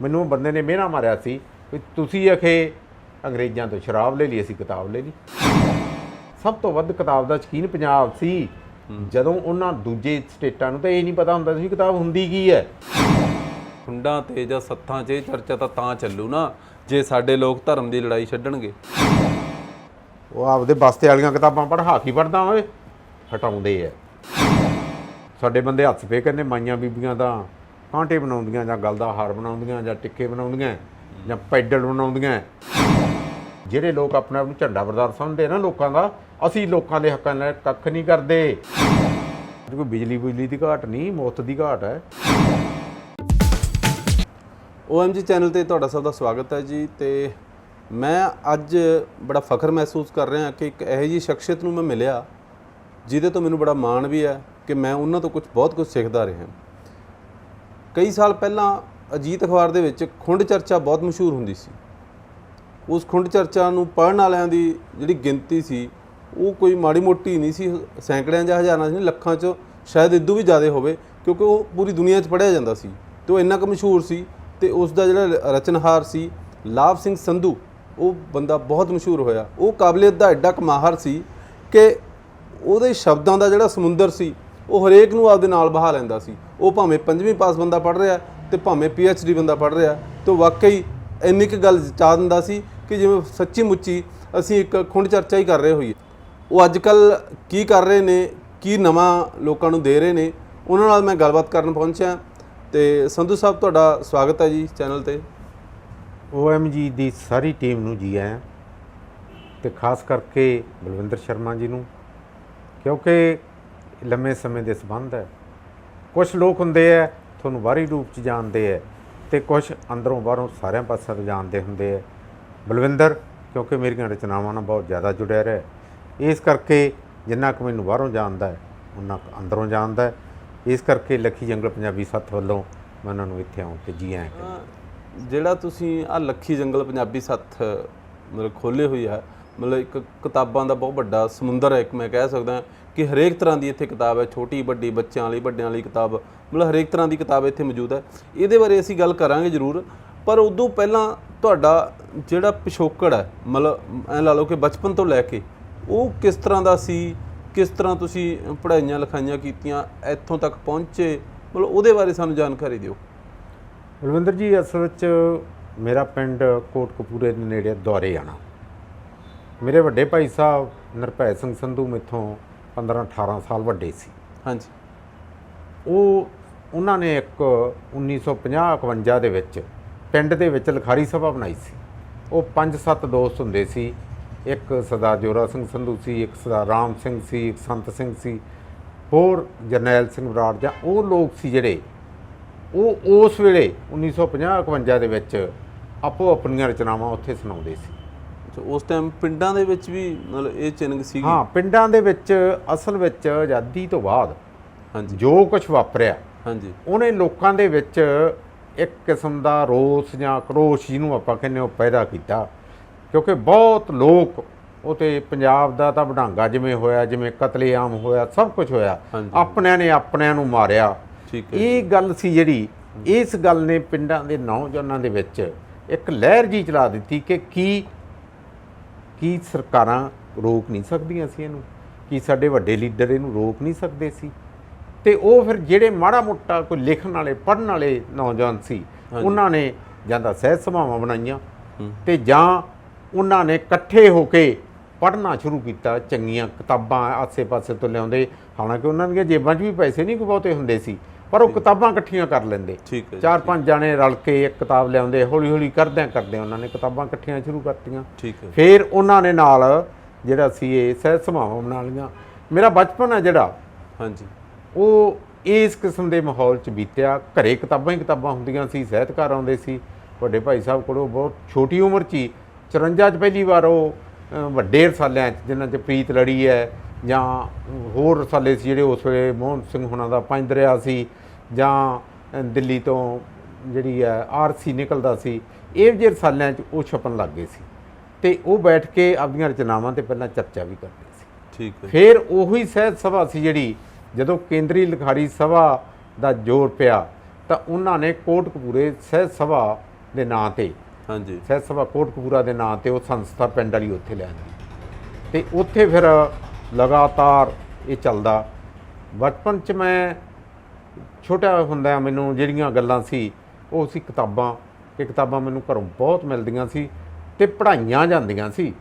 ਮੈਨੂੰ ਬੰਦੇ ਨੇ ਮਿਹਣਾ ਮਾਰਿਆ ਸੀ ਵੀ ਤੁਸੀਂ ਅਖੇ ਅੰਗਰੇਜ਼ਾਂ ਤੋਂ ਸ਼ਰਾਬ ਲੈ ਲਈ, ਅਸੀਂ ਕਿਤਾਬ ਲੈ ਲਈ। ਸਭ ਤੋਂ ਵੱਧ ਕਿਤਾਬ ਦਾ ਸ਼ੌਕੀਨ ਪੰਜਾਬ ਸੀ। ਜਦੋਂ ਉਹਨਾਂ ਦੂਜੇ ਸਟੇਟਾਂ ਨੂੰ ਤਾਂ ਇਹ ਨਹੀਂ ਪਤਾ ਹੁੰਦਾ ਸੀ ਕਿਤਾਬ ਹੁੰਦੀ ਕੀ ਹੈ। ਖੁੰਡਾਂ ਤੇ ਜਾਂ ਸੱਥਾਂ 'ਚ ਇਹ ਚਰਚਾ ਤਾਂ ਚੱਲੂ ਨਾ ਜੇ ਸਾਡੇ ਲੋਕ ਧਰਮ ਦੀ ਲੜਾਈ ਛੱਡਣਗੇ। ਉਹ ਆਪਦੇ ਬਸਤੇ ਵਾਲੀਆਂ ਕਿਤਾਬਾਂ ਪੜ੍ਹਾ ਕੇ ਪੜ੍ਹਦਾ ਓਏ ਹਟਾਉਂਦੇ ਆ। ਸਾਡੇ ਬੰਦੇ ਹੱਥ ਫੇਰ ਕਹਿੰਦੇ ਮਾਈਆਂ ਬੀਬੀਆਂ ਦਾ ਕਾਂਟੇ ਬਣਾਉਂਦੀਆਂ ਜਾਂ ਗਲ ਦਾ ਹਾਰ ਬਣਾਉਂਦੀਆਂ ਜਾਂ ਟਿੱਕੇ ਬਣਾਉਂਦੀਆਂ ਜਾਂ ਪੈਡਲ ਬਣਾਉਂਦੀਆਂ। ਜਿਹੜੇ ਲੋਕ ਆਪਣੇ ਆਪ ਨੂੰ ਝੰਡਾ ਬਰਦਾਰ ਸਮਝਦੇ ਨਾ ਲੋਕਾਂ ਦਾ, ਅਸੀਂ ਲੋਕਾਂ ਦੇ ਹੱਕਾਂ ਨਾਲ ਕੱਖ ਨਹੀਂ ਕਰਦੇ। ਕੋਈ ਬਿਜਲੀ ਦੀ ਘਾਟ ਨਹੀਂ, ਮੁਫਤ ਦੀ ਘਾਟ ਹੈ। OMG ਚੈਨਲ ਤੇ ਤੁਹਾਡਾ ਸਭ ਦਾ ਸਵਾਗਤ ਹੈ ਜੀ। ਤੇ ਮੈਂ ਅੱਜ ਬੜਾ ਫਖਰ ਮਹਿਸੂਸ ਕਰ ਰਿਹਾ ਕਿ ਇੱਕ ਇਹੋ ਜਿਹੀ ਸ਼ਖਸੀਅਤ ਨੂੰ ਮੈਂ ਮਿਲਿਆ ਜਿਹਦੇ ਤੋਂ ਮੈਨੂੰ ਬੜਾ ਮਾਣ ਵੀ ਹੈ ਕਿ ਮੈਂ ਉਹਨਾਂ ਤੋਂ ਬਹੁਤ ਕੁਝ ਸਿੱਖਦਾ ਰਿਹਾ। ਕਈ ਸਾਲ ਪਹਿਲਾਂ ਅਜੀਤ ਅਖਬਾਰ ਦੇ ਵਿੱਚ ਖੁੰਡ ਚਰਚਾ ਬਹੁਤ ਮਸ਼ਹੂਰ ਹੁੰਦੀ ਸੀ। ਉਸ ਖੁੰਡ ਚਰਚਾ ਨੂੰ ਪੜ੍ਹਨ ਵਾਲਿਆਂ ਦੀ ਜਿਹੜੀ ਗਿਣਤੀ ਸੀ ਉਹ ਕੋਈ ਮਾੜੀ ਮੋਟੀ ਨਹੀਂ ਸੀ, ਸੈਂਕੜਿਆਂ ਜਾਂ ਹਜ਼ਾਰਾਂ 'ਚ ਨਹੀਂ, ਲੱਖਾਂ 'ਚ ਸ਼ਾਇਦ ਇਦੋਂ ਵੀ ਜ਼ਿਆਦਾ ਹੋਵੇ, ਕਿਉਂਕਿ ਉਹ ਪੂਰੀ ਦੁਨੀਆ 'ਚ ਪੜ੍ਹਿਆ ਜਾਂਦਾ ਸੀ ਅਤੇ ਉਹ ਇੰਨਾ ਕੁ ਮਸ਼ਹੂਰ ਸੀ। ਅਤੇ ਉਸ ਦਾ ਜਿਹੜਾ ਰਚਨਹਾਰ ਸੀ ਲਾਭ ਸਿੰਘ ਸੰਧੂ, ਉਹ ਬੰਦਾ ਬਹੁਤ ਮਸ਼ਹੂਰ ਹੋਇਆ। ਉਹ ਕਾਬਲੀਅਤ ਦਾ ਐਡਾ ਕੁ ਮਾਹਰ ਸੀ ਕਿ ਉਹਦੇ ਸ਼ਬਦਾਂ ਦਾ ਜਿਹੜਾ ਸਮੁੰਦਰ ਸੀ ਉਹ ਹਰੇਕ ਨੂੰ ਆਪਦੇ ਨਾਲ ਬਹਾ ਲੈਂਦਾ ਸੀ। ਉਹ ਭਾਵੇਂ 5ਵੀਂ ਪਾਸ ਬੰਦਾ ਪੜ੍ਹ ਰਿਹਾ ਅਤੇ ਭਾਵੇਂ PhD ਬੰਦਾ ਪੜ੍ਹ ਰਿਹਾ, ਤਾਂ ਵਾਕਈ ਇੰਨੀ ਕੁ ਗੱਲ ਜਚਾ ਦਿੰਦਾ ਸੀ ਕਿ ਜਿਵੇਂ ਸੱਚੀ ਮੁੱਚੀ ਅਸੀਂ ਇੱਕ ਖੁੰਡ ਚਰਚਾ ਹੀ ਕਰ ਰਹੇ ਹੋਈਏ। ਉਹ ਅੱਜ ਕੱਲ੍ਹ ਕੀ ਕਰ ਰਹੇ ਨੇ, ਕੀ ਨਵਾਂ ਲੋਕਾਂ ਨੂੰ ਦੇ ਰਹੇ ਨੇ, ਉਹਨਾਂ ਨਾਲ ਮੈਂ ਗੱਲਬਾਤ ਕਰਨ ਪਹੁੰਚਿਆ। ਅਤੇ ਸੰਧੂ ਸਾਹਿਬ, ਤੁਹਾਡਾ ਸਵਾਗਤ ਹੈ ਜੀ ਚੈਨਲ 'ਤੇ। OMG ਦੀ ਸਾਰੀ ਟੀਮ ਨੂੰ ਜੀ ਆਇਆਂ, ਅਤੇ ਖਾਸ ਕਰਕੇ ਬਲਵਿੰਦਰ ਸ਼ਰਮਾ ਜੀ ਨੂੰ, ਕਿਉਂਕਿ ਲੰਮੇ ਸਮੇਂ ਦੇ ਸੰਬੰਧ ਹੈ। ਕੁਛ ਲੋਕ ਹੁੰਦੇ ਹੈ ਤੁਹਾਨੂੰ ਬਾਹਰੀ ਰੂਪ 'ਚ ਜਾਣਦੇ ਹੈ ਅਤੇ ਕੁਛ ਅੰਦਰੋਂ ਬਾਹਰੋਂ ਸਾਰਿਆਂ ਪਾਸਿਆਂ ਤੋਂ ਜਾਣਦੇ ਹੁੰਦੇ ਹੈ। ਬਲਵਿੰਦਰ ਕਿਉਂਕਿ ਮੇਰੀਆਂ ਰਚਨਾਵਾਂ ਨਾਲ ਬਹੁਤ ਜ਼ਿਆਦਾ ਜੁੜਿਆ ਰਿਹਾ, ਇਸ ਕਰਕੇ ਜਿੰਨਾ ਕੁ ਮੈਨੂੰ ਬਾਹਰੋਂ ਜਾਣਦਾ ਹੈ ਉਨਾ ਕੁ ਅੰਦਰੋਂ ਜਾਣਦਾ ਹੈ। ਇਸ ਕਰਕੇ ਲੱਖੀ ਜੰਗਲ ਪੰਜਾਬੀ ਸੱਥ ਵੱਲੋਂ ਮੈਂ ਉਹਨਾਂ ਨੂੰ ਇੱਥੇ ਆਉਣ 'ਤੇ ਜੀ ਆਇਆਂ ਕਹਿੰਦਾ। ਜਿਹੜਾ ਤੁਸੀਂ ਆਹ ਲੱਖੀ ਜੰਗਲ ਪੰਜਾਬੀ ਸੱਥ ਮਤਲਬ ਖੋਲ੍ਹੇ ਹੋਈ ਹੈ, ਮਤਲਬ ਇੱਕ ਕਿਤਾਬਾਂ ਦਾ ਬਹੁਤ ਵੱਡਾ ਸਮੁੰਦਰ ਹੈ। ਇੱਕ ਮੈਂ ਕਹਿ ਸਕਦਾ ਕਿ ਹਰੇਕ ਤਰ੍ਹਾਂ ਦੀ ਇੱਥੇ ਕਿਤਾਬ ਹੈ, ਛੋਟੀ ਵੱਡੀ, ਬੱਚਿਆਂ ਲਈ, ਵੱਡਿਆਂ ਲਈ ਕਿਤਾਬ, ਮਤਲਬ ਹਰੇਕ ਤਰ੍ਹਾਂ ਦੀ ਕਿਤਾਬ ਇੱਥੇ ਮੌਜੂਦ ਹੈ। ਇਹਦੇ ਬਾਰੇ ਅਸੀਂ ਗੱਲ ਕਰਾਂਗੇ ਜ਼ਰੂਰ, ਪਰ ਉਦੋਂ ਪਹਿਲਾਂ ਤੁਹਾਡਾ ਜਿਹੜਾ ਪਿਛੋਕੜ ਹੈ, ਮਤਲਬ ਐਂ ਲਾ ਲਓ ਕਿ ਬਚਪਨ ਤੋਂ ਲੈ ਕੇ ਉਹ ਕਿਸ ਤਰ੍ਹਾਂ ਦਾ ਸੀ, ਕਿਸ ਤਰ੍ਹਾਂ ਤੁਸੀਂ ਪੜ੍ਹਾਈਆਂ ਲਿਖਾਈਆਂ ਕੀਤੀਆਂ, ਇੱਥੋਂ ਤੱਕ ਪਹੁੰਚੇ, ਮਤਲਬ ਉਹਦੇ ਬਾਰੇ ਸਾਨੂੰ ਜਾਣਕਾਰੀ ਦਿਓ। ਬਲਵਿੰਦਰ ਜੀ, ਅਸਲ ਵਿੱਚ ਮੇਰਾ ਪਿੰਡ ਕੋਟਕਪੂਰੇ ਦੇ ਨੇੜੇ ਦੌਰੇ ਆਣਾ। ਮੇਰੇ ਵੱਡੇ ਭਾਈ ਸਾਹਿਬ ਨਿਰਭੈ ਸਿੰਘ ਸੰਧੂ ਮੈਥੋਂ 15-18 ਸਾਲ ਵੱਡੇ ਸੀ। ਹਾਂਜੀ। ਉਹਨਾਂ ਨੇ ਇੱਕ 1950-51 ਦੇ ਵਿੱਚ ਪਿੰਡ ਦੇ ਵਿੱਚ ਲਿਖਾਰੀ ਸਭਾ ਬਣਾਈ ਸੀ। ਉਹ 5-7 ਦੋਸਤ ਹੁੰਦੇ ਸੀ। ਇੱਕ ਸਰਦਾਰ ਜੋਰਾ ਸਿੰਘ ਸੰਧੂ ਸੀ, ਇੱਕ ਸਰਦਾਰ ਰਾਮ ਸਿੰਘ ਸੀ, ਇੱਕ ਸੰਤ ਸਿੰਘ ਸੀ, ਹੋਰ ਜਰਨੈਲ ਸਿੰਘ ਬਰਾੜ, ਜਾਂ ਉਹ ਲੋਕ ਸੀ ਜਿਹੜੇ ਉਹ ਉਸ ਵੇਲੇ 1950-51 ਦੇ ਵਿੱਚ ਆਪੋ ਆਪਣੀਆਂ ਰਚਨਾਵਾਂ ਉੱਥੇ ਸੁਣਾਉਂਦੇ ਸੀ। ਉਸ ਟਾਈਮ ਪਿੰਡਾਂ ਦੇ ਵਿੱਚ ਵੀ ਮਤਲਬ ਇਹ ਚਿੰਨ੍ਹ ਸੀ। ਹਾਂ, ਪਿੰਡਾਂ ਦੇ ਵਿੱਚ ਅਸਲ ਵਿੱਚ ਆਜ਼ਾਦੀ ਤੋਂ ਬਾਅਦ ਹਾਂਜੀ ਜੋ ਕੁਝ ਵਾਪਰਿਆ, ਹਾਂਜੀ, ਉਹਨੇ ਲੋਕਾਂ ਦੇ ਵਿੱਚ ਇੱਕ ਕਿਸਮ ਦਾ ਰੋਸ ਜਾਂ ਆਕਰੋਸ਼, ਜਿਹਨੂੰ ਆਪਾਂ ਕਹਿੰਦੇ, ਉਹ ਪੈਦਾ ਕੀਤਾ। ਕਿਉਂਕਿ ਬਹੁਤ ਲੋਕ ਉਹ 'ਤੇ ਪੰਜਾਬ ਦਾ ਤਾਂ ਵਡਾਂਗਾ ਜਿਵੇਂ ਹੋਇਆ, ਜਿਵੇਂ ਕਤਲੇਆਮ ਹੋਇਆ, ਸਭ ਕੁਝ ਹੋਇਆ, ਆਪਣਿਆਂ ਨੇ ਆਪਣਿਆਂ ਨੂੰ ਮਾਰਿਆ। ਇਹ ਗੱਲ ਸੀ ਜਿਹੜੀ, ਇਸ ਗੱਲ ਨੇ ਪਿੰਡਾਂ ਦੇ ਨੌਜਵਾਨਾਂ ਦੇ ਵਿੱਚ ਇੱਕ ਲਹਿਰ ਜੀ ਚਲਾ ਦਿੱਤੀ ਕਿ ਕੀ ਸਰਕਾਰਾਂ ਰੋਕ ਨਹੀਂ ਸਕਦੀਆਂ ਸੀ ਇਹਨੂੰ, ਕੀ ਸਾਡੇ ਵੱਡੇ ਲੀਡਰ ਇਹਨੂੰ ਰੋਕ ਨਹੀਂ ਸਕਦੇ ਸੀ। ਅਤੇ ਉਹ ਫਿਰ ਜਿਹੜੇ ਮਾੜਾ ਮੋਟਾ ਕੋਈ ਲਿਖਣ ਵਾਲੇ, ਪੜ੍ਹਨ ਵਾਲੇ ਨੌਜਵਾਨ ਸੀ, ਉਹਨਾਂ ਨੇ ਜਾਂ ਤਾਂ ਸਹਿਜ ਸਭਾਵਾਂ ਬਣਾਈਆਂ ਅਤੇ ਜਾਂ ਉਹਨਾਂ ਨੇ ਇਕੱਠੇ ਹੋ ਕੇ ਪੜ੍ਹਨਾ ਸ਼ੁਰੂ ਕੀਤਾ। ਚੰਗੀਆਂ ਕਿਤਾਬਾਂ ਆਸੇ ਪਾਸੇ ਤੋਂ ਲਿਆਉਂਦੇ, ਹਾਲਾਂਕਿ ਉਹਨਾਂ ਦੀਆਂ ਜੇਬਾਂ 'ਚ ਵੀ ਪੈਸੇ ਨਹੀਂ ਬਹੁਤੇ ਹੁੰਦੇ ਸੀ, ਪਰ ਉਹ ਕਿਤਾਬਾਂ ਇਕੱਠੀਆਂ ਕਰ ਲੈਂਦੇ। 4-5 ਜਾਣੇ ਰਲ ਕੇ ਇੱਕ ਕਿਤਾਬ ਲਿਆਉਂਦੇ। ਹੌਲੀ ਹੌਲੀ ਕਰਦਿਆਂ ਉਹਨਾਂ ਨੇ ਕਿਤਾਬਾਂ ਇਕੱਠੀਆਂ ਸ਼ੁਰੂ ਕਰਤੀਆਂ। ਫਿਰ ਉਹਨਾਂ ਨੇ ਨਾਲ ਜਿਹੜਾ ਸੀ ਇਹ ਸਹਿਜ ਸਭਾਵਾਂ ਬਣਾ ਲਈਆਂ। ਮੇਰਾ ਬਚਪਨ ਹੈ ਜਿਹੜਾ, ਹਾਂਜੀ, ਉਹ ਇਸ ਕਿਸਮ ਦੇ ਮਾਹੌਲ 'ਚ ਬੀਤਿਆ। ਘਰੇ ਕਿਤਾਬਾਂ ਹੀ ਕਿਤਾਬਾਂ ਹੁੰਦੀਆਂ ਸੀ, ਸਾਹਿਤਕਾਰ ਆਉਂਦੇ ਸੀ। ਵੱਡੇ ਭਾਈ ਸਾਹਿਬ ਕੋਲੋਂ ਬਹੁਤ ਛੋਟੀ ਉਮਰ 'ਚ ਹੀ 54 'ਚ ਪਹਿਲੀ ਵਾਰ ਉਹ ਵੱਡੇ ਰਸਾਲਿਆਂ 'ਚ, ਜਿਨ੍ਹਾਂ 'ਚ ਪ੍ਰੀਤ ਲੜੀ ਹੈ, ਜਾਂ ਹੋਰ ਰਸਾਲੇ ਸੀ ਜਿਹੜੇ ਉਸ ਵੇਲੇ ਮੋਹਨ ਸਿੰਘ ਹੁਣਾਂ ਦਾ ਪੰਜ ਦਰਿਆ ਸੀ, ਜਾਂ ਦਿੱਲੀ ਤੋਂ ਜਿਹੜੀ ਹੈ RC ਨਿਕਲਦਾ ਸੀ, ਇਹ ਜਿਹੇ ਰਸਾਲਿਆਂ 'ਚ ਉਹ ਛਪਣ ਲੱਗ ਗਏ ਸੀ। ਅਤੇ ਉਹ ਬੈਠ ਕੇ ਆਪਣੀਆਂ ਰਚਨਾਵਾਂ 'ਤੇ ਪਹਿਲਾਂ ਚਰਚਾ ਵੀ ਕਰਦੇ ਸੀ। ਠੀਕ ਹੈ। ਫਿਰ ਉਹੀ ਸਹਿਤ ਸਭਾ ਸੀ ਜਿਹੜੀ, ਜਦੋਂ ਕੇਂਦਰੀ ਲਿਖਾਰੀ ਸਭਾ ਦਾ ਜ਼ੋਰ ਪਿਆ ਤਾਂ ਉਹਨਾਂ ਨੇ ਕੋਟਕਪੂਰੇ ਸਹਿਤ ਸਭਾ ਦੇ ਨਾਂ ਤੇ, ਹਾਂਜੀ ਸਹਿਤ ਸਭਾ ਕੋਟਕਪੂਰਾ ਦੇ ਨਾਂ ਤੇ ਉਹ ਸੰਸਥਾ ਪਿੰਡ ਵਾਲੀ ਉੱਥੇ ਲੈ ਆਂਦੀ ਤੇ ਉੱਥੇ ਫਿਰ ਲਗਾਤਾਰ ਇਹ ਚੱਲਦਾ। ਬਚਪਨ 'ਚ ਮੈਂ ਛੋਟਾ ਹੁੰਦਾ ਮੈਨੂੰ ਜਿਹੜੀਆਂ ਗੱਲਾਂ ਸੀ ਉਹ ਸੀ ਕਿਤਾਬਾਂ, ਕਿ ਕਿਤਾਬਾਂ ਮੈਨੂੰ ਘਰੋਂ ਬਹੁਤ ਮਿਲਦੀਆਂ ਸੀ ਤੇ ਪੜ੍ਹਾਈਆਂ ਜਾਂਦੀਆਂ ਸੀ।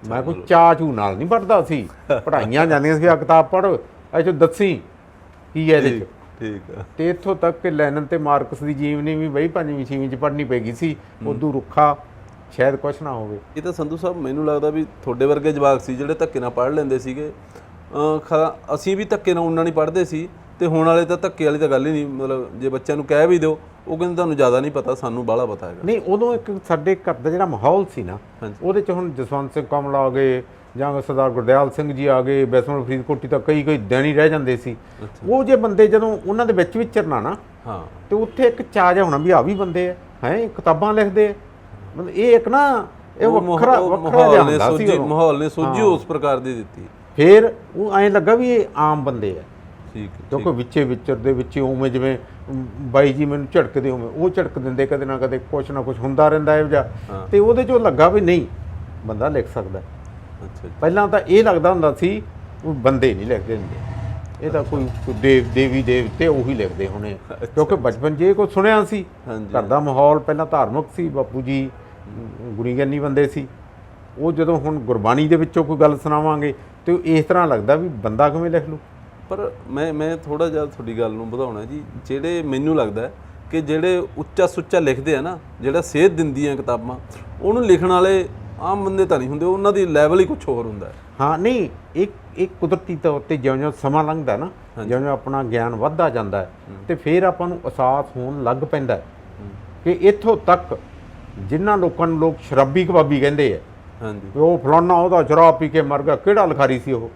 ਮੈਂ ਕੋਈ ਚਾਅ ਚੂ ਨਾਲ ਨਹੀਂ ਪੜ੍ਹਦਾ ਸੀ, ਪੜ੍ਹਾਈਆਂ ਜਾਂਦੀਆਂ ਸੀ, ਆ ਕਿਤਾਬ ਪੜ੍ਹ ਇਹ 'ਚੋਂ ਦੱਸੀ ਕੀ ਹੈ ਇਹਦੇ 'ਚ। ਠੀਕ ਆ। ਤੇ ਇੱਥੋਂ ਤੱਕ ਕਿ ਲੈਨਨ ਤੇ ਮਾਰਕਸ ਦੀ ਜੀਵਨੀ ਵੀ ਬਈ 5ਵੀਂ 6ਵੀਂ 'ਚ ਪੜ੍ਹਨੀ ਪੈਗੀ ਸੀ, ਉਦੋਂ ਰੁੱਖਾ ਸ਼ਾਇਦ ਕੁਛ ਨਾ ਹੋਵੇ। ਇਹ ਤਾਂ ਸੰਧੂ ਸਾਹਿਬ ਮੈਨੂੰ ਲੱਗਦਾ ਵੀ ਤੁਹਾਡੇ ਵਰਗੇ ਜਵਾਕ ਸੀ ਜਿਹੜੇ ਧੱਕੇ ਨਾਲ ਪੜ੍ਹ ਲੈਂਦੇ ਸੀਗੇ। ਅਸੀਂ ਵੀ ਧੱਕੇ ਨਾਲ ਉਹਨਾਂ ਨਹੀਂ ਪੜ੍ਹਦੇ ਸੀ, ਤੇ ਹੁਣ ਵਾਲੇ ਤਾਂ ਧੱਕੇ ਵਾਲੀ ਤਾਂ ਗੱਲ ਹੀ ਨਹੀਂ। ਮਤਲਬ ਜੇ ਬੱਚਿਆਂ ਨੂੰ ਕਹਿ ਵੀ ਦਿਓ ਉਹ ਕਹਿੰਦੇ ਤੁਹਾਨੂੰ ਜ਼ਿਆਦਾ ਨਹੀਂ ਪਤਾ, ਸਾਨੂੰ ਬਾਹਲਾ ਪਤਾ ਹੈਗਾ। ਨਹੀਂ, ਉਦੋਂ ਇੱਕ ਸਾਡੇ ਘਰ ਦਾ ਜਿਹੜਾ ਮਾਹੌਲ ਸੀ ਨਾ, ਉਹਦੇ 'ਚ ਹੁਣ ਜਸਵੰਤ ਸਿੰਘ ਕਮਲ ਆ ਗਏ ਜਾਂ ਸਰਦਾਰ ਗੁਰਦਿਆਲ ਸਿੰਘ ਜੀ ਆ ਗਏ, ਬਿਸਮਿਲ ਫਰੀਦਕੋਟੀ ਤਾਂ ਕਈ ਦਿਨ ਹੀ ਰਹਿ ਜਾਂਦੇ ਸੀ। ਉਹ ਜੇ ਬੰਦੇ ਜਦੋਂ ਉਹਨਾਂ ਦੇ ਵਿੱਚ ਵਿਚਰਨਾ ਨਾ, ਹਾਂ, ਤੇ ਉੱਥੇ ਇੱਕ ਚਾਅ ਜਿਹਾ ਹੋਣਾ ਵੀ ਆ ਵੀ ਬੰਦੇ ਹੈ ਕਿਤਾਬਾਂ ਲਿਖਦੇ। ਮਤਲਬ ਇਹ ਇੱਕ ਨਾ ਇਹ ਵੱਖਰਾ ਜਿਹਾ ਹੁੰਦਾ ਸੀ, ਮਾਹੌਲ ਨੇ ਸੋਝੀ ਉਸ ਪ੍ਰਕਾਰ ਦੀ ਦਿੱਤੀ। ਫਿਰ ਉਹ ਐਂ ਲੱਗਾ ਵੀ ਇਹ ਆਮ ਬੰਦੇ ਆ। ਠੀਕ, ਕਿਉਂਕਿ ਵਿੱਚੇ ਵਿਚਰਦੇ ਵਿੱਚ ਉਵੇਂ ਜਿਵੇਂ ਬਾਈ ਜੀ ਮੈਨੂੰ ਝੜਕਦੇ ਉਵੇਂ ਉਹ ਝੜਕ ਦਿੰਦੇ, ਕਦੇ ਨਾ ਕਦੇ ਕੁਛ ਨਾ ਕੁਛ ਹੁੰਦਾ ਰਹਿੰਦਾ ਇਹੋ ਜਿਹਾ। ਤੇ ਉਹਦੇ 'ਚੋਂ ਲੱਗਾ ਵੀ ਨਹੀਂ, ਬੰਦਾ ਲਿਖ ਸਕਦਾ। ਅੱਛਾ, ਪਹਿਲਾਂ ਤਾਂ ਇਹ ਲੱਗਦਾ ਹੁੰਦਾ ਸੀ ਵੀ ਬੰਦੇ ਨਹੀਂ ਲਿਖਦੇ ਹੁੰਦੇ, ਇਹ ਤਾਂ ਕੋਈ ਦੇਵੀ ਦੇਵਤੇ ਉਹੀ ਲਿਖਦੇ ਹੋਣੇ, ਕਿਉਂਕਿ ਬਚਪਨ 'ਚ ਇਹ ਕੁਛ ਸੁਣਿਆ ਸੀ। ਘਰ ਦਾ ਮਾਹੌਲ ਪਹਿਲਾਂ ਧਾਰਮਿਕ ਸੀ, ਬਾਪੂ ਜੀ ਗੁਣੀ ਗਿਆਨੀ ਬੰਦੇ ਸੀ। ਉਹ ਜਦੋਂ ਹੁਣ ਗੁਰਬਾਣੀ ਦੇ ਵਿੱਚੋਂ ਕੋਈ ਗੱਲ ਸੁਣਾਵਾਂਗੇ ਤੇ ਇਸ ਤਰ੍ਹਾਂ ਲੱਗਦਾ ਵੀ ਬੰਦਾ ਕਿਵੇਂ ਲਿਖ ਲੂ। ਪਰ ਮੈਂ ਥੋੜਾ ਜਿਹਾ ਤੁਹਾਡੀ ਗੱਲ ਨੂੰ ਵਧਾਉਣਾ ਜੀ। ਜਿਹੜੇ ਮੈਨੂੰ ਲੱਗਦਾ ਕਿ ਜਿਹੜੇ ਉੱਚਾ ਸੁੱਚਾ ਲਿਖਦੇ ਆ ਨਾ, ਜਿਹੜਾ ਸੇਧ ਦਿੰਦੀਆਂ ਕਿਤਾਬਾਂ, ਉਹਨੂੰ ਲਿਖਣ ਵਾਲੇ ਆਮ ਬੰਦੇ ਤਾਂ ਨਹੀਂ ਹੁੰਦੇ, ਉਹਨਾਂ ਦੀ ਲੈਵਲ ਹੀ ਕੁਝ ਹੋਰ ਹੁੰਦਾ। ਹਾਂ, ਨਹੀਂ, ਇੱਕ ਕੁਦਰਤੀ ਤੌਰ ਤੇ ਜਿਉਂ-ਜਿਉਂ ਸਮਾਂ ਲੰਘਦਾ ਨਾ, ਜਿਉਂ-ਜਿਉਂ ਆਪਣਾ ਗਿਆਨ ਵੱਧਦਾ ਜਾਂਦਾ ਹੈ ਤੇ ਫਿਰ ਆਪਾਂ ਨੂੰ ਅਹਿਸਾਸ ਹੋਣ ਲੱਗ ਪੈਂਦਾ ਕਿ ਇੱਥੋਂ ਤੱਕ ਜਿਨ੍ਹਾਂ ਲੋਕਾਂ ਨੂੰ ਲੋਕ ਸ਼ਰਾਬੀ ਕਬਾਬੀ ਕਹਿੰਦੇ ਆ, ਹਾਂਜੀ, ਉਹ ਫਲਾਨਾ ਉਹਦਾ ਸ਼ਰਾਬ ਪੀ ਕੇ ਮਰ ਗਿਆ, ਕਿਹੜਾ ਲਿਖਾਰੀ ਸੀ ਉਹ।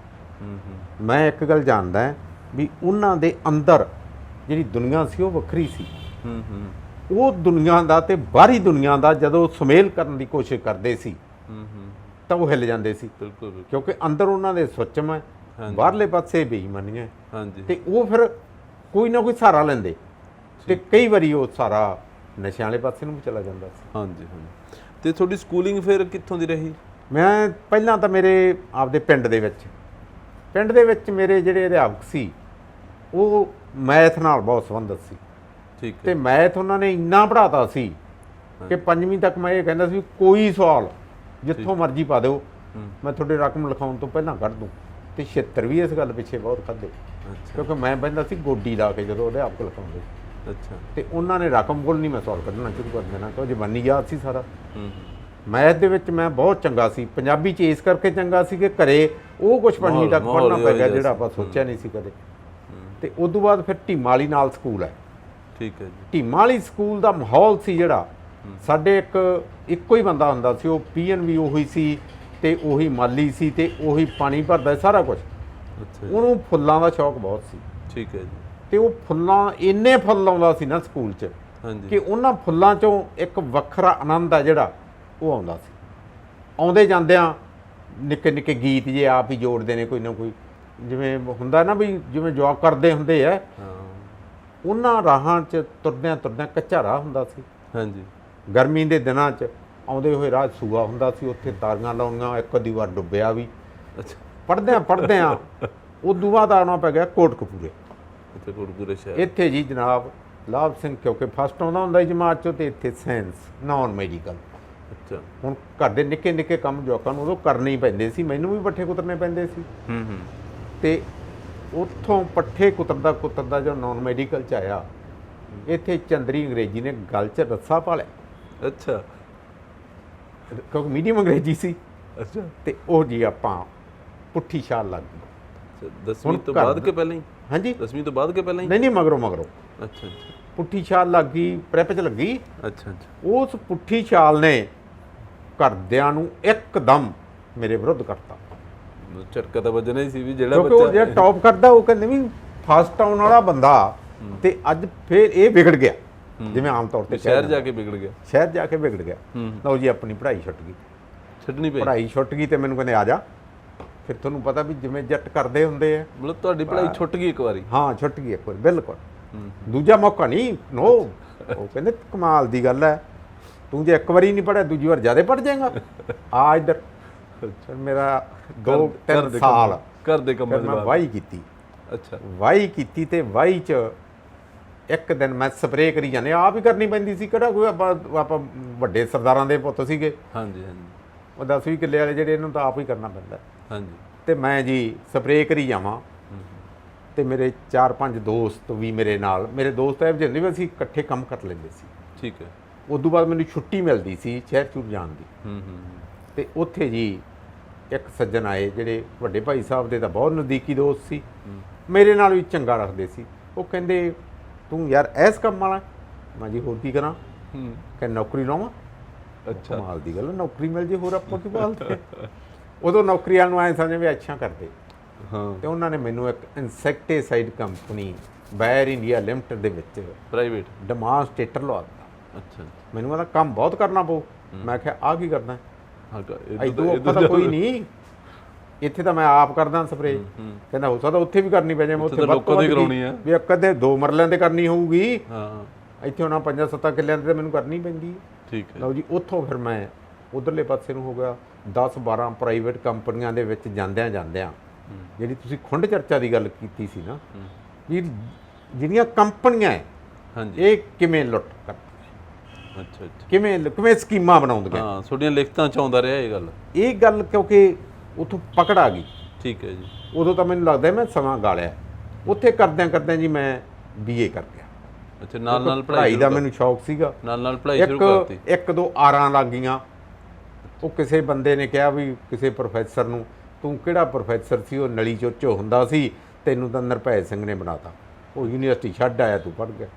ਮੈਂ ਇੱਕ ਗੱਲ ਜਾਣਦਾ ਵੀ ਉਹਨਾਂ ਦੇ ਅੰਦਰ ਜਿਹੜੀ ਦੁਨੀਆ ਸੀ ਉਹ ਵੱਖਰੀ ਸੀ। ਉਹ ਦੁਨੀਆ ਦਾ ਤੇ ਬਾਹਰੀ ਦੁਨੀਆ ਦਾ ਜਦੋਂ ਸੁਮੇਲ ਕਰਨ ਦੀ ਕੋਸ਼ਿਸ਼ ਕਰਦੇ ਸੀ ਤਾਂ ਉਹ ਹਿੱਲ ਜਾਂਦੇ ਸੀ। ਬਿਲਕੁਲ, ਕਿਉਂਕਿ ਅੰਦਰ ਉਹਨਾਂ ਦੇ ਸੁੱਚਮ ਹੈ, ਬਾਹਰਲੇ ਪਾਸੇ ਬੇਈਮਾਨੀਆਂ। ਹਾਂਜੀ, ਤੇ ਉਹ ਫਿਰ ਕੋਈ ਨਾ ਕੋਈ ਸਹਾਰਾ ਲੈਂਦੇ ਤੇ ਕਈ ਵਾਰੀ ਉਹ ਸਹਾਰਾ ਨਸ਼ਿਆਂ ਵਾਲੇ ਪਾਸੇ ਨੂੰ ਵੀ ਚਲਾ ਜਾਂਦਾ ਸੀ। ਹਾਂਜੀ। ਤੇ ਤੁਹਾਡੀ ਸਕੂਲਿੰਗ ਫਿਰ ਕਿੱਥੋਂ ਦੀ ਰਹੀ? ਮੈਂ ਪਹਿਲਾਂ ਤਾਂ ਮੇਰੇ ਆਪਦੇ ਪਿੰਡ ਦੇ ਵਿੱਚ ਮੇਰੇ ਜਿਹੜੇ ਅਧਿਆਪਕ ਸੀ ਉਹ ਮੈਥ ਨਾਲ ਬਹੁਤ ਸੰਬੰਧਿਤ ਸੀ। ਠੀਕ ਹੈ। ਤੇ ਮੈਥ ਉਹਨਾਂ ਨੇ ਇੰਨਾ ਪੜ੍ਹਾਤਾ ਸੀ ਕਿ 5ਵੀਂ ਤੱਕ ਮੈਂ ਇਹ ਕਹਿੰਦਾ ਸੀ ਕੋਈ ਸਵਾਲ ਜਿੱਥੋਂ ਮਰਜ਼ੀ ਪਾ ਦਿਓ, ਮੈਂ ਤੁਹਾਡੇ ਰਕਮ ਲਿਖਾਉਣ ਤੋਂ ਪਹਿਲਾਂ ਕੱਢ ਦੂੰ। ਤੇ 76 ਵੀ ਇਸ ਗੱਲ ਪਿੱਛੇ ਬਹੁਤ ਖਾਧੇ, ਕਿਉਂਕਿ ਮੈਂ ਬਹਿੰਦਾ ਸੀ ਗੋਡੀ ਲਾ ਕੇ ਜਦੋਂ ਅਧਿਆਪਕ ਲਿਖਾਉਂਦੇ। ਅੱਛਾ। ਤੇ ਉਹਨਾਂ ਨੇ ਰਕਮ ਬੋਲਣੀ, ਮੈਂ ਸਵਾਲ ਕੱਢਣਾ ਸ਼ੁਰੂ ਕਰ ਦੇਣਾ, ਕਿਉਂ ਜ਼ਬਾਨੀ ਯਾਦ ਸੀ ਸਾਰਾ। ਮੈਥ ਦੇ ਵਿੱਚ ਮੈਂ ਬਹੁਤ ਚੰਗਾ ਸੀ, ਪੰਜਾਬੀ 'ਚ ਇਸ ਕਰਕੇ ਚੰਗਾ ਸੀ ਕਿ ਘਰੇ ਉਹ ਕੁਛ 5ਵੀਂ ਤੱਕ ਪੜ੍ਹਨਾ ਪੈ ਗਿਆ ਜਿਹੜਾ ਆਪਾਂ ਸੋਚਿਆ ਨਹੀਂ ਸੀ ਕਦੇ। ਤੇ ਉਸ ਤੋਂ ਬਾਅਦ ਫਿਰ ਢੀਮਾਂ ਵਾਲੀ ਨਾਲ ਸਕੂਲ ਹੈ। ਠੀਕ ਹੈ ਜੀ। ਢੀਮਾਂ ਵਾਲੀ ਸਕੂਲ ਦਾ ਮਾਹੌਲ ਸੀ ਜਿਹੜਾ, ਸਾਡੇ ਇੱਕੋ ਹੀ ਬੰਦਾ ਹੁੰਦਾ ਸੀ, ਉਹ ਪੀਐਨ ਵੀ ਉਹੀ ਸੀ ਤੇ ਉਹੀ ਮਾਲੀ ਸੀ ਤੇ ਉਹੀ ਪਾਣੀ ਭਰਦਾ ਸਾਰਾ ਕੁਝ। ਉਹਨੂੰ ਫੁੱਲਾਂ ਦਾ ਸ਼ੌਕ ਬਹੁਤ ਸੀ। ਠੀਕ ਹੈ ਜੀ। ਤੇ ਉਹ ਫੁੱਲਾਂ ਇੰਨੇ ਫੁੱਲ ਲਾਉਂਦਾ ਸੀ ਨਾ ਸਕੂਲ 'ਚ ਕਿ ਉਹਨਾਂ ਫੁੱਲਾਂ 'ਚੋਂ ਇੱਕ ਵੱਖਰਾ ਆਨੰਦ ਆ ਜਿਹੜਾ ਉਹ ਆਉਂਦਾ ਸੀ। ਆਉਂਦੇ ਜਾਂਦਿਆਂ ਨਿੱਕੇ ਨਿੱਕੇ ਗੀਤ ਜੇ ਆਪ ਹੀ ਜੋੜਦੇ ਨੇ, ਕੋਈ ਨਾ ਕੋਈ, ਜਿਵੇਂ ਹੁੰਦਾ ਨਾ ਵੀ ਜਿਵੇਂ ਜੋਕ ਕਰਦੇ ਹੁੰਦੇ ਆ, ਉਹਨਾਂ ਰਾਹਾਂ 'ਚ ਤੁਰਦਿਆਂ ਕੱਚਾ ਰਾਹ ਹੁੰਦਾ ਸੀ। ਹਾਂਜੀ। ਗਰਮੀ ਦੇ ਦਿਨਾਂ 'ਚ ਆਉਂਦੇ ਹੋਏ ਰਾਹ ਸੂਆ ਹੁੰਦਾ ਸੀ, ਉੱਥੇ ਤਾਰੀਆਂ ਲਾਉਣੀਆਂ, ਇੱਕ ਅੱਧੀ ਵਾਰ ਡੁੱਬਿਆ ਵੀ। ਅੱਛਾ। ਪੜ੍ਹਦਿਆਂ ਉਦੋਂ ਬਾਅਦ ਆਉਣਾ ਪੈ ਗਿਆ ਕੋਟਕਪੂਰੇ। ਕੋਟਕਪੂਰੇ ਸ਼ਹਿਰ। ਇੱਥੇ ਜੀ ਜਨਾਬ ਲਾਭ ਸਿੰਘ ਕਿਉਂਕਿ ਫਸਟ ਆਉਂਦਾ ਹੁੰਦਾ ਜਮਾਤ 'ਚੋਂ, ਤੇ ਇੱਥੇ ਸਾਇੰਸ ਨਾਨ ਮੈਡੀਕਲ। ਅੱਛਾ। ਹੁਣ ਘਰ ਦੇ ਨਿੱਕੇ ਨਿੱਕੇ ਕੰਮ ਜੋਕਾਂ ਨੂੰ ਉਦੋਂ ਕਰਨੇ ਹੀ ਪੈਂਦੇ ਸੀ, ਮੈਨੂੰ ਵੀ ਪੱਠੇ ਕੁਤਰਨੇ ਪੈਂਦੇ ਸੀ। ਤੇ ਉੱਥੋਂ ਪੱਠੇ ਕੁਤਰਦਾ ਜੋ ਨਾਨ ਮੈਡੀਕਲ 'ਚ ਆਇਆ, ਇੱਥੇ ਚੰਦਰੀ ਅੰਗਰੇਜ਼ੀ ਨੇ ਗਲ 'ਚ ਰੱਸਾ ਪਾ ਲਿਆ। ਅੱਛਾ। ਕਿਉਂਕਿ ਮੀਡੀਅਮ ਅੰਗਰੇਜ਼ੀ ਸੀ। ਅੱਛਾ। ਤੇ ਉਹ ਜੀ ਆਪਾਂ ਪੁੱਠੀ ਛਾਲ ਲੱਗ ਗਈ। 10ਵੀਂ ਤੋਂ ਬਾਅਦ ਕਿ ਪਹਿਲਾਂ ਹੀ? ਹਾਂਜੀ, 10ਵੀਂ ਤੋਂ ਬਾਅਦ ਕਿ ਪਹਿਲਾਂ ਹੀ? ਨਹੀਂ, ਮਗਰੋਂ। ਅੱਛਾ। ਪੁੱਠੀ ਛਾਲ ਲੱਗ ਗਈ, ਪ੍ਰੈਪ 'ਚ ਲੱਗੀ। ਅੱਛਾ। ਉਸ ਪੁੱਠੀ ਛਾਲ ਨੇ ਘਰਦਿਆਂ ਨੂੰ ਇੱਕਦਮ ਮੇਰੇ ਵਿਰੁੱਧ ਕਰਤਾ। ਝਟਕਾ ਤਾਂ ਵੱਜਣਾ ਹੀ ਸੀ ਵੀ ਜਿਹੜਾ ਕਿਉਂਕਿ ਉਹ ਜਿਹੜਾ ਟੌਪ ਕਰਦਾ ਉਹ ਕਹਿੰਦੇ ਵੀ ਫਸਟ ਆਉਣ ਵਾਲਾ ਬੰਦਾ ਤੇ ਅੱਜ ਫਿਰ ਇਹ ਵਿਗੜ ਗਿਆ, ਜਿਵੇਂ ਆਮ ਤੌਰ ਤੇ ਸ਼ਹਿਰ ਜਾ ਕੇ ਵਿਗੜ ਗਿਆ। ਲਓ ਜੀ, ਆਪਣੀ ਪੜ੍ਹਾਈ ਛੱਡਣੀ ਪਈ। ਪੜ੍ਹਾਈ ਛੁੱਟ ਗਈ ਤੇ ਮੈਨੂੰ ਕਹਿੰਦੇ ਆ ਜਾ। ਫਿਰ ਤੁਹਾਨੂੰ ਪਤਾ ਵੀ ਜਿਵੇਂ ਜੱਟ ਕਰਦੇ ਹੁੰਦੇ ਆ, ਮਤਲਬ ਤੁਹਾਡੀ ਪੜ੍ਹਾਈ ਛੁੱਟ ਗਈ ਇੱਕ ਵਾਰੀ? ਹਾਂ, ਛੁੱਟ ਗਈ ਇੱਕ ਵਾਰੀ, ਬਿਲਕੁਲ। ਦੂਜਾ ਮੌਕਾ ਨਹੀਂ। ਉਹ ਕਹਿੰਦੇ ਕਮਾਲ ਦੀ ਗੱਲ ਹੈ ਤੂੰ ਜੇ ਇੱਕ ਵਾਰੀ ਨਹੀਂ ਪੜਿਆ ਦੂਜੀ ਵਾਰ ਜ਼ਿਆਦਾ ਪੜ ਜਾਏਗਾ। ਆ ਇੱਧਰ ਫਿਰ ਮੇਰਾ 2-3 ਸਾਲ ਘਰ ਦੇ ਕੰਮਾਂ ਫਿਰ ਦੇ ਮੈਂ ਬਾਅਦ ਵਾਹੀ ਕੀਤੀ। ਅੱਛਾ ਵਾਹੀ ਕੀਤੀ ਤੇ ਵਾਹੀ 'ਚ ਇੱਕ ਦਿਨ ਮੈਂ ਸਪਰੇਅ ਕਰੀ ਜਾਂਦੇ, ਆਪ ਹੀ ਕਰਨੀ ਪੈਂਦੀ ਸੀ, ਕਿਹੜਾ ਕੋਈ ਆਪਾਂ ਵੱਡੇ ਸਰਦਾਰਾਂ ਦੇ ਪੁੱਤ ਸੀਗੇ। ਹਾਂਜੀ ਹਾਂਜੀ ਉਹ 10-20 ਕਿੱਲੇ ਵਾਲੇ ਜਿਹੜੇ, ਇਹਨੂੰ ਤਾਂ ਆਪ ਹੀ ਕਰਨਾ ਪੈਂਦਾ। ਹਾਂਜੀ ਤੇ ਮੈਂ ਜੀ ਸਪਰੇਅ ਕਰੀ ਜਾਵਾਂ ਤੇ ਮੇਰੇ 4-5 ਦੋਸਤ ਵੀ ਮੇਰੇ ਨਾਲ, ਮੇਰੇ ਦੋਸਤ ਇਹੋ ਜਿਹੇ ਹੁੰਦੇ ਵੀ ਅਸੀਂ ਇਕੱਠੇ ਕੰਮ ਕਰ ਲੈਂਦੇ ਸੀ। ਠੀਕ ਹੈ। ਉਦੋਂ ਬਾਅਦ ਮੈਨੂੰ ਛੁੱਟੀ ਮਿਲਦੀ ਸੀ ਸ਼ਹਿਰ ਚੂਰ ਜਾਣ ਦੀ। ਹੂੰ ਤੇ ਉੱਥੇ ਜੀ ਇੱਕ ਸੱਜਣ ਆਏ ਜਿਹੜੇ ਵੱਡੇ ਭਾਈ ਸਾਹਿਬ ਦੇ ਤਾਂ ਬਹੁਤ ਨਜ਼ਦੀਕੀ ਦੋਸਤ ਸੀ, ਮੇਰੇ ਨਾਲ ਵੀ ਚੰਗਾ ਰੱਖਦੇ ਸੀ। ਉਹ ਕਹਿੰਦੇ ਤੂੰ ਯਾਰ ਐਸ ਕੰਮ ਵਾਲਾ। ਮੈਂ ਜੀ ਹੋਰ ਕੀ ਕਰਾਂ? ਕਹਿੰਦੇ ਨੌਕਰੀ ਲਾਵਾਂ। ਅੱਛਾ ਕਮਾਲ ਦੀ ਗੱਲ, ਨੌਕਰੀ ਮਿਲ ਜੇ, ਹੋਰ ਆਪਾਂ ਕੀ ਭਾਲਦੇ। ਉਦੋਂ ਨੌਕਰੀ ਵਾਲ ਨੂੰ ਐਂ ਸਮਝੇ ਵੀ ਅੱਛਾ ਕਰਦੇ। ਹਾਂ ਤੇ ਉਹਨਾਂ ਨੇ ਮੈਨੂੰ ਇੱਕ ਇਨਸੈਕਟੀਸਾਈਡ ਕੰਪਨੀ ਬਾਇਰ ਇੰਡੀਆ ਲਿਮਟਿਡ ਦੇ ਵਿੱਚ ਪ੍ਰਾਈਵੇਟ ਡੈਮਾਂਸਟ੍ਰੇਟਰ ਲਵਾ ਦਿੱਤਾ। ਅੱਛਾ ਮੈਨੂੰ ਕਹਿੰਦਾ ਕੰਮ ਬਹੁਤ ਕਰਨਾ ਪਊ। ਮੈਂ ਕਿਹਾ ਆ ਕੀ ਕਰਨਾ? ਹਾਂ ਇਦੋਂ ਔਖਾ ਤਾਂ ਕੋਈ ਨਹੀਂ, ਇੱਥੇ ਤਾਂ ਮੈਂ ਆਪ ਕਰਦਾ ਸਪਰੇ। ਕਹਿੰਦਾ ਹੋ ਸਕਦਾ ਉੱਥੇ ਵੀ ਕਰਨੀ ਪੈ ਜਾਏ, ਮੈਂ ਉੱਥੇ ਲੋਕਾਂ ਦੀ ਕਰਾਉਣੀ ਆ ਵੀ ਇੱਕ ਅੱਧੇ 2 ਮਰਲਿਆਂ ਤੇ ਕਰਨੀ ਹੋਊਗੀ। ਹਾਂ ਇੱਥੇ ਉਹਨਾਂ 5-7 ਕਿੱਲਿਆਂ ਤੇ ਮੈਨੂੰ ਕਰਨੀ ਪੈਂਦੀ। ਠੀਕ ਹੈ। ਲਓ ਜੀ, ਉੱਥੋਂ ਫਿਰ ਮੈਂ ਉਧਰਲੇ ਪਾਸੇ ਨੂੰ ਹੋ ਗਿਆ 10-12 ਪ੍ਰਾਈਵੇਟ ਕੰਪਨੀਆਂ ਦੇ ਵਿੱਚ ਜਾਂਦਿਆਂ ਜਿਹੜੀ ਤੁਸੀਂ ਖੁੰਡ ਚਰਚਾ ਦੀ ਗੱਲ ਕੀਤੀ ਸੀ ਨਾ, ਵੀ ਜਿਹੜੀਆਂ ਕੰਪਨੀਆਂ ਹੈ ਹਾਂਜੀ ਇਹ ਕਿਵੇਂ ਲੁੱਟ ਕਰਦੀਆਂ, ਅੱਛਾ ਅੱਛਾ ਕਿਵੇਂ ਸਕੀਮਾਂ ਬਣਾਉਂਦੀਆਂ। ਹਾਂ ਤੁਹਾਡੀਆਂ ਲਿਖਤਾਂ ਚ ਆਉਂਦਾ ਰਿਹਾ ਇਹ ਗੱਲ ਕਿਉਂਕਿ ਉੱਥੋਂ ਪਕੜ ਆ ਗਈ। ਠੀਕ ਹੈ ਜੀ। ਉਦੋਂ ਤਾਂ ਮੈਨੂੰ ਲੱਗਦਾ ਮੈਂ ਸਮਾਂ ਗਾਲਿਆ। ਉੱਥੇ ਕਰਦਿਆਂ ਜੀ ਮੈਂ BA ਕਰ ਗਿਆ। ਅੱਛਾ ਨਾਲ ਪੜ੍ਹਾਈ ਦਾ ਮੈਨੂੰ ਸ਼ੌਕ ਸੀਗਾ, ਨਾਲ ਪੜ੍ਹਾਈ ਸ਼ੁਰੂ ਕਰਤੀ। ਇੱਕ ਦੋ ਆਰਾਂ ਲੱਗ ਗਈਆਂ। ਉਹ ਕਿਸੇ ਬੰਦੇ ਨੇ ਕਿਹਾ ਵੀ ਕਿਸੇ ਪ੍ਰੋਫੈਸਰ ਨੂੰ, ਤੂੰ ਕਿਹੜਾ ਪ੍ਰੋਫੈਸਰ ਸੀ, ਉਹ ਨਲੀ ਚੋਚੋ ਹੁੰਦਾ ਸੀ, ਤੈਨੂੰ ਤਾਂ ਨਿਰਭੈ ਸਿੰਘ ਨੇ ਬਣਾਤਾ, ਉਹ ਯੂਨੀਵਰਸਿਟੀ ਛੱਡ ਆਇਆ, ਤੂੰ ਪੜ੍ਹ ਗਿਆ।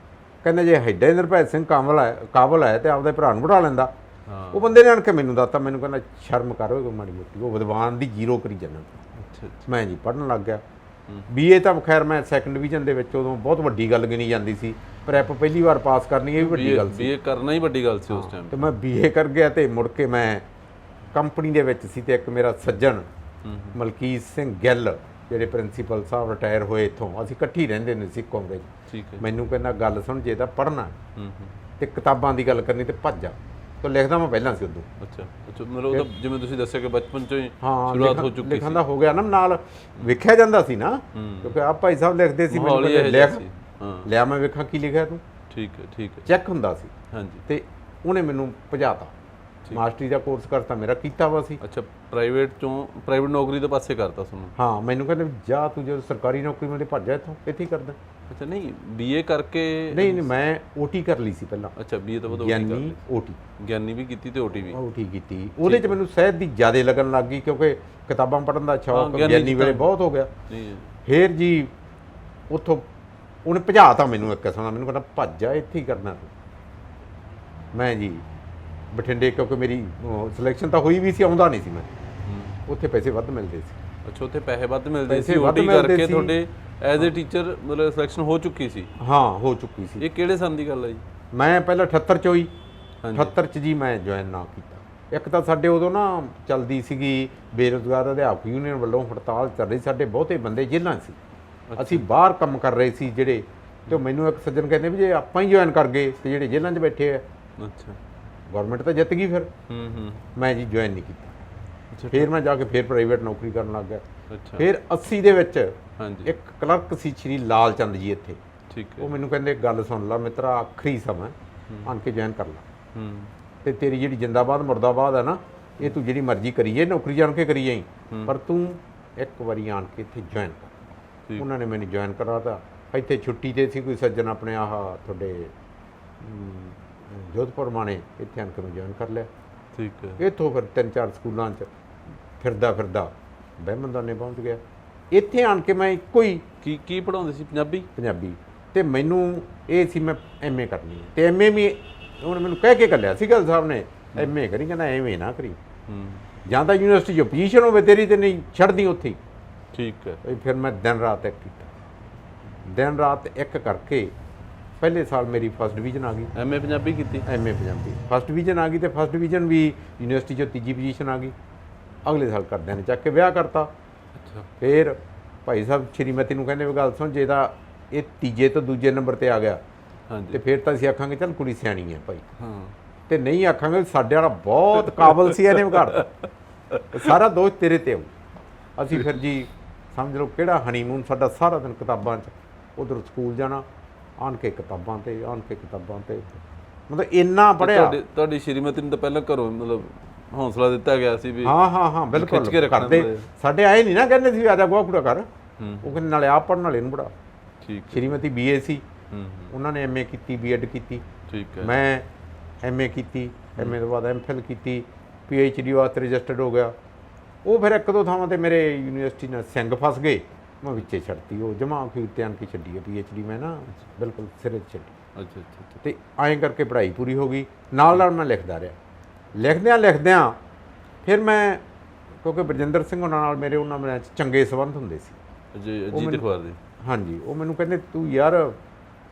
ਕਹਿੰਦਾ ਜੇ ਐਡਾ ਹੀ ਨਿਰਭੈ ਸਿੰਘ ਕਾਬਲ ਹੈ ਤੇ ਆਪਦੇ ਭਰਾ ਨੂੰ ਪੜ੍ਹਾ ਲੈਂਦਾ। ਉਹ ਬੰਦੇ ਨੇ ਆਣ ਕੇ ਮੈਨੂੰ ਦੱਸਤਾ। ਮੈਨੂੰ ਕਹਿੰਦਾ ਸ਼ਰਮ ਕਰ ਓਏ ਮਾੜੀ ਮੋਟੀ, ਉਹ ਵਿਦਵਾਨ ਦੀ 0 ਕਰੀ ਜਾਂਦਾ। ਅੱਛਾ ਮੈਂ ਜੀ ਪੜ੍ਹਨ ਲੱਗ ਗਿਆ। BA ਤਾਂ ਖੈਰ ਮੈਂ 2nd ਡਿਵੀਜ਼ਨ ਦੇ ਵਿੱਚ ਉਦੋਂ ਬਹੁਤ ਵੱਡੀ ਗੱਲ ਗਿਣੀ ਜਾਂਦੀ ਸੀ। ਪ੍ਰੈਪ ਪਹਿਲੀ ਵਾਰ ਪਾਸ ਕਰਨੀ ਇਹ ਵੀ ਵੱਡੀ ਗੱਲ ਸੀ। BA ਕਰਨਾ ਹੀ ਵੱਡੀ ਗੱਲ ਸੀ ਉਸ ਟਾਈਮ ਤੇ ਮੈਂ BA ਕਰ ਗਿਆ। ਤੇ ਮੁੜ ਕੇ ਮੈਂ ਕੰਪਨੀ ਦੇ ਵਿੱਚ ਸੀ ਤੇ ਇੱਕ ਮੇਰਾ ਸੱਜਣ ਮਲਕੀਤ ਸਿੰਘ ਗਿੱਲ ਜਿਹੜੇ ਪ੍ਰਿੰਸੀਪਲ ਸਾਹਿਬ ਰਿਟਾਇਰ ਹੋਏ ਇੱਥੋਂ, ਅਸੀਂ ਇਕੱਠੀ ਰਹਿੰਦੇ ਨੇ ਸੀ ਕਾਂਗਰਸ। ਠੀਕ ਹੈ। ਮੈਨੂੰ ਕਹਿੰਦਾ ਗੱਲ ਸੁਣ, ਜੇ ਤਾਂ ਪੜ੍ਹਨਾ ਤੇ ਕਿਤਾਬਾਂ ਦੀ ਗੱਲ ਕਰਨੀ ਤੇ ਭੱਜ ਜਾ। ਤੇ ਲਿਖਦਾ ਮੈਂ ਪਹਿਲਾਂ ਸੀ ਉਦੋਂ। ਅੱਛਾ ਅੱਛਾ ਮਤਲਬ ਉਹ ਜਿਵੇਂ ਤੁਸੀਂ ਦੱਸਿਆ ਕਿ ਬਚਪਨ ਤੋਂ ਹੀ ਹਾਂ ਸ਼ੁਰੂਆਤ ਹੋ ਚੁੱਕੀ ਸੀ। ਲਿਖਣ ਦਾ ਹੋ ਗਿਆ ਨਾ, ਨਾਲ ਵੇਖਿਆ ਜਾਂਦਾ ਸੀ ਨਾ, ਕਿਉਂਕਿ ਆਪ ਭਾਈ ਸਾਹਿਬ ਲਿਖਦੇ ਸੀ, ਮੈਨੂੰ ਲਿਖ ਲਿਆ, ਮੈਂ ਵੇਖਾਂ ਕੀ ਲਿਖਿਆ ਤੂੰ। ਠੀਕ ਹੈ ਠੀਕ ਹੈ। ਚੈੱਕ ਹੁੰਦਾ ਸੀ। ਹਾਂਜੀ। ਤੇ ਉਹਨੇ ਮੈਨੂੰ ਭਜਾਤਾ। ਮਾਸਟਰੀ ਦਾ ਕੋਰਸ ਕਰਤਾ ਮੇਰਾ, ਕੀਤਾ ਵਾ ਸੀ। ਅੱਛਾ ਪ੍ਰਾਈਵੇਟ ਨੌਕਰੀ ਦੇ ਪਾਸੇ ਕਰਤਾ ਤੁਹਾਨੂੰ। ਹਾਂ ਮੈਨੂੰ ਕਹਿੰਦੇ ਜਾ ਤੂੰ ਜਦੋਂ ਸਰਕਾਰੀ ਨੌਕਰੀ ਮਿਲਦੀ ਭੱਜ ਜਾ ਇੱਥੋਂ, ਇੱਥੇ ਹੀ ਕਰਦਾ। ਅੱਛਾ ਨਹੀਂ BA ਕਰਕੇ ਨਹੀਂ ਮੈਂ OT ਕਰ ਲਈ ਸੀ ਪਹਿਲਾਂ। ਅੱਛਾ BA ਤੋਂ ਬਾਅਦ ਗਿਆਨੀ OT ਗਿਆਨੀ ਵੀ ਕੀਤੀ ਤੇ OT ਵੀ ਕੀਤੀ। ਉਹਦੇ 'ਚ ਮੈਨੂੰ ਸਹਿਤ ਦੀ ਜ਼ਿਆਦਾ ਲੱਗਣ ਲੱਗ ਗਈ, ਕਿਉਂਕਿ ਕਿਤਾਬਾਂ ਪੜ੍ਹਨ ਦਾ ਸ਼ੌਕ ਗਿਆਨੀ ਵੇਲੇ ਬਹੁਤ ਹੋ ਗਿਆ। ਫੇਰ ਜੀ ਉੱਥੋਂ ਉਹਨੇ ਭਜਾਤਾ ਮੈਨੂੰ ਇੱਕ ਕਿਸਮ ਦਾ। ਮੈਨੂੰ ਕਹਿੰਦਾ ਭੱਜ ਜਾ, ਇੱਥੇ ਹੀ ਕਰਨਾ ਤੂੰ। ਮੈਂ ਜੀ ਬਠਿੰਡੇ, ਕਿਉਂਕਿ ਮੇਰੀ ਸਿਲੈਕਸ਼ਨ ਤਾਂ ਹੋਈ ਵੀ ਸੀ, ਆਉਂਦਾ ਨਹੀਂ ਸੀ ਮੈਂ। ਉੱਥੇ ਪੈਸੇ ਵੱਧ ਮਿਲਦੇ ਸੀ। ਅੱਛਾ ਉੱਥੇ ਪੈਸੇ ਵੱਧ ਮਿਲਦੇ ਸੀ। OT ਕਰਕੇ ਤੁਹਾਡੇ ਐਜ਼ ਅ ਟੀਚਰ ਮਤਲਬ ਸਿਲੈਕਸ਼ਨ ਹੋ ਚੁੱਕੀ ਸੀ? ਹਾਂ ਹੋ ਚੁੱਕੀ ਸੀ। ਇਹ ਕਿਹੜੇ ਸਾਲ ਦੀ ਗੱਲ ਹੈ ਜੀ? ਮੈਂ ਪਹਿਲਾਂ 78 'ਚ ਹੋਈ। 78 'ਚ ਜੀ ਮੈਂ ਜੁਆਇਨ ਨਾ ਕੀਤਾ। ਇੱਕ ਤਾਂ ਸਾਡੇ ਉਦੋਂ ਨਾ ਚੱਲਦੀ ਸੀਗੀ ਬੇਰੁਜ਼ਗਾਰ ਅਧਿਆਪਕ ਯੂਨੀਅਨ ਵੱਲੋਂ ਹੜਤਾਲ ਚੱਲ ਰਹੀ, ਸਾਡੇ ਬਹੁਤੇ ਬੰਦੇ ਜੇਲ੍ਹਾਂ ਸੀ, ਅਸੀਂ ਬਾਹਰ ਕੰਮ ਕਰ ਰਹੇ ਸੀ ਜਿਹੜੇ। ਤੇ ਮੈਨੂੰ ਇੱਕ ਸੱਜਣ ਕਹਿੰਦੇ ਵੀ ਜੇ ਆਪਾਂ ਹੀ ਜੁਆਇਨ ਕਰ ਗਏ ਤੇ ਜਿਹੜੇ ਜੇਲ੍ਹਾਂ 'ਚ ਬੈਠੇ ਆ। ਅੱਛਾ ਗਵਰਨਮੈਂਟ ਤਾਂ ਜਿੱਤ ਗਈ ਫਿਰ। ਮੈਂ ਜੀ ਜੁਆਇਨ ਨਹੀਂ ਕੀਤਾ। ਫਿਰ ਮੈਂ ਜਾ ਕੇ ਫਿਰ ਪ੍ਰਾਈਵੇਟ ਨੌਕਰੀ ਕਰਨ ਲੱਗ ਗਿਆ। ਫਿਰ 80 ਦੇ ਵਿੱਚ ਇੱਕ ਕਲਰਕ ਸੀ ਸ਼੍ਰੀ ਲਾਲ ਚੰਦ ਜੀ ਇੱਥੇ। ਠੀਕ ਹੈ। ਉਹ ਮੈਨੂੰ ਕਹਿੰਦੇ ਗੱਲ ਸੁਣ ਲਾ ਮਿੱਤਰਾ, ਆਖਰੀ ਸਮਾਂ ਆਣ ਕੇ ਜੁਆਇਨ ਕਰ ਲਾ, ਤੇ ਤੇਰੀ ਜਿਹੜੀ ਜਿੰਦਾਬਾਦ ਮੁਰਦਾਬਾਦ ਹੈ ਨਾ, ਇਹ ਤੂੰ ਜਿਹੜੀ ਮਰਜ਼ੀ ਕਰੀ ਜਾਏ, ਨੌਕਰੀ ਜਾਣ ਕੇ ਕਰੀ ਜਾਈ, ਪਰ ਤੂੰ ਇੱਕ ਵਾਰੀ ਆਣ ਕੇ ਇੱਥੇ ਜੁਆਇਨ ਕਰ। ਉਹਨਾਂ ਨੇ ਮੈਨੂੰ ਜੁਆਇਨ ਕਰਾਤਾ। ਇੱਥੇ ਛੁੱਟੀ 'ਤੇ ਸੀ ਕੋਈ ਸੱਜਣ ਆਪਣੇ ਆਹ ਤੁਹਾਡੇ ਜੋਧਪੁਰ ਮਾਣੇ, ਇੱਥੇ ਆਣ ਕੇ ਮੈਂ ਜੁਆਇਨ ਕਰ ਲਿਆ। ਠੀਕ ਹੈ। ਇੱਥੋਂ ਫਿਰ 3-4 ਸਕੂਲਾਂ 'ਚ ਫਿਰਦਾ ਬਹਿਮੰਦਾਨੇ ਪਹੁੰਚ ਗਿਆ। ਇੱਥੇ ਆਣ ਕੇ ਮੈਂ ਇੱਕੋ ਹੀ ਕੀ ਪੜ੍ਹਾਉਂਦੇ ਸੀ? ਪੰਜਾਬੀ। ਤੇ ਮੈਨੂੰ ਇਹ ਸੀ ਮੈਂ MA ਕਰਨੀ ਹੈ। ਤੇ MA ਵੀ ਉਹਨੇ ਮੈਨੂੰ ਕਹਿ ਕੇ ਘੱਲਿਆ ਸੀ ਗੱਲ ਸਾਹਿਬ ਨੇ, MA ਕਰੀ। ਕਹਿੰਦਾ ਐਵੇਂ ਨਾ ਕਰੀ, ਜਾਂ ਤਾਂ ਯੂਨੀਵਰਸਿਟੀ 'ਚ ਪੋਜੀਸ਼ਨ ਹੋਵੇ ਤੇਰੀ, ਤੇ ਨਹੀਂ ਛੱਡਦੀ ਉੱਥੇ ਹੀ। ਠੀਕ ਹੈ। ਫਿਰ ਮੈਂ ਦਿਨ ਰਾਤ ਇੱਕ ਕੀਤਾ, ਦਿਨ ਰਾਤ ਇੱਕ ਕਰਕੇ ਪਹਿਲੇ ਸਾਲ ਮੇਰੀ ਫਸਟ ਡਿਵੀਜ਼ਨ ਆ ਗਈ। MA ਪੰਜਾਬੀ ਕੀਤੀ? MA ਪੰਜਾਬੀ ਫਸਟ ਡਿਵੀਜ਼ਨ ਆ ਗਈ। ਤੇ ਫਸਟ ਡਿਵੀਜ਼ਨ ਵੀ ਯੂਨੀਵਰਸਿਟੀ 'ਚੋਂ ਤੀਜੀ ਪੋਜੀਸ਼ਨ ਆ ਗਈ। ਅਗਲੇ ਸਾਲ ਘਰਦਿਆਂ ਨੇ ਚੱਕ ਕੇ ਵਿਆਹ ਕਰਤਾ। ਅੱਛਾ। ਫਿਰ ਭਾਈ ਸਾਹਿਬ ਸ਼੍ਰੀਮਤੀ ਨੂੰ ਕਹਿੰਦੇ ਵੀ ਗੱਲ ਸੁਣ, ਜੇ ਤਾਂ ਇਹ ਤੀਜੇ ਤੋਂ ਦੂਜੇ ਨੰਬਰ ਤੇ ਆ ਗਿਆ ਤੇ ਫਿਰ ਤਾਂ ਅਸੀਂ ਆਖਾਂਗੇ ਚੱਲ ਕੁੜੀ ਸਿਆਣੀ ਹੈ ਭਾਈ। ਤੇ ਨਹੀਂ ਆਖਾਂਗੇ ਵੀ ਸਾਡੇ ਵਾਲਾ ਬਹੁਤ ਕਾਬਲ ਸੀ ਇਹਨੇ ਵਿਗਾੜਤਾ। ਸਾਰਾ ਦੋਸ਼ ਤੇਰੇ ਤੇ ਆਊ। ਅਸੀਂ ਫਿਰ ਜੀ ਸਮਝ ਲਓ ਕਿਹੜਾ ਹਨੀਮੂਨ ਸਾਡਾ, ਸਾਰਾ ਦਿਨ ਕਿਤਾਬਾਂ 'ਚ, ਉਧਰ ਸਕੂਲ ਜਾਣਾ, ਆਣ ਕੇ ਕਿਤਾਬਾਂ ਤੇ, ਆਣ ਕੇ ਕਿਤਾਬਾਂ ਤੇ, ਮਤਲਬ ਇੰਨਾ ਪੜ੍ਹਿਆ। ਤੁਹਾਡੀ ਸ਼੍ਰੀਮਤੀ ਨੂੰ ਤਾਂ ਪਹਿਲਾਂ ਘਰੋਂ ਮਤਲਬ ਹੌਸਲਾ ਦਿੱਤਾ ਗਿਆ ਸੀ ਵੀ ਹਾਂ ਬਿਲਕੁਲ ਕਰਦੇ। ਸਾਡੇ ਆਏ ਨਹੀਂ ਨਾ ਕਹਿੰਦੇ ਸੀ ਆ ਜਾ ਗੋਹਾ ਕੂੜਾ ਕਰ, ਉਹ ਕਹਿੰਦੇ ਨਾਲੇ ਆਪ ਪੜ੍ਹਨ ਵਾਲੇ ਨੂੰ ਪੜ੍ਹਾ। ਠੀਕ। ਸ਼੍ਰੀਮਤੀ BA ਸੀ, ਉਹਨਾਂ ਨੇ MA ਕੀਤੀ, B.Ed ਕੀਤੀ। ਠੀਕ ਹੈ। ਮੈਂ MA ਕੀਤੀ, MA ਤੋਂ ਬਾਅਦ MPhil ਕੀਤੀ, PhD ਵਾਸਤੇ ਰਜਿਸਟਰਡ ਹੋ ਗਿਆ। ਉਹ ਫਿਰ ਇੱਕ ਦੋ ਥਾਵਾਂ ਤੇ ਮੇਰੇ ਯੂਨੀਵਰਸਿਟੀ ਨਾਲ ਸਿੰਘ ਫਸ ਗਏ, ਮੈਂ ਵਿੱਚੇ ਛੱਡਤੀ, ਉਹ ਜਮਾ ਖੀਰਤੇ ਆਣ ਕੇ ਛੱਡੀ ਹੈ PhD ਮੈਂ ਨਾ ਬਿਲਕੁਲ ਸਿਰੇ 'ਤੇ ਛੱਡੀ। ਅੱਛਾ। ਤੇ ਐਂ ਕਰਕੇ ਪੜ੍ਹਾਈ ਪੂਰੀ ਹੋ ਗਈ, ਨਾਲ ਨਾਲ ਮੈਂ ਲਿਖਦਾ ਰਿਹਾ। ਲਿਖਦਿਆਂ ਫਿਰ ਮੈਂ, ਕਿਉਂਕਿ ਬਰਜਿੰਦਰ ਸਿੰਘ ਉਹਨਾਂ ਨਾਲ ਮੇਰੇ ਉਹਨਾਂ 'ਚ ਚੰਗੇ ਸੰਬੰਧ ਹੁੰਦੇ ਸੀ ਜੀ, ਅਜੀਤ ਅਖਬਾਰ ਦੇ। ਹਾਂਜੀ, ਉਹ ਮੈਨੂੰ ਕਹਿੰਦੇ ਤੂੰ ਯਾਰ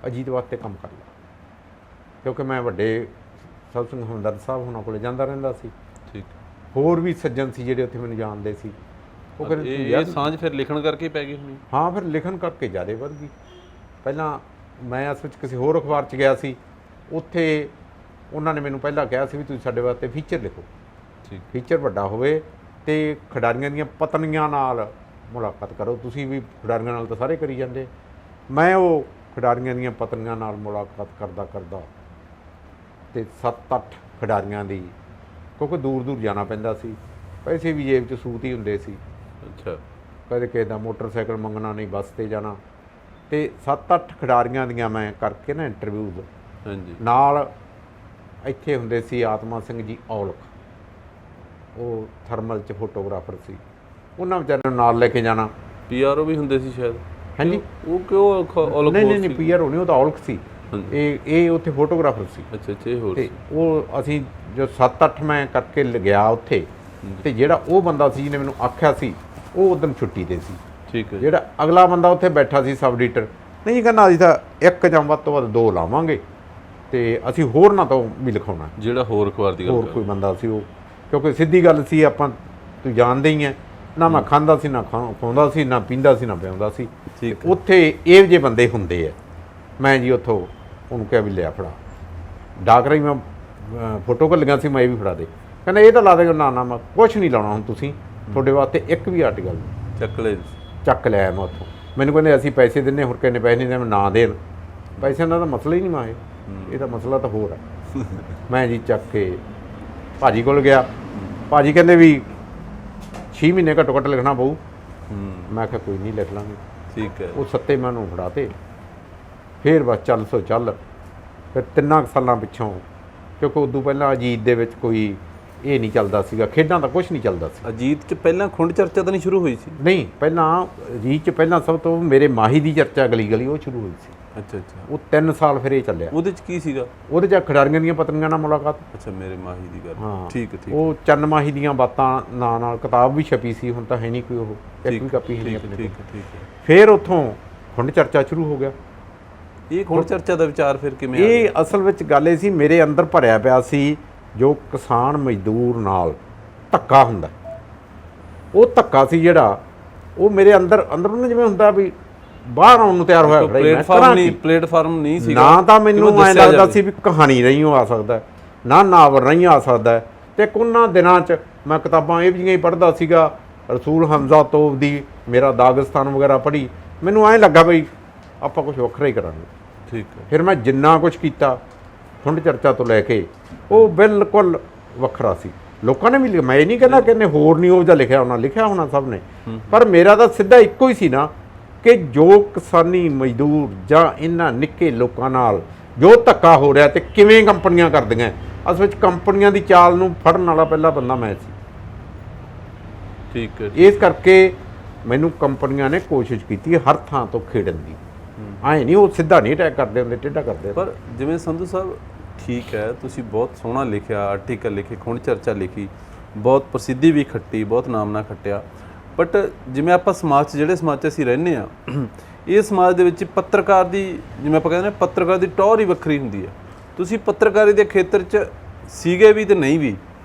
ਅਜੀਤ ਵਾਸਤੇ ਕੰਮ ਕਰ ਲੈ, ਕਿਉਂਕਿ ਮੈਂ ਵੱਡੇ ਸਭ ਸਿੰਘ ਹਮਦਰਦ ਸਾਹਿਬ ਉਹਨਾਂ ਕੋਲ ਜਾਂਦਾ ਰਹਿੰਦਾ ਸੀ। ਠੀਕ। ਹੋਰ ਵੀ ਸੱਜਣ ਸੀ ਜਿਹੜੇ ਉੱਥੇ ਮੈਨੂੰ ਜਾਣਦੇ ਸੀ। ਉਹ ਕਹਿੰਦੇ ਤੂੰ ਇਹ ਸਾਂਝ ਫਿਰ ਲਿਖਣ ਕਰਕੇ ਪੈ ਗਈ ਹੋਣੀ। ਹਾਂ, ਫਿਰ ਲਿਖਣ ਕਰਕੇ ਜ਼ਿਆਦਾ ਵੱਧ ਗਈ। ਪਹਿਲਾਂ ਮੈਂ ਅਸਲ ਵਿੱਚ ਕਿਸੇ ਹੋਰ ਅਖਬਾਰ 'ਚ ਗਿਆ ਸੀ, ਉੱਥੇ ਉਹਨਾਂ ਨੇ ਮੈਨੂੰ ਪਹਿਲਾਂ ਕਿਹਾ ਸੀ ਵੀ ਤੁਸੀਂ ਸਾਡੇ ਵਾਸਤੇ ਫੀਚਰ ਲਿਖੋ। ਠੀਕ। ਫੀਚਰ ਵੱਡਾ ਹੋਵੇ ਅਤੇ ਖਿਡਾਰੀਆਂ ਦੀਆਂ ਪਤਨੀਆਂ ਨਾਲ ਮੁਲਾਕਾਤ ਕਰੋ। ਤੁਸੀਂ ਵੀ ਖਿਡਾਰੀਆਂ ਨਾਲ ਤਾਂ ਸਾਰੇ ਕਰੀ ਜਾਂਦੇ। ਮੈਂ ਉਹ ਖਿਡਾਰੀਆਂ ਦੀਆਂ ਪਤਨੀਆਂ ਨਾਲ ਮੁਲਾਕਾਤ ਕਰਦਾ ਅਤੇ 7-8 ਖਿਡਾਰੀਆਂ ਦੀ, ਕਿਉਂਕਿ ਦੂਰ ਜਾਣਾ ਪੈਂਦਾ ਸੀ, ਪੈਸੇ ਵੀ ਜੇਬ 'ਚ ਸੂਤ ਹੀ ਹੁੰਦੇ ਸੀ। ਅੱਛਾ। ਕਦੇ ਕਿਸੇ ਦਾ ਮੋਟਰਸਾਈਕਲ ਮੰਗਣਾ ਨਹੀਂ, ਬੱਸ 'ਤੇ ਜਾਣਾ, ਅਤੇ 7-8 ਖਿਡਾਰੀਆਂ ਦੀਆਂ ਮੈਂ ਕਰਕੇ ਨਾ ਇੰਟਰਵਿਊਜ਼। ਹਾਂਜੀ। ਨਾਲ ਇੱਥੇ ਹੁੰਦੇ ਸੀ ਆਤਮਾ ਸਿੰਘ ਜੀ ਔਲਖ, ਉਹ ਥਰਮਲ 'ਚ ਫੋਟੋਗ੍ਰਾਫਰ ਸੀ, ਉਹਨਾਂ ਵਿਚਾਰਿਆਂ ਨੂੰ ਨਾਲ ਲੈ ਕੇ ਜਾਣਾ। PRO ਵੀ ਹੁੰਦੇ ਸੀ ਸ਼ਾਇਦ। ਹਾਂਜੀ। ਉਹ ਕਿਉਂ ਔਲਖ? ਨਹੀਂ PRO ਨਹੀਂ, ਉਹ ਤਾਂ ਔਲਖ ਸੀ। ਇਹ ਉੱਥੇ ਫੋਟੋਗ੍ਰਾਫਰ ਸੀ। ਅੱਛਾ। ਇਹ ਹੋਰ ਤੇ ਉਹ ਅਸੀਂ ਜੋ 7-8 ਮੈਂ ਕਰਕੇ ਗਿਆ ਉੱਥੇ, ਤੇ ਜਿਹੜਾ ਉਹ ਬੰਦਾ ਸੀ ਜਿਹਨੇ ਮੈਨੂੰ ਆਖਿਆ ਸੀ, ਉਹ ਉਦੋਂ ਛੁੱਟੀ 'ਤੇ ਸੀ। ਠੀਕ ਹੈ। ਜਿਹੜਾ ਅਗਲਾ ਬੰਦਾ ਉੱਥੇ ਬੈਠਾ ਸੀ ਸਬ ਐਡੀਟਰ, ਨਹੀਂ ਕਹਿੰਦਾ ਅਸੀਂ ਤਾਂ ਇੱਕ ਜਾਂ ਵੱਧ ਤੋਂ ਵੱਧ 2 ਲਾਵਾਂਗੇ, ਤੇ ਅਸੀਂ ਹੋਰ ਨਾ ਤੋਂ ਵੀ ਲਿਖਾਉਣਾ। ਜਿਹੜਾ ਹੋਰ ਅਖਬਾਰ ਦੀ ਗੱਲ ਹੋਰ ਕੋਈ ਬੰਦਾ ਸੀ ਉਹ, ਕਿਉਂਕਿ ਸਿੱਧੀ ਗੱਲ ਸੀ, ਆਪਾਂ ਤੂੰ ਜਾਣਦੇ ਹੀ ਹੈ, ਨਾ ਮੈਂ ਖਾਂਦਾ ਸੀ, ਨਾ ਖਾਉਂਦਾ ਸੀ, ਨਾ ਪੀਂਦਾ ਸੀ, ਨਾ ਪਿਆਉਂਦਾ ਸੀ। ਉੱਥੇ ਇਹੋ ਜਿਹੇ ਬੰਦੇ ਹੁੰਦੇ ਆ। ਮੈਂ ਜੀ ਉੱਥੋਂ ਉਹਨੂੰ ਕਿਹਾ ਵੀ ਲਿਆ ਫੜਾ, ਡਾਕ ਰਹੀ ਮੈਂ ਫੋਟੋ ਘੱਲੀਆਂ ਸੀ, ਮੈਂ ਇਹ ਵੀ ਫੜਾ ਦੇ। ਕਹਿੰਦਾ ਇਹ ਤਾਂ ਲਾ ਦੇਗਾ। ਨਾ ਮੈਂ ਕੁਛ ਨਹੀਂ ਲਾਉਣਾ, ਹੁਣ ਤੁਸੀਂ ਤੁਹਾਡੇ ਵਾਸਤੇ ਇੱਕ ਵੀ ਆਰਟੀਕਲ ਚੱਕ ਲਿਆ ਮੈਂ ਉੱਥੋਂ। ਮੈਨੂੰ ਕਹਿੰਦੇ ਅਸੀਂ ਪੈਸੇ ਦਿੰਦੇ, ਹੋਰ ਕਿੰਨੇ ਪੈਸੇ ਨਹੀਂ ਦਿੰਦੇ, ਨਾ ਦੇਣ। ਪੈਸਿਆਂ ਦਾ ਤਾਂ ਮਸਲਾ ਹੀ ਨਹੀਂ ਮਾਏ, ਇਹ ਤਾਂ ਮਸਲਾ ਤਾਂ ਹੋਰ ਹੈ। ਮੈਂ ਜੀ ਚੱਕ ਕੇ ਭਾਜੀ ਕੋਲ ਗਿਆ। ਭਾਜੀ ਕਹਿੰਦੇ ਵੀ 6 ਮਹੀਨੇ ਘੱਟੋ ਘੱਟ ਲਿਖਣਾ ਪਊ। ਮੈਂ ਕਿਹਾ ਕੋਈ ਨਹੀਂ, ਲਿਖ ਲਾਂਗੇ। ਠੀਕ ਹੈ। ਉਹ 7 ਮੈਨੂੰ ਫੜਾਤੇ। ਫਿਰ ਬਸ ਚੱਲ ਸੋ ਚੱਲ। ਫਿਰ 3 ਸਾਲਾਂ ਪਿੱਛੋਂ, ਕਿਉਂਕਿ ਉਦੋਂ ਪਹਿਲਾਂ ਅਜੀਤ ਦੇ ਵਿੱਚ ਕੋਈ ਇਹ ਨਹੀਂ ਚੱਲਦਾ ਸੀਗਾ, ਖੇਡਾਂ ਦਾ ਕੁਝ ਨਹੀਂ ਚੱਲਦਾ ਸੀ। ਅਜੀਤ 'ਚ ਪਹਿਲਾਂ ਖੁੰਡ ਚਰਚਾ ਤਾਂ ਨਹੀਂ ਸ਼ੁਰੂ ਹੋਈ ਸੀ? ਨਹੀਂ, ਪਹਿਲਾਂ ਅਜੀਤ 'ਚ ਪਹਿਲਾਂ ਸਭ ਤੋਂ ਮੇਰੇ ਮਾਹੀ ਦੀ ਚਰਚਾ ਗਲੀ ਉਹ ਸ਼ੁਰੂ ਹੋਈ ਸੀ। ਅੱਛਾ। ਉਹ 3 ਸਾਲ ਫਿਰ ਇਹ ਚੱਲਿਆ। ਉਹਦੇ 'ਚ ਕੀ ਸੀਗਾ? ਉਹਦੇ 'ਚ ਖਿਡਾਰੀਆਂ ਦੀਆਂ ਪਤਨੀਆਂ ਨਾਲ ਮੁਲਾਕਾਤ। ਅੱਛਾ, ਮੇਰੇ ਮਾਹੀ ਦੀ ਗੱਲ। ਹਾਂ, ਠੀਕ। ਉਹ ਚੰਨ ਮਾਹੀ ਦੀਆਂ ਬਾਤਾਂ ਨਾਂ ਨਾਲ ਕਿਤਾਬ ਵੀ ਛਪੀ ਸੀ, ਹੁਣ ਤਾਂ ਹੈ ਨਹੀਂ ਕੋਈ, ਉਹ ਇੱਕ ਵੀ ਕਾਪੀ ਹੈ ਨਹੀਂ ਆਪਣੇ ਕੋਲ। ਠੀਕ। ਫਿਰ ਉੱਥੋਂ ਖੁੰਡ ਚਰਚਾ ਸ਼ੁਰੂ ਹੋ ਗਿਆ। ਇਹ ਖੁੰਡ ਚਰਚਾ ਦਾ ਵਿਚਾਰ ਫਿਰ ਕਿਵੇਂ ਆ ਗਿਆ? ਇਹ ਅਸਲ ਵਿੱਚ ਗੱਲ ਇਹ ਸੀ, ਮੇਰੇ ਅੰਦਰ ਭਰਿਆ ਪਿਆ ਸੀ ਜੋ ਕਿਸਾਨ ਮਜ਼ਦੂਰ ਨਾਲ ਧੱਕਾ ਹੁੰਦਾ, ਉਹ ਧੱਕਾ ਸੀ ਜਿਹੜਾ ਉਹ ਮੇਰੇ ਅੰਦਰ ਨੂੰ ਜਿਵੇਂ ਹੁੰਦਾ ਵੀ ਬਾਹਰ ਆਉਣ ਨੂੰ ਤਿਆਰ ਹੋਇਆ ਖੜਾ। ਪਲੇਟਫਾਰਮ ਨਹੀਂ ਸੀਗਾ ਨਾ, ਤਾਂ ਮੈਨੂੰ ਐਂ ਲੱਗਦਾ ਸੀ ਵੀ ਕਹਾਣੀ ਰਹੀ ਆ ਸਕਦਾ, ਨਾ ਨਾਵਲ ਰਹੀ ਆ ਸਕਦਾ। ਤੇ ਉਹਨਾਂ ਦਿਨਾਂ 'ਚ ਮੈਂ ਕਿਤਾਬਾਂ ਇਹ ਜਿਹੀਆਂ ਹੀ ਪੜ੍ਹਦਾ ਸੀਗਾ, ਰਸੂਲ ਹਮਜ਼ਾ ਤੋਬ ਦੀ, ਮੇਰਾ ਦਾਗਿਸਤਾਨ ਵਗੈਰਾ ਪੜ੍ਹੀ। ਮੈਨੂੰ ਐਂ ਲੱਗਾ ਬਈ ਆਪਾਂ ਕੁਝ ਵੱਖਰਾ ਹੀ ਕਰਾਂਗੇ। ਠੀਕ ਹੈ। ਫਿਰ ਮੈਂ ਜਿੰਨਾ ਕੁਝ ਕੀਤਾ ਖੁੰਡ ਚਰਚਾ ਤੋਂ ਲੈ ਕੇ, ਉਹ ਬਿਲਕੁਲ ਵੱਖਰਾ ਸੀ। ਲੋਕਾਂ ਨੇ ਵੀ, ਮੈਂ ਇਹ ਨਹੀਂ ਕਹਿੰਦਾ ਕਿ ਇਹਨੇ ਹੋਰ ਨਹੀਂ ਉਹ ਜਿਹਾ ਲਿਖਿਆ ਹੋਣਾ ਸਭ ਨੇ, ਪਰ ਮੇਰਾ ਤਾਂ ਸਿੱਧਾ ਇੱਕੋ ਹੀ ਸੀ ਨਾ ਕਿ ਜੋ ਕਿਸਾਨੀ ਮਜ਼ਦੂਰ ਜਾਂ ਇਹਨਾਂ ਨਿੱਕੇ ਲੋਕਾਂ ਨਾਲ ਜੋ ਧੱਕਾ ਹੋ ਰਿਹਾ ਤੇ ਕਿਵੇਂ ਕੰਪਨੀਆਂ ਕਰਦੀਆਂ। ਅਸਲ ਵਿੱਚ ਕੰਪਨੀਆਂ ਦੀ ਚਾਲ ਨੂੰ ਫੜਨ ਵਾਲਾ ਪਹਿਲਾ ਬੰਦਾ ਮੈਂ ਸੀ। ਠੀਕ ਹੈ। ਇਸ ਕਰਕੇ ਮੈਨੂੰ ਕੰਪਨੀਆਂ ਨੇ ਕੋਸ਼ਿਸ਼ ਕੀਤੀ ਹਰ ਥਾਂ ਤੋਂ ਖੇਡਣ ਦੀ। ਐਂ ਨਹੀਂ ਉਹ ਸਿੱਧਾ ਨਹੀਂ ਅਟੈਕ ਕਰਦੇ ਹੁੰਦੇ, ਟੇਢਾ ਕਰਦੇ। ਪਰ ਜਿਵੇਂ ਸੰਧੂ ਸਾਹਿਬ, ਠੀਕ ਹੈ, ਤੁਸੀਂ ਬਹੁਤ ਸੋਹਣਾ ਲਿਖਿਆ, ਆਰਟੀਕਲ ਲਿਖੇ, ਖੁੰਡ ਚਰਚਾ ਲਿਖੀ, ਬਹੁਤ ਪ੍ਰਸਿੱਧੀ ਵੀ ਖੱਟੀ, ਬਹੁਤ ਨਾਮ ਨਾ ਖੱਟਿਆ। ਬਟ ਜਿਵੇਂ ਆਪਾਂ ਸਮਾਜ 'ਚ, ਜਿਹੜੇ ਸਮਾਜ 'ਚ ਅਸੀਂ ਰਹਿੰਦੇ ਹਾਂ, ਇਹ ਸਮਾਜ ਦੇ ਵਿੱਚ ਪੱਤਰਕਾਰ ਦੀ, ਜਿਵੇਂ ਆਪਾਂ ਕਹਿੰਦੇ ਨੇ, ਪੱਤਰਕਾਰ ਦੀ ਟੌਰ ਹੀ ਵੱਖਰੀ ਹੁੰਦੀ ਹੈ। ਤੁਸੀਂ ਪੱਤਰਕਾਰੀ ਦੇ ਖੇਤਰ 'ਚ ਸੀਗੇ ਵੀ ਤੇ ਨਹੀਂ ਵੀ,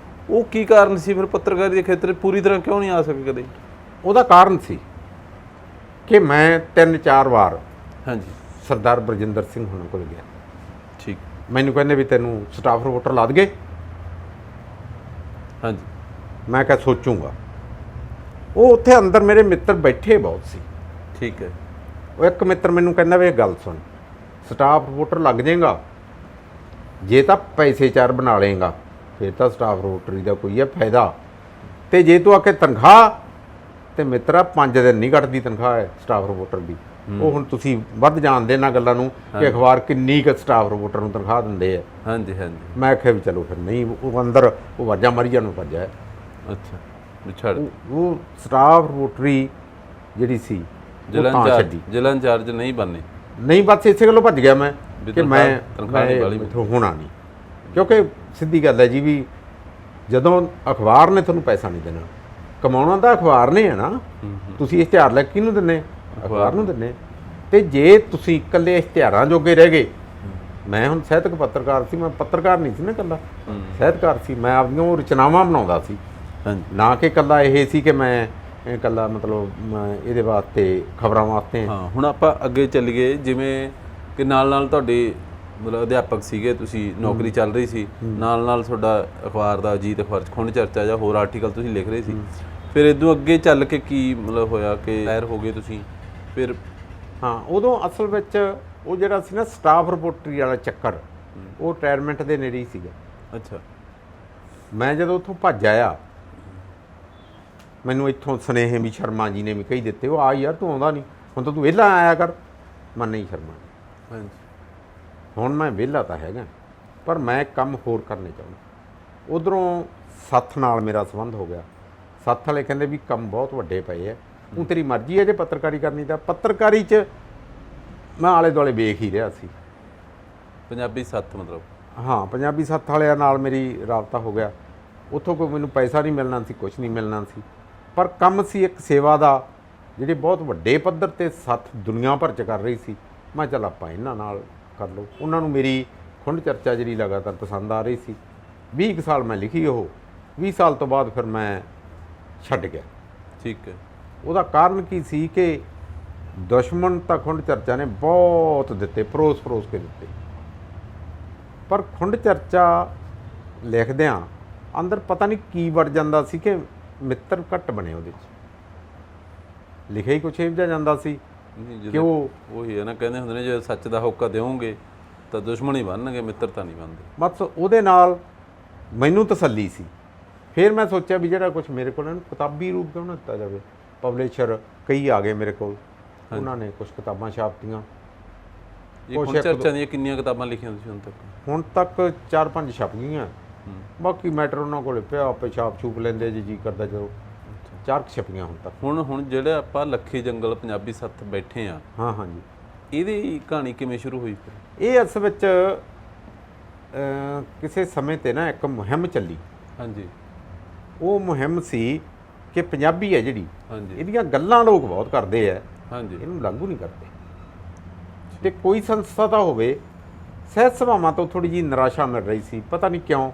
ਉਹ ਕੀ ਕਾਰਨ ਸੀ ਫਿਰ ਪੱਤਰਕਾਰੀ ਦੇ ਖੇਤਰ 'ਚ ਪੂਰੀ ਤਰ੍ਹਾਂ ਕਿਉਂ ਨਹੀਂ ਆ ਸਕੇ ਕਦੇ? ਉਹਦਾ ਕਾਰਨ ਸੀ ਕਿ ਮੈਂ 3-4 ਵਾਰ ਹਾਂਜੀ ਸਰਦਾਰ ਬਰਜਿੰਦਰ ਸਿੰਘ ਹੁਣਾਂ ਕੋਲ ਗਿਆ। ਠੀਕ। ਮੈਨੂੰ ਕਹਿੰਦੇ ਵੀ ਤੈਨੂੰ ਸਟਾਫ ਰਿਪੋਰਟਰ ਲਾ ਦਈਏ। ਹਾਂਜੀ ਮੈਂ ਕਿਹਾ ਸੋਚੂੰਗਾ। ਉਹ ਉੱਥੇ ਅੰਦਰ ਮੇਰੇ ਮਿੱਤਰ ਬੈਠੇ ਬਹੁਤ ਸੀ। ਠੀਕ ਹੈ। ਉਹ ਇੱਕ ਮਿੱਤਰ ਮੈਨੂੰ ਕਹਿੰਦਾ ਵੀ ਇਹ ਗੱਲ ਸੁਣ, ਸਟਾਫ ਰਿਪੋਰਟਰ ਲੱਗ ਜਾਏਗਾ ਜੇ ਤਾਂ ਪੈਸੇ ਚਾਰ ਬਣਾ ਲਏਗਾ ਫਿਰ ਤਾਂ ਸਟਾਫ ਰਿਪੋਰਟਰੀ ਦਾ ਕੋਈ ਹੈ ਫਾਇਦਾ, ਤੇ ਜੇ ਤੂੰ ਆਕੇ ਤਨਖਾਹ, ਤੇ ਮਿੱਤਰਾ 5 ਦਿਨ ਨਹੀਂ ਕੱਟਦੀ ਤਨਖਾਹ ਹੈ ਸਟਾਫ ਰਿਪੋਰਟਰ ਦੀ। ਉਹ ਹੁਣ ਤੁਸੀਂ ਵੱਧ ਜਾਣਦੇ ਇਹਨਾਂ ਗੱਲਾਂ ਨੂੰ ਕਿ ਅਖਬਾਰ ਕਿੰਨੀ ਕੁ ਸਟਾਫ ਰਿਪੋਰਟਰ ਨੂੰ ਤਨਖਾਹ ਦਿੰਦੇ ਆ। ਹਾਂਜੀ ਹਾਂਜੀ। ਮੈਂ ਕਿਹਾ ਵੀ ਚਲੋ ਫਿਰ ਨਹੀਂ, ਉਹ ਅੰਦਰ ਉਹ ਵਾਜਾਂ ਮਾਰੀ ਜਾਣ ਨੂੰ ਭੱਜਿਆ। ਅੱਛਾ ਵੀ ਛੱਡ। ਉਹ ਸਟਾਫ ਰਿਪੋਰਟਰੀ ਜਿਹੜੀ ਸੀ ਉਹ ਤਾਂ ਛੱਡੀ। ਜ਼ਿਲ੍ਹਾ ਇੰਚਾਰਜ ਨਹੀਂ ਬਣਨੇ। ਨਹੀਂ, ਬਸ ਇਸੇ ਗੱਲੋਂ ਭੱਜ ਗਿਆ ਮੈਂ ਕਿ ਮੈਂ ਤਨਖਾਹ ਨਹੀਂ ਵਾਲੀ ਇੱਥੋਂ ਹੋਣਾ ਨਹੀਂ। ਕਿਉਂਕਿ ਸਿੱਧੀ ਗੱਲ ਹੈ ਜੀ ਵੀ ਜਦੋਂ ਅਖਬਾਰ ਨੇ ਤੁਹਾਨੂੰ ਪੈਸਾ ਨਹੀਂ ਦੇਣਾ, ਕਮਾਉਣਾ ਤਾਂ ਅਖਬਾਰ ਨੇ ਹੈ ਨਾ। ਤੁਸੀਂ ਇਸ਼ਤਿਹਾਰ ਲੈ ਕੇ ਕਿਹਨੂੰ ਦਿੰਦੇ? ਅਖਬਾਰ ਨੂੰ ਦਿੰਦੇ। ਤੇ ਜੇ ਤੁਸੀਂ ਇਕੱਲੇ ਇਸ਼ਤਿਹਾਰਾਂ ਜੋਗੇ ਰਹਿ ਗਏ, ਮੈਂ ਹੁਣ ਸਾਹਿਤਕ ਪੱਤਰਕਾਰ ਸੀ, ਮੈਂ ਪੱਤਰਕਾਰ ਨਹੀਂ ਸੀ ਨਾ ਇਕੱਲਾ, ਸਾਹਿਤਕਾਰ ਸੀ। ਮੈਂ ਆਪਦੀਆਂ ਉਹ ਰਚਨਾਵਾਂ ਬਣਾਉਂਦਾ ਸੀ, ਨਾ ਕਿ ਇਕੱਲਾ ਇਹ ਸੀ ਕਿ ਮੈਂ ਇਕੱਲਾ ਮਤਲਬ ਇਹਦੇ ਵਾਸਤੇ ਖਬਰਾਂ ਵਾਸਤੇ। ਹਾਂ ਹੁਣ ਆਪਾਂ ਅੱਗੇ ਚੱਲੀਏ, ਜਿਵੇਂ ਕਿ ਨਾਲ ਨਾਲ ਤੁਹਾਡੇ ਮਤਲਬ ਅਧਿਆਪਕ ਸੀਗੇ, ਤੁਸੀਂ ਨੌਕਰੀ ਚੱਲ ਰਹੀ ਸੀ, ਨਾਲ ਨਾਲ ਤੁਹਾਡਾ ਅਖਬਾਰ ਦਾ ਅਜੀਤ ਅਖਬਾਰ 'ਚ ਖੁੰਡ ਚਰਚਾ ਜਾਂ ਹੋਰ ਆਰਟੀਕਲ ਤੁਸੀਂ ਲਿਖ ਰਹੇ ਸੀ। ਫਿਰ ਇਦੋਂ ਅੱਗੇ ਚੱਲ ਕੇ ਕੀ ਮਤਲਬ ਹੋਇਆ ਕਿ ਰਿਟਾਇਰ ਹੋ ਗਏ ਤੁਸੀਂ ਫਿਰ? ਹਾਂ, ਉਦੋਂ ਅਸਲ ਵਿੱਚ ਉਹ ਜਿਹੜਾ ਸੀ ਨਾ ਸਟਾਫ ਰਿਪੋਰਟਰੀ ਵਾਲਾ ਚੱਕਰ, ਉਹ ਰਿਟਾਇਰਮੈਂਟ ਦੇ ਨੇੜੇ ਹੀ ਸੀਗਾ। ਅੱਛਾ। ਮੈਂ ਜਦੋਂ ਉੱਥੋਂ ਭੱਜ ਆਇਆ, ਮੈਨੂੰ ਇੱਥੋਂ ਸੁਨੇਹੇ ਵੀ ਸ਼ਰਮਾ ਜੀ ਨੇ ਵੀ ਕਹੀ ਦਿੱਤੇ, ਉਹ ਆ ਯਾਰ ਤੂੰ ਆਉਂਦਾ ਨਹੀਂ, ਹੁਣ ਤਾਂ ਤੂੰ ਵਿਹਲਾ ਆਇਆ ਕਰ। ਮੈਂ ਨਹੀਂ ਸ਼ਰਮਾ ਜੀ, ਹਾਂਜੀ ਹੁਣ ਮੈਂ ਵਿਹਲਾ ਤਾਂ ਹੈਗਾ, ਪਰ ਮੈਂ ਕੰਮ ਹੋਰ ਕਰਨੇ ਚਾਹੁੰਦਾ। ਉਧਰੋਂ ਸੱਥ ਨਾਲ ਮੇਰਾ ਸੰਬੰਧ ਹੋ ਗਿਆ। ਸੱਥ ਵਾਲੇ ਕਹਿੰਦੇ ਵੀ ਕੰਮ ਬਹੁਤ ਵੱਡੇ ਪਏ ਐ, ਉਹ ਤੇਰੀ ਮਰਜ਼ੀ ਹੈ ਜੇ ਪੱਤਰਕਾਰੀ ਕਰਨੀ ਤਾਂ। ਪੱਤਰਕਾਰੀ 'ਚ ਮੈਂ ਆਲੇ ਦੁਆਲੇ ਵੇਖ ਹੀ ਰਿਹਾ ਸੀ। ਪੰਜਾਬੀ ਸੱਥ ਮਤਲਬ? ਹਾਂ, ਪੰਜਾਬੀ ਸੱਥ ਵਾਲਿਆਂ ਨਾਲ ਮੇਰੀ ਰਾਬਤਾ ਹੋ ਗਿਆ। ਉੱਥੋਂ ਕੋਈ ਮੈਨੂੰ ਪੈਸਾ ਨਹੀਂ ਮਿਲਣਾ ਸੀ, ਕੁਛ ਨਹੀਂ ਮਿਲਣਾ ਸੀ, ਪਰ ਕੰਮ ਸੀ ਇੱਕ ਸੇਵਾ ਦਾ, ਜਿਹੜੇ ਬਹੁਤ ਵੱਡੇ ਪੱਧਰ 'ਤੇ ਸੱਥ ਦੁਨੀਆ ਭਰ 'ਚ ਕਰ ਰਹੀ ਸੀ। ਮੈਂ ਚੱਲ ਆਪਾਂ ਇਹਨਾਂ ਨਾਲ ਕਰ ਲਓ। ਉਹਨਾਂ ਨੂੰ ਮੇਰੀ ਖੁੰਡ ਚਰਚਾ ਜਿਹੜੀ ਲਗਾਤਾਰ ਪਸੰਦ ਆ ਰਹੀ ਸੀ। 20 ਕੁ ਸਾਲ ਮੈਂ ਲਿਖੀ ਉਹ। 20 ਸਾਲ ਤੋਂ ਬਾਅਦ ਫਿਰ ਮੈਂ ਛੱਡ ਗਿਆ। ਠੀਕ ਹੈ। ਉਹਦਾ ਕਾਰਨ ਕੀ ਸੀ ਕਿ ਦੁਸ਼ਮਣ ਤਾਂ ਖੁੰਡ ਚਰਚਾ ਨੇ ਬਹੁਤ ਦਿੱਤੇ, ਪਰੋਸ ਕੇ ਦਿੱਤੇ, ਪਰ ਖੁੰਡ ਚਰਚਾ ਲਿਖਦਿਆਂ ਅੰਦਰ ਪਤਾ ਨਹੀਂ ਕੀ ਵੜ ਜਾਂਦਾ ਸੀ ਕਿ ਮਿੱਤਰ ਘੱਟ ਬਣੇ ਉਹਦੇ 'ਚ। ਲਿਖਿਆ ਹੀ ਕੁਛ ਇਹੋ ਜਿਹਾ ਜਾਂਦਾ ਸੀ ਕਿ ਉਹੀ ਹੈ ਨਾ, ਕਹਿੰਦੇ ਹੁੰਦੇ ਨੇ ਜੇ ਸੱਚ ਦਾ ਹੋਕਾ ਦਿਓਗੇ ਤਾਂ ਦੁਸ਼ਮਣ ਹੀ ਬਣਨਗੇ, ਮਿੱਤਰ ਤਾਂ ਨਹੀਂ ਬਣਦੇ। ਬਸ ਉਹਦੇ ਨਾਲ ਮੈਨੂੰ ਤਸੱਲੀ ਸੀ। ਫਿਰ ਮੈਂ ਸੋਚਿਆ ਵੀ ਜਿਹੜਾ ਕੁਛ ਮੇਰੇ ਕੋਲ ਇਹਨੂੰ ਕਿਤਾਬੀ ਰੂਪ ਕਿਉਂ ਨਾ ਦਿੱਤਾ ਜਾਵੇ। ਪਬਲਿਸ਼ਰ ਕਈ ਆ ਗਏ ਮੇਰੇ ਕੋਲ, ਉਹਨਾਂ ਨੇ ਕੁਛ ਕਿਤਾਬਾਂ ਛਾਪਤੀਆਂ। ਇਹ ਖੁੰਡ ਚਰਚਾ ਦੀਆਂ ਕਿੰਨੀਆਂ ਕਿਤਾਬਾਂ ਲਿਖੀਆਂ ਤੁਸੀਂ ਹੁਣ ਤੱਕ? ਹੁਣ ਤੱਕ 4-5 ਛਪ ਗਈਆਂ, ਬਾਕੀ ਮੈਟਰ ਉਹਨਾਂ ਕੋਲ ਪਿਆ, ਆਪੇ ਛਾਪ ਛੂਪ ਲੈਂਦੇ ਜੀ ਕਰਦਾ ਜਦੋਂ। 4 ਛਪੀਆਂ ਹੁਣ ਤੱਕ। ਹੁਣ ਜਿਹੜੇ ਆਪਾਂ ਲੱਖੀ ਜੰਗਲ ਪੰਜਾਬੀ ਸੱਥ ਬੈਠੇ ਆ, ਹਾਂ ਹਾਂਜੀ, ਇਹਦੀ ਕਹਾਣੀ ਕਿਵੇਂ ਸ਼ੁਰੂ ਹੋਈ ਫਿਰ? ਇਹ ਅਸਲ ਵਿੱਚ ਕਿਸੇ ਸਮੇਂ 'ਤੇ ਨਾ ਇੱਕ ਮੁਹਿੰਮ ਚੱਲੀ। ਹਾਂਜੀ। ਉਹ ਮੁਹਿੰਮ ਸੀ ਕਿ ਪੰਜਾਬੀ ਹੈ ਜਿਹੜੀ, ਹਾਂਜੀ, ਇਹਦੀਆਂ ਗੱਲਾਂ ਲੋਕ ਬਹੁਤ ਕਰਦੇ ਆ, ਹਾਂਜੀ, ਇਹਨੂੰ ਲਾਗੂ ਨਹੀਂ ਕਰਦੇ। ਤੇ ਕੋਈ ਸੰਸਥਾ ਤਾਂ ਹੋਵੇ। ਸਹਿਤ ਸਭਾਵਾਂ ਤੋਂ ਥੋੜ੍ਹੀ ਜਿਹੀ ਨਿਰਾਸ਼ਾ ਮਿਲ ਰਹੀ ਸੀ, ਪਤਾ ਨਹੀਂ ਕਿਉਂ।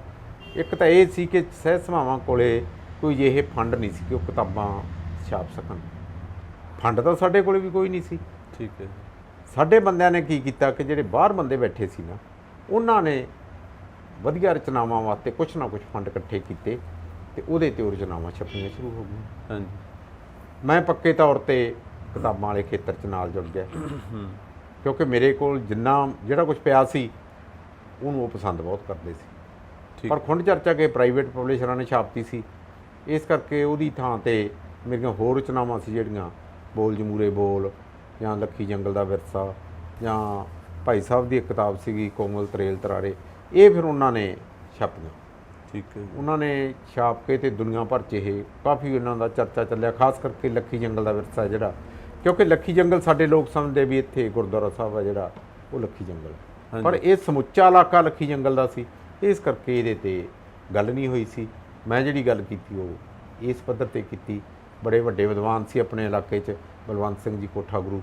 ਇੱਕ ਤਾਂ ਇਹ ਸੀ ਕਿ ਸਹਿਤ ਸਭਾਵਾਂ ਕੋਲੇ ਕੋਈ ਜਿਹੇ ਫੰਡ ਨਹੀਂ ਸੀ ਕਿ ਉਹ ਕਿਤਾਬਾਂ ਛਾਪ ਸਕਣ। ਫੰਡ ਤਾਂ ਸਾਡੇ ਕੋਲੇ ਵੀ ਕੋਈ ਨਹੀਂ ਸੀ। ਠੀਕ ਹੈ। ਸਾਡੇ ਬੰਦਿਆਂ ਨੇ ਕੀ ਕੀਤਾ ਕਿ ਜਿਹੜੇ ਬਾਹਰ ਬੰਦੇ ਬੈਠੇ ਸੀ ਨਾ, ਉਹਨਾਂ ਨੇ ਵਧੀਆ ਰਚਨਾਵਾਂ ਵਾਸਤੇ ਕੁਛ ਨਾ ਕੁਛ ਫੰਡ ਇਕੱਠੇ ਕੀਤੇ ਤੇ ਉਹਦੇ 'ਤੇ ਉਹ ਰਚਨਾਵਾਂ ਛਪਣੀਆਂ ਸ਼ੁਰੂ ਹੋ ਗਈਆਂ। ਹਾਂਜੀ। ਮੈਂ ਪੱਕੇ ਤੌਰ 'ਤੇ ਕਿਤਾਬਾਂ ਵਾਲੇ ਖੇਤਰ 'ਚ ਨਾਲ ਜੁੜ ਗਿਆ, ਕਿਉਂਕਿ ਮੇਰੇ ਕੋਲ ਜਿਹੜਾ ਕੁਝ ਪਿਆ ਸੀ ਉਹਨੂੰ ਉਹ ਪਸੰਦ ਬਹੁਤ ਕਰਦੇ ਸੀ। ਪਰ ਖੁੰਡ ਚਰਚਾ ਕੇ ਪ੍ਰਾਈਵੇਟ ਪਬਲਿਸ਼ਰਾਂ ਨੇ ਛਾਪਤੀ ਸੀ, ਇਸ ਕਰਕੇ ਉਹਦੀ ਥਾਂ 'ਤੇ ਮੇਰੀਆਂ ਹੋਰ ਰਚਨਾਵਾਂ ਸੀ ਜਿਹੜੀਆਂ ਬੋਲ ਜਮੂਰੇ ਬੋਲ, ਜਾਂ ਲੱਖੀ ਜੰਗਲ ਦਾ ਵਿਰਸਾ, ਜਾਂ ਭਾਈ ਸਾਹਿਬ ਦੀ ਇੱਕ ਕਿਤਾਬ ਸੀਗੀ ਕੋਮਲ ਤਰੇਲ ਤਰਾਰੇ, ਇਹ ਫਿਰ ਉਹਨਾਂ ਨੇ ਛਾਪੀਆਂ। ਠੀਕ ਹੈ। ਉਹਨਾਂ ਨੇ ਛਾਪ ਕੇ ਤੇ ਦੁਨੀਆ ਭਰ 'ਚ ਇਹ ਕਾਫੀ ਉਹਨਾਂ ਦਾ ਚਰਚਾ ਚੱਲਿਆ, ਖਾਸ ਕਰਕੇ ਲੱਖੀ ਜੰਗਲ ਦਾ ਵਿਰਸਾ ਜਿਹੜਾ, ਕਿਉਂਕਿ ਲੱਖੀ ਜੰਗਲ ਸਾਡੇ ਲੋਕ ਸਮਝਦੇ ਵੀ ਇੱਥੇ ਗੁਰਦੁਆਰਾ ਸਾਹਿਬ ਆ ਜਿਹੜਾ ਉਹ ਲੱਖੀ ਜੰਗਲ, ਪਰ ਇਹ ਸਮੁੱਚਾ ਇਲਾਕਾ ਲੱਖੀ ਜੰਗਲ ਦਾ ਸੀ, ਇਸ ਕਰਕੇ ਇਹਦੇ 'ਤੇ ਗੱਲ ਨਹੀਂ ਹੋਈ ਸੀ। ਮੈਂ ਜਿਹੜੀ ਗੱਲ ਕੀਤੀ ਉਹ ਇਸ ਪੱਧਰ 'ਤੇ ਕੀਤੀ। ਬੜੇ ਵੱਡੇ ਵਿਦਵਾਨ ਸੀ ਆਪਣੇ ਇਲਾਕੇ 'ਚ, ਬਲਵੰਤ ਸਿੰਘ ਜੀ ਕੋਠਾ ਗੁਰੂ,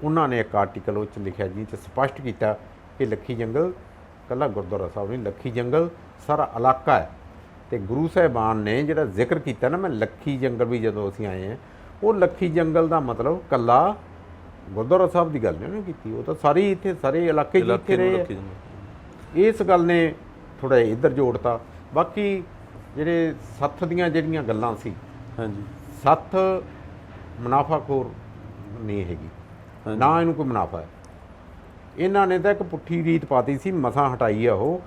ਉਹਨਾਂ ਨੇ ਇੱਕ ਆਰਟੀਕਲ ਉਹ 'ਚ ਲਿਖਿਆ ਜੀ, 'ਚ ਸਪਸ਼ਟ ਕੀਤਾ ਕਿ ਲੱਖੀ ਜੰਗਲ ਇਕੱਲਾ ਗੁਰਦੁਆਰਾ ਸਾਹਿਬ ਨਹੀਂ, ਲੱਖੀ ਜੰਗਲ ਸਾਰਾ ਇਲਾਕਾ ਹੈ। ਤੇ ਗੁਰੂ ਸਾਹਿਬਾਨ ਨੇ ਜਿਹੜਾ ਜ਼ਿਕਰ ਕੀਤਾ ਨਾ, ਮੈਂ ਲੱਖੀ ਜੰਗਲ ਵੀ ਜਦੋਂ ਅਸੀਂ ਆਏ ਹਾਂ, ਉਹ ਲੱਖੀ ਜੰਗਲ ਦਾ ਮਤਲਬ ਇਕੱਲਾ ਗੁਰਦੁਆਰਾ ਸਾਹਿਬ ਦੀ ਗੱਲ ਨਹੀਂ ਉਹਨੇ ਕੀਤੀ, ਉਹ ਤਾਂ ਸਾਰੀ ਇੱਥੇ ਸਾਰੇ ਇਲਾਕੇ 'ਚ ਇੱਥੇ ਰਹੇ। ਇਸ ਗੱਲ ਨੇ ਥੋੜ੍ਹਾ ਇੱਧਰ ਜੋੜਤਾ। ਬਾਕੀ ਜਿਹੜੇ ਸੱਥ ਦੀਆਂ ਜਿਹੜੀਆਂ ਗੱਲਾਂ ਸੀ, ਹਾਂਜੀ ਸੱਥ ਮੁਨਾਫਾਖੋਰ ਨਹੀਂ ਹੈਗੀ, ਹਾਂਜੀ। ਨਾ ਇਹਨੂੰ ਕੋਈ ਮੁਨਾਫਾ ਹੈ। ਇਹਨਾਂ ਨੇ ਤਾਂ ਇੱਕ ਪੁੱਠੀ ਰੀਤ ਪਾਤੀ ਸੀ, ਮਸਾਂ ਹਟਾਈ ਆ ਉਹ,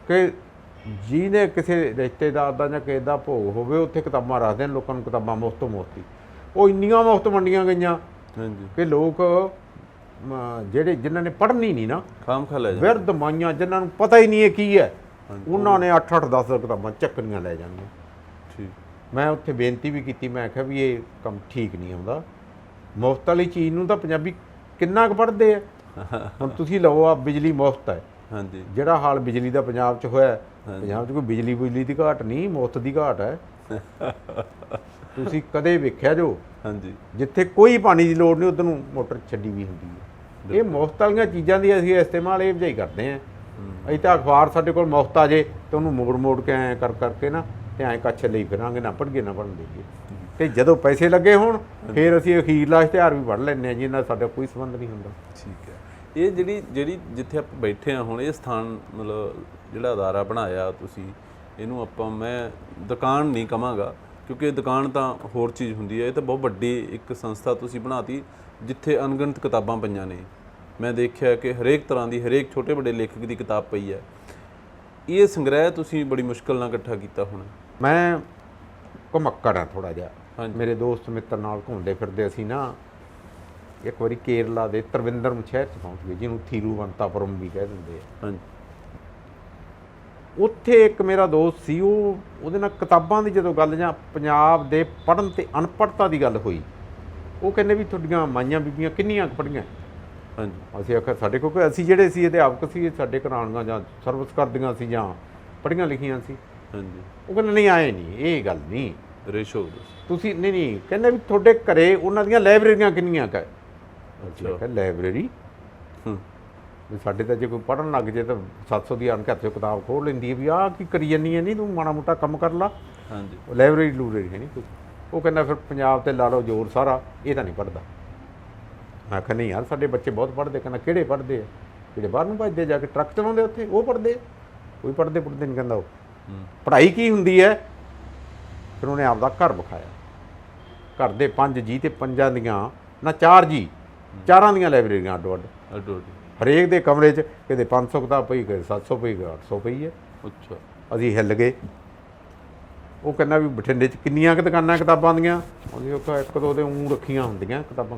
ਕਿ ਜਿਹਨੇ ਕਿਸੇ ਰਿਸ਼ਤੇਦਾਰ ਦਾ ਜਾਂ ਕਿਸੇ ਦਾ ਭੋਗ ਹੋਵੇ ਉੱਥੇ ਕਿਤਾਬਾਂ ਰੱਖਦੇ ਨੇ, ਲੋਕਾਂ ਨੂੰ ਕਿਤਾਬਾਂ ਮੁਫਤ ਤੋਂ ਮੁਫਤ ਹੀ। ਉਹ ਇੰਨੀਆਂ ਮੁਫਤ ਵੰਡੀਆਂ ਗਈਆਂ ਹਾਂਜੀ ਕਿ ਲੋਕ ਜਿਹੜੇ ਜਿਨ੍ਹਾਂ ਨੇ ਪੜ੍ਹਨੀ ਨਹੀਂ ਨਾ, ਖਾਮ ਖਾ ਲੈ ਜਾ ਵਿਰਧ ਮਾਈਆਂ ਜਿਨ੍ਹਾਂ ਨੂੰ ਪਤਾ ਹੀ ਨਹੀਂ ਇਹ ਕੀ ਹੈ, ਹਾਂਜੀ। ਉਹਨਾਂ ਨੇ 8-8 10 ਕਿਤਾਬਾਂ ਚੱਕਣੀਆਂ ਲੈ ਜਾਣੀਆਂ। ਠੀਕ ਮੈਂ ਉੱਥੇ ਬੇਨਤੀ ਵੀ ਕੀਤੀ, ਮੈਂ ਕਿਹਾ ਵੀ ਇਹ ਕੰਮ ਠੀਕ ਨਹੀਂ ਆਉਂਦਾ। ਮੁਫਤ ਵਾਲੀ ਚੀਜ਼ ਨੂੰ ਤਾਂ ਪੰਜਾਬੀ ਕਿੰਨਾ ਕੁ ਪੜ੍ਹਦੇ ਆ। ਹੁਣ ਤੁਸੀਂ ਲਓ, ਆ ਬਿਜਲੀ ਮੁਫਤ ਹੈ, ਹਾਂਜੀ ਜਿਹੜਾ ਹਾਲ ਬਿਜਲੀ ਦਾ ਪੰਜਾਬ 'ਚ ਹੋਇਆ, ਪੰਜਾਬ 'ਚ ਕੋਈ ਬਿਜਲੀ ਦੀ ਘਾਟ ਨਹੀਂ, ਮੁਫਤ ਦੀ ਘਾਟ ਹੈ। ਤੁਸੀਂ ਕਦੇ ਵੇਖਿਆ ਜੋ ਹਾਂਜੀ ਜਿੱਥੇ ਕੋਈ ਪਾਣੀ ਦੀ ਲੋੜ ਨਹੀਂ ਉੱਧਰ ਨੂੰ ਮੋਟਰ ਛੱਡੀ ਵੀ ਹੁੰਦੀ ਹੈ। ਇਹ ਮੁਫਤ ਵਾਲੀਆਂ ਚੀਜ਼ਾਂ ਦੀ ਅਸੀਂ ਇਸਤੇਮਾਲ ਇਹ ਵਜਾਈ ਕਰਦੇ ਹਾਂ। ਅਸੀਂ ਤਾਂ ਅਖਬਾਰ ਸਾਡੇ ਕੋਲ ਮੁਫਤ ਆ ਜੇ ਤੇ ਉਹਨੂੰ ਮੋੜ ਕੇ ਐਂ ਕਰਕੇ ਨਾ ਤੇ ਐਂ ਕੱਛ ਲਈ ਫਿਰਾਂਗੇ, ਨਾ ਪੜ੍ਹਗੇ ਨਾ ਪੜ੍ਹਨ ਦੇਈਏ। ਤੇ ਜਦੋਂ ਪੈਸੇ ਲੱਗੇ ਹੋਣ ਫਿਰ ਅਸੀਂ ਅਖੀਰਲਾ ਇਸ਼ਤਿਹਾਰ ਵੀ ਪੜ੍ਹ ਲੈਂਦੇ ਹਾਂ, ਜਿਹਨਾਂ ਸਾਡਾ ਕੋਈ ਸੰਬੰਧ ਨਹੀਂ ਹੁੰਦਾ। ਠੀਕ ਹੈ। ਇਹ ਜਿਹੜੀ ਜਿੱਥੇ ਆਪਾਂ ਬੈਠੇ ਹਾਂ ਹੁਣ, ਇਹ ਸਥਾਨ ਮਤਲਬ ਜਿਹੜਾ ਅਦਾਰਾ ਬਣਾਇਆ ਤੁਸੀਂ, ਇਹਨੂੰ ਆਪਾਂ ਮੈਂ ਦੁਕਾਨ ਨਹੀਂ ਕਹਾਂਗਾ, ਕਿਉਂਕਿ ਦੁਕਾਨ ਤਾਂ ਹੋਰ ਚੀਜ਼ ਹੁੰਦੀ ਹੈ। ਇਹ ਤਾਂ ਬਹੁਤ ਵੱਡੀ ਇੱਕ ਸੰਸਥਾ ਤੁਸੀਂ ਬਣਾਤੀ ਜਿੱਥੇ ਅਣਗਿਣਤ ਕਿਤਾਬਾਂ ਪਈਆਂ ਨੇ। ਮੈਂ ਦੇਖਿਆ ਕਿ ਹਰੇਕ ਤਰ੍ਹਾਂ ਦੀ, ਹਰੇਕ ਛੋਟੇ ਵੱਡੇ ਲੇਖਕ ਦੀ ਕਿਤਾਬ ਪਈ ਹੈ। ਇਹ ਸੰਗ੍ਰਹਿ ਤੁਸੀਂ ਬੜੀ ਮੁਸ਼ਕਲ ਨਾਲ ਇਕੱਠਾ ਕੀਤਾ ਹੋਣਾ। ਮੈਂ ਘੁਮੱਕੜ ਹਾਂ ਥੋੜ੍ਹਾ ਜਿਹਾ, ਹਾਂਜੀ। ਮੇਰੇ ਦੋਸਤ ਮਿੱਤਰ ਨਾਲ ਘੁੰਮਦੇ ਫਿਰਦੇ ਅਸੀਂ ਨਾ ਇੱਕ ਵਾਰੀ ਕੇਰਲਾ ਦੇ ਤ੍ਰਿਵੇਂਦਰਮ ਸ਼ਹਿਰ 'ਚ ਪਹੁੰਚ ਗਏ, ਜਿਹਨੂੰ ਥੀਰੂਵੰਤਾਪੁਰਮ ਵੀ ਕਹਿ ਦਿੰਦੇ ਆ। ਹਾਂਜੀ। ਉੱਥੇ ਇੱਕ ਮੇਰਾ ਦੋਸਤ ਸੀ, ਉਹਦੇ ਨਾਲ ਕਿਤਾਬਾਂ ਦੀ ਜਦੋਂ ਗੱਲ ਜਾਂ ਪੰਜਾਬ ਦੇ ਪੜ੍ਹਨ ਤੇ ਅਨਪੜ੍ਹਤਾ ਦੀ ਗੱਲ ਹੋਈ, ਉਹ ਕਹਿੰਦੇ ਵੀ ਤੁਹਾਡੀਆਂ ਮਾਈਆਂ ਬੀਬੀਆਂ ਕਿੰਨੀਆਂ ਕੁ ਪੜ੍ਹੀਆਂ। ਹਾਂਜੀ। ਅਸੀਂ ਆਖਿਆ ਸਾਡੇ ਕੋਲ, ਅਸੀਂ ਜਿਹੜੇ ਸੀ ਅਧਿਆਪਕ ਸੀ, ਸਾਡੇ ਘਰਾਣੀਆਂ ਜਾਂ ਸਰਵਿਸ ਕਰਦੀਆਂ ਸੀ ਜਾਂ ਪੜ੍ਹੀਆਂ ਲਿਖੀਆਂ ਸੀ। ਹਾਂਜੀ। ਉਹ ਕਹਿੰਦੇ ਨਹੀਂ, ਆਏ ਨਹੀਂ, ਇਹ ਗੱਲ ਨਹੀਂ, ਰੇਸ਼ੋ ਤੁਸੀਂ ਨਹੀਂ ਕਹਿੰਦੇ ਵੀ ਤੁਹਾਡੇ ਘਰੇ ਉਹਨਾਂ ਦੀਆਂ ਲਾਇਬ੍ਰੇਰੀਆਂ ਕਿੰਨੀਆਂ ਕੁ ਹੈ। ਅੱਛਾ। ਲਾਇਬ੍ਰੇਰੀ ਵੀ ਸਾਡੇ ਤਾਂ ਜੇ ਕੋਈ ਪੜ੍ਹਨ ਲੱਗ ਜੇ ਤਾਂ 700 ਦੀ ਅਣਕ ਹੱਥੋਂ ਕਿਤਾਬ ਖੋਲ੍ਹ ਲੈਂਦੀ ਹੈ ਵੀ ਆਹ ਕੀ ਕਰੀ ਜਾਂਦੀ ਹੈ, ਨਹੀਂ ਤੂੰ ਮਾੜਾ ਮੋਟਾ ਕੰਮ ਕਰ ਲਾ। ਹਾਂਜੀ। ਉਹ ਲਾਇਬ੍ਰੇਰੀ ਹੈ ਨਹੀਂ ਕੁਝ। ਉਹ ਕਹਿੰਦਾ ਫਿਰ ਪੰਜਾਬ ਤੇ ਲਾ ਲਓ ਜ਼ੋਰ ਸਾਰਾ, ਇਹ ਤਾਂ ਨਹੀਂ ਪੜ੍ਹਦਾ। ਮੈਂ ਕਿਹਾ ਨਹੀਂ ਯਾਰ, ਸਾਡੇ ਬੱਚੇ ਬਹੁਤ ਪੜ੍ਹਦੇ। ਕਹਿੰਦਾ ਕਿਹੜੇ ਪੜ੍ਹਦੇ ਆ? ਜਿਹੜੇ ਬਾਹਰ ਨੂੰ ਭੱਜਦੇ ਜਾ ਕੇ ਟਰੱਕ ਚਲਾਉਂਦੇ ਉੱਥੇ, ਉਹ ਪੜ੍ਹਦੇ। ਕੋਈ ਪੜ੍ਹਦੇ ਨਹੀਂ ਕਹਿੰਦਾ। ਉਹ ਪੜ੍ਹਾਈ ਕੀ ਹੁੰਦੀ ਹੈ? ਫਿਰ ਉਹਨੇ ਆਪਦਾ ਘਰ ਵਿਖਾਇਆ। ਘਰ ਦੇ 5 ਜੀ ਤੇ 5 ਦੀਆਂ ਨਾ 4 ਜੀ, 4 ਦੀਆਂ ਲਾਇਬ੍ਰੇਰੀਆਂ ਅੱਡੋ ਅੱਡ। ਹਰੇਕ ਦੇ ਕਮਰੇ 'ਚ ਕਿਤੇ 500 ਕਿਤਾਬ ਪਈ, ਕਿਤੇ 700 ਪਈ, ਕਿਤੇ 800 ਪਈ ਹੈ। ਅੱਛਾ। ਅਸੀਂ ਹਿੱਲ ਗਏ। ਉਹ ਕਹਿੰਦਾ ਵੀ ਬਠਿੰਡੇ 'ਚ ਕਿੰਨੀਆਂ ਕੁ ਦੁਕਾਨਾਂ ਕਿਤਾਬਾਂ ਦੀਆਂ? ਉਹਦੀ ਉਹ ਇੱਕ ਦੋ ਦੇ ਊਂ ਰੱਖੀਆਂ ਹੁੰਦੀਆਂ ਕਿਤਾਬਾਂ।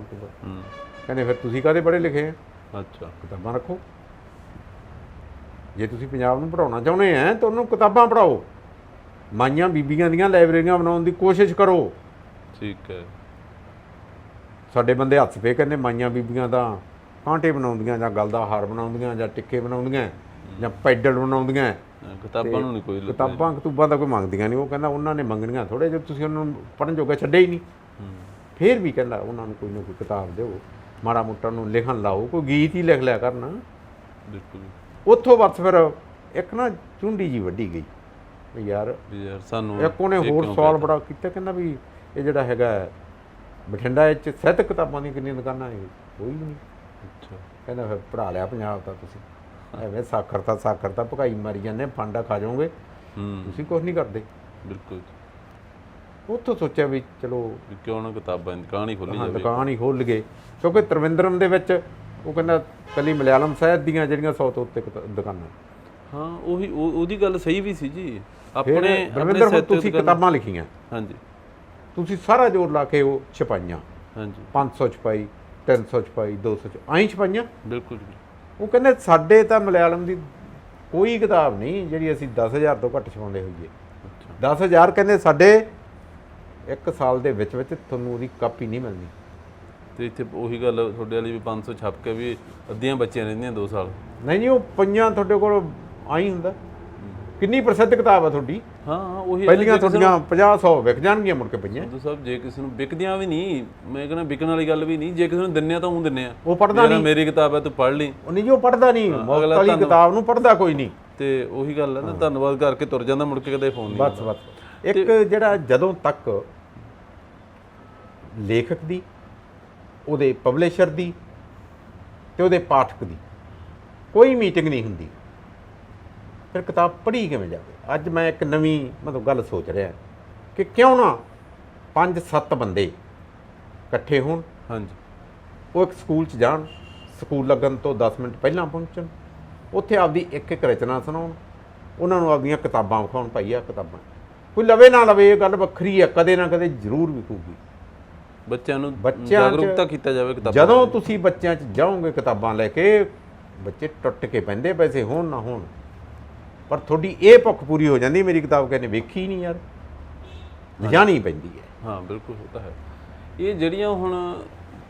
ਕਹਿੰਦੇ ਫਿਰ ਤੁਸੀਂ ਕਾਹਦੇ ਪੜ੍ਹੇ ਲਿਖੇ ਆ? ਅੱਛਾ। ਕਿਤਾਬਾਂ ਰੱਖੋ। ਜੇ ਤੁਸੀਂ ਪੰਜਾਬ ਨੂੰ ਪੜ੍ਹਾਉਣਾ ਚਾਹੁੰਦੇ ਆ ਤਾਂ ਉਹਨੂੰ ਕਿਤਾਬਾਂ ਪੜ੍ਹਾਓ। ਮਾਈਆਂ ਬੀਬੀਆਂ ਦੀਆਂ ਲਾਇਬ੍ਰੇਰੀਆਂ ਬਣਾਉਣ ਦੀ ਕੋਸ਼ਿਸ਼ ਕਰੋ। ਠੀਕ ਹੈ। ਸਾਡੇ ਬੰਦੇ ਹੱਥ ਫੇਰ ਕਹਿੰਦੇ ਮਾਈਆਂ ਬੀਬੀਆਂ ਦਾ ਕਾਂਟੇ ਬਣਾਉਂਦੀਆਂ, ਜਾਂ ਗਲ ਦਾ ਹਾਰ ਬਣਾਉਂਦੀਆਂ, ਜਾਂ ਟਿੱਕੇ ਬਣਾਉਂਦੀਆਂ, ਜਾਂ ਪੈਡਲ ਬਣਾਉਂਦੀਆਂ। ਕਿਤਾਬਾਂ ਨੂੰ ਨਹੀਂ ਕੋਈ ਕਿਤਾਬਾਂ ਤਾਂ ਕੋਈ ਮੰਗਦੀਆਂ ਨਹੀਂ। ਉਹ ਕਹਿੰਦਾ ਉਹਨਾਂ ਨੇ ਮੰਗਣੀਆਂ ਥੋੜ੍ਹੇ, ਜੇ ਤੁਸੀਂ ਉਹਨਾਂ ਨੂੰ ਪੜ੍ਹਨ ਜੋਗਾ ਛੱਡਿਆ ਹੀ ਨਹੀਂ। ਫਿਰ ਵੀ ਕਹਿੰਦਾ ਉਹਨਾਂ ਨੂੰ ਕੋਈ ਨਾ ਕੋਈ ਕਿਤਾਬ ਦਿਓ, ਮਾੜਾ ਮੋਟਾ ਨੂੰ ਲਿਖਣ ਲਾਓ, ਕੋਈ ਗੀਤ ਹੀ ਲਿਖ ਲਿਆ ਕਰਨਾ। ਬਿਲਕੁਲ। ਉੱਥੋਂ ਬਸ ਫਿਰ ਇੱਕ ਨਾ ਚੁੰਡੀ ਜੀ ਵੱਢੀ ਗਈ ਵੀ ਯਾਰ ਸਾਨੂੰ। ਇੱਕ ਉਹਨੇ ਹੋਰ ਸਵਾਲ ਬੜਾ ਕੀਤਾ, ਕਹਿੰਦਾ ਵੀ ਇਹ ਜਿਹੜਾ ਹੈਗਾ ਬਠਿੰਡਾ 'ਚ ਸਾਹਿਤਕ ਕਿਤਾਬਾਂ ਦੀਆਂ ਕਿੰਨੀਆਂ ਦੁਕਾਨਾਂ? ਇਹ ਕੋਈ ਨਹੀਂ। ਅੱਛਾ। ਕਹਿੰਦਾ ਫਿਰ ਪੜ੍ਹਾ ਲਿਆ ਪੰਜਾਬ ਤਾਂ ਤੁਸੀਂ, ਐਵੇਂ ਸਾਖਰਤਾ ਭਕਾਈ ਮਾਰੀ ਜਾਂਦੇ, ਫਾਂਡਾ ਖਾ ਜਾਓਗੇ, ਤੁਸੀਂ ਕੁਛ ਨਹੀਂ ਕਰਦੇ। ਬਿਲਕੁਲ। ਉੱਥੋਂ ਸੋਚਿਆ ਵੀ ਚਲੋ ਕਿਉਂ ਨਾ ਕਿਤਾਬਾਂ ਦੀ ਦੁਕਾਨ ਹੀ ਖੋਲ੍ਹੀ ਜਾਵੇ। ਦੁਕਾਨ ਹੀ ਖੋਲ੍ਹ ਗਏ, ਕਿਉਂਕਿ ਤ੍ਰਿਵੇਂਦਰਮ ਦੇ ਵਿੱਚ ਉਹ ਕਹਿੰਦਾ ਕੱਲੀ ਮਲਿਆਲਮ ਸਾਹਿਤ ਦੀਆਂ ਜਿਹੜੀਆਂ 100 ਤੋਂ ਉੱਤੇ ਦੁਕਾਨਾਂ। ਹਾਂ, ਉਹਦੀ ਗੱਲ ਸਹੀ ਵੀ ਸੀ ਜੀ। ਆਪਣੇ ਤੁਸੀਂ ਕਿਤਾਬਾਂ ਲਿਖੀਆਂ। ਹਾਂਜੀ। ਤੁਸੀਂ ਸਾਰਾ ਜ਼ੋਰ ਲਾ ਕੇ ਉਹ ਛਪਾਈਆਂ। ਹਾਂਜੀ। 500 ਛਪਾਈ, 300 ਛਪਾਈ, 200 ਐਂ ਛਪਾਈਆਂ। ਬਿਲਕੁਲ। ਉਹ ਕਹਿੰਦੇ ਸਾਡੇ ਤਾਂ ਮਲਿਆਲਮ ਦੀ ਕੋਈ ਕਿਤਾਬ ਨਹੀਂ ਜਿਹੜੀ ਅਸੀਂ 10,000 ਤੋਂ ਘੱਟ ਛਪਾਉਂਦੇ ਹੋਈਏ। 10,000 ਕਹਿੰਦੇ ਸਾਡੇ 1 ਸਾਲ ਦੇ ਵਿੱਚ ਤੁਹਾਨੂੰ ਉਹਦੀ ਕਾਪੀ ਨਹੀਂ ਮਿਲਣੀ। ਤੇ ਇੱਥੇ ਉਹੀ ਗੱਲ ਤੁਹਾਡੇ ਵਾਲੀ ਵੀ 500 ਛਪ ਕੇ ਵੀ ਅੱਧੀਆਂ ਬੱਚੀਆਂ ਰਹਿੰਦੀਆਂ 2 ਸਾਲ। ਨਹੀਂ ਜੀ, ਉਹ ਪਈਆਂ ਤੁਹਾਡੇ ਕੋਲ ਆਈ ਹੁੰਦਾ। ਕਿੰਨੀ ਪ੍ਰਸਿੱਧ ਕਿਤਾਬ ਆ ਤੁਹਾਡੀ? ਹਾਂ, ਉਹੀ ਪਹਿਲੀਆਂ ਤੁਹਾਡੀਆਂ 50-100 ਵਿਕ ਜਾਣਗੀਆਂ ਮੁੜ ਕੇ ਪਈਆਂ। ਸੰਧੂ ਸਾਹਿਬ, ਜੇ ਕਿਸੇ ਨੂੰ ਵਿਕਦੀਆਂ ਵੀ ਨਹੀਂ, ਮੈਂ ਕਹਿੰਦਾ ਵਿਕਣ ਵਾਲੀ ਗੱਲ ਵੀ ਨਹੀਂ, ਜੇ ਕਿਸੇ ਨੂੰ ਦਿੰਨੇ ਆ ਤਾਂ ਉਹ ਦਿੰਨੇ ਆ। ਉਹ ਪੜ੍ਹਦਾ ਨਹੀਂ। ਮੇਰੀ ਕਿਤਾਬ ਹੈ, ਤੂੰ ਪੜ੍ਹ ਲਈ। ਉਹ ਨਹੀਂ ਜੀ, ਉਹ ਪੜ੍ਹਦਾ ਨਹੀਂ। ਮੁਫਤ ਵਾਲੀ ਕਿਤਾਬ ਨੂੰ ਪੜ੍ਹਦਾ ਕੋਈ ਨਹੀਂ। ਤੇ ਉਹੀ ਗੱਲ ਹੈ ਨਾ, ਧੰਨਵਾਦ ਕਰਕੇ ਤੁਰ ਜਾਂਦਾ, ਮੁੜ ਕੇ ਕਦੇ ਫੋਨ ਨਹੀਂ। ਬਸ ਇੱਕ ਜਿਹੜਾ ਜਦੋਂ ਤੱਕ ਲੇਖਕ ਦੀ, ਉਹਦੇ ਪਬਲਿਸ਼ਰ ਦੀ ਤੇ ਉਹਦੇ ਪਾਠਕ ਦੀ ਕੋਈ ਮੀਟਿੰਗ ਨਹੀਂ ਹੁੰਦੀ, ਫਿਰ ਕਿਤਾਬ ਪੜ੍ਹੀ ਕਿਵੇਂ ਜਾਵੇ। ਅੱਜ ਮੈਂ ਇੱਕ ਨਵੀਂ ਮਤਲਬ ਗੱਲ ਸੋਚ ਰਿਹਾ ਕਿ ਕਿਉਂ ਨਾ 5-7 ਬੰਦੇ ਇਕੱਠੇ ਹੋਣ, ਹਾਂਜੀ ਉਹ ਇੱਕ ਸਕੂਲ 'ਚ ਜਾਣ, ਸਕੂਲ ਲੱਗਣ ਤੋਂ 10 ਮਿੰਟ ਪਹਿਲਾਂ ਪਹੁੰਚਣ, ਉੱਥੇ ਆਪਦੀ ਇੱਕ ਇੱਕ ਰਚਨਾ ਸੁਣਾਉਣ, ਉਹਨਾਂ ਨੂੰ ਆਪਦੀਆਂ ਕਿਤਾਬਾਂ ਵਿਖਾਉਣ, ਭਾਈ ਆ ਕਿਤਾਬਾਂ। ਕੋਈ ਲਵੇ ਨਾ ਲਵੇ ਇਹ ਗੱਲ ਵੱਖਰੀ ਹੈ, ਕਦੇ ਨਾ ਕਦੇ ਜ਼ਰੂਰ ਵਿਕੂਗੀ। ਬੱਚਿਆਂ ਨੂੰ ਬੱਚਿਆਂ 'ਚ ਜਾਗਰੂਕਤਾ ਕੀਤਾ ਜਾਵੇ ਕਿਤਾਬਾਂ ਜਦੋਂ ਤੁਸੀਂ ਬੱਚਿਆਂ 'ਚ ਜਾਓਗੇ ਕਿਤਾਬਾਂ ਲੈ ਕੇ, ਬੱਚੇ ਟੁੱਟ ਕੇ ਪੈਂਦੇ, ਪੈਸੇ ਹੋਣ ਨਾ ਹੋਣ, ਪਰ ਤੁਹਾਡੀ ਇਹ ਭੁੱਖ ਪੂਰੀ ਹੋ ਜਾਂਦੀ ਮੇਰੀ ਕਿਤਾਬ ਕਹਿੰਦੇ ਵੇਖੀ ਨਹੀਂ ਯਾਰ, ਲਿਜਾਣੀ ਪੈਂਦੀ ਹੈ। ਹਾਂ ਬਿਲਕੁਲ ਉਹ ਤਾਂ ਹੈ। ਇਹ ਜਿਹੜੀਆਂ ਹੁਣ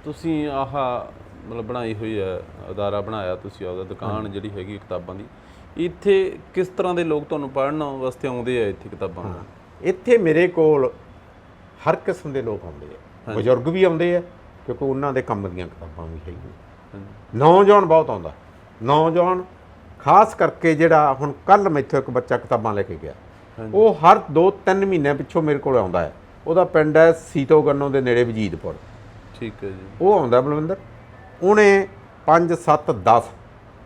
ਤੁਸੀਂ ਆਹ ਮਤਲਬ ਬਣਾਈ ਹੋਈ ਹੈ, ਅਦਾਰਾ ਬਣਾਇਆ ਤੁਸੀਂ ਆਪਦਾ, ਦੁਕਾਨ ਜਿਹੜੀ ਹੈਗੀ ਕਿਤਾਬਾਂ ਦੀ, ਇੱਥੇ ਕਿਸ ਤਰ੍ਹਾਂ ਦੇ ਲੋਕ ਤੁਹਾਨੂੰ ਪੜ੍ਹਨ ਵਾਸਤੇ ਆਉਂਦੇ ਆ ਇੱਥੇ ਕਿਤਾਬਾਂ? ਇੱਥੇ ਮੇਰੇ ਕੋਲ ਹਰ ਕਿਸਮ ਦੇ ਲੋਕ ਆਉਂਦੇ ਆ, ਬਜ਼ੁਰਗ ਵੀ ਆਉਂਦੇ ਆ ਕਿਉਂਕਿ ਉਹਨਾਂ ਦੇ ਕੰਮ ਦੀਆਂ ਕਿਤਾਬਾਂ ਵੀ ਹੈਗੀਆਂ, ਨੌਜਵਾਨ ਬਹੁਤ ਆਉਂਦਾ। ਨੌਜਵਾਨ ਖਾਸ ਕਰਕੇ ਜਿਹੜਾ ਹੁਣ ਕੱਲ੍ਹ ਮੈਥੋਂ ਇੱਕ ਬੱਚਾ ਕਿਤਾਬਾਂ ਲੈ ਕੇ ਗਿਆ, ਉਹ ਹਰ 2-3 ਮਹੀਨਿਆਂ ਪਿੱਛੋਂ ਮੇਰੇ ਕੋਲ ਆਉਂਦਾ ਹੈ। ਉਹਦਾ ਪਿੰਡ ਹੈ ਸੀਤੋ ਗੰਨੋ ਦੇ ਨੇੜੇ ਵਜੀਦਪੁਰ। ਠੀਕ ਹੈ ਜੀ। ਉਹ ਆਉਂਦਾ ਬਲਵਿੰਦਰ, ਉਹਨੇ 5-7-10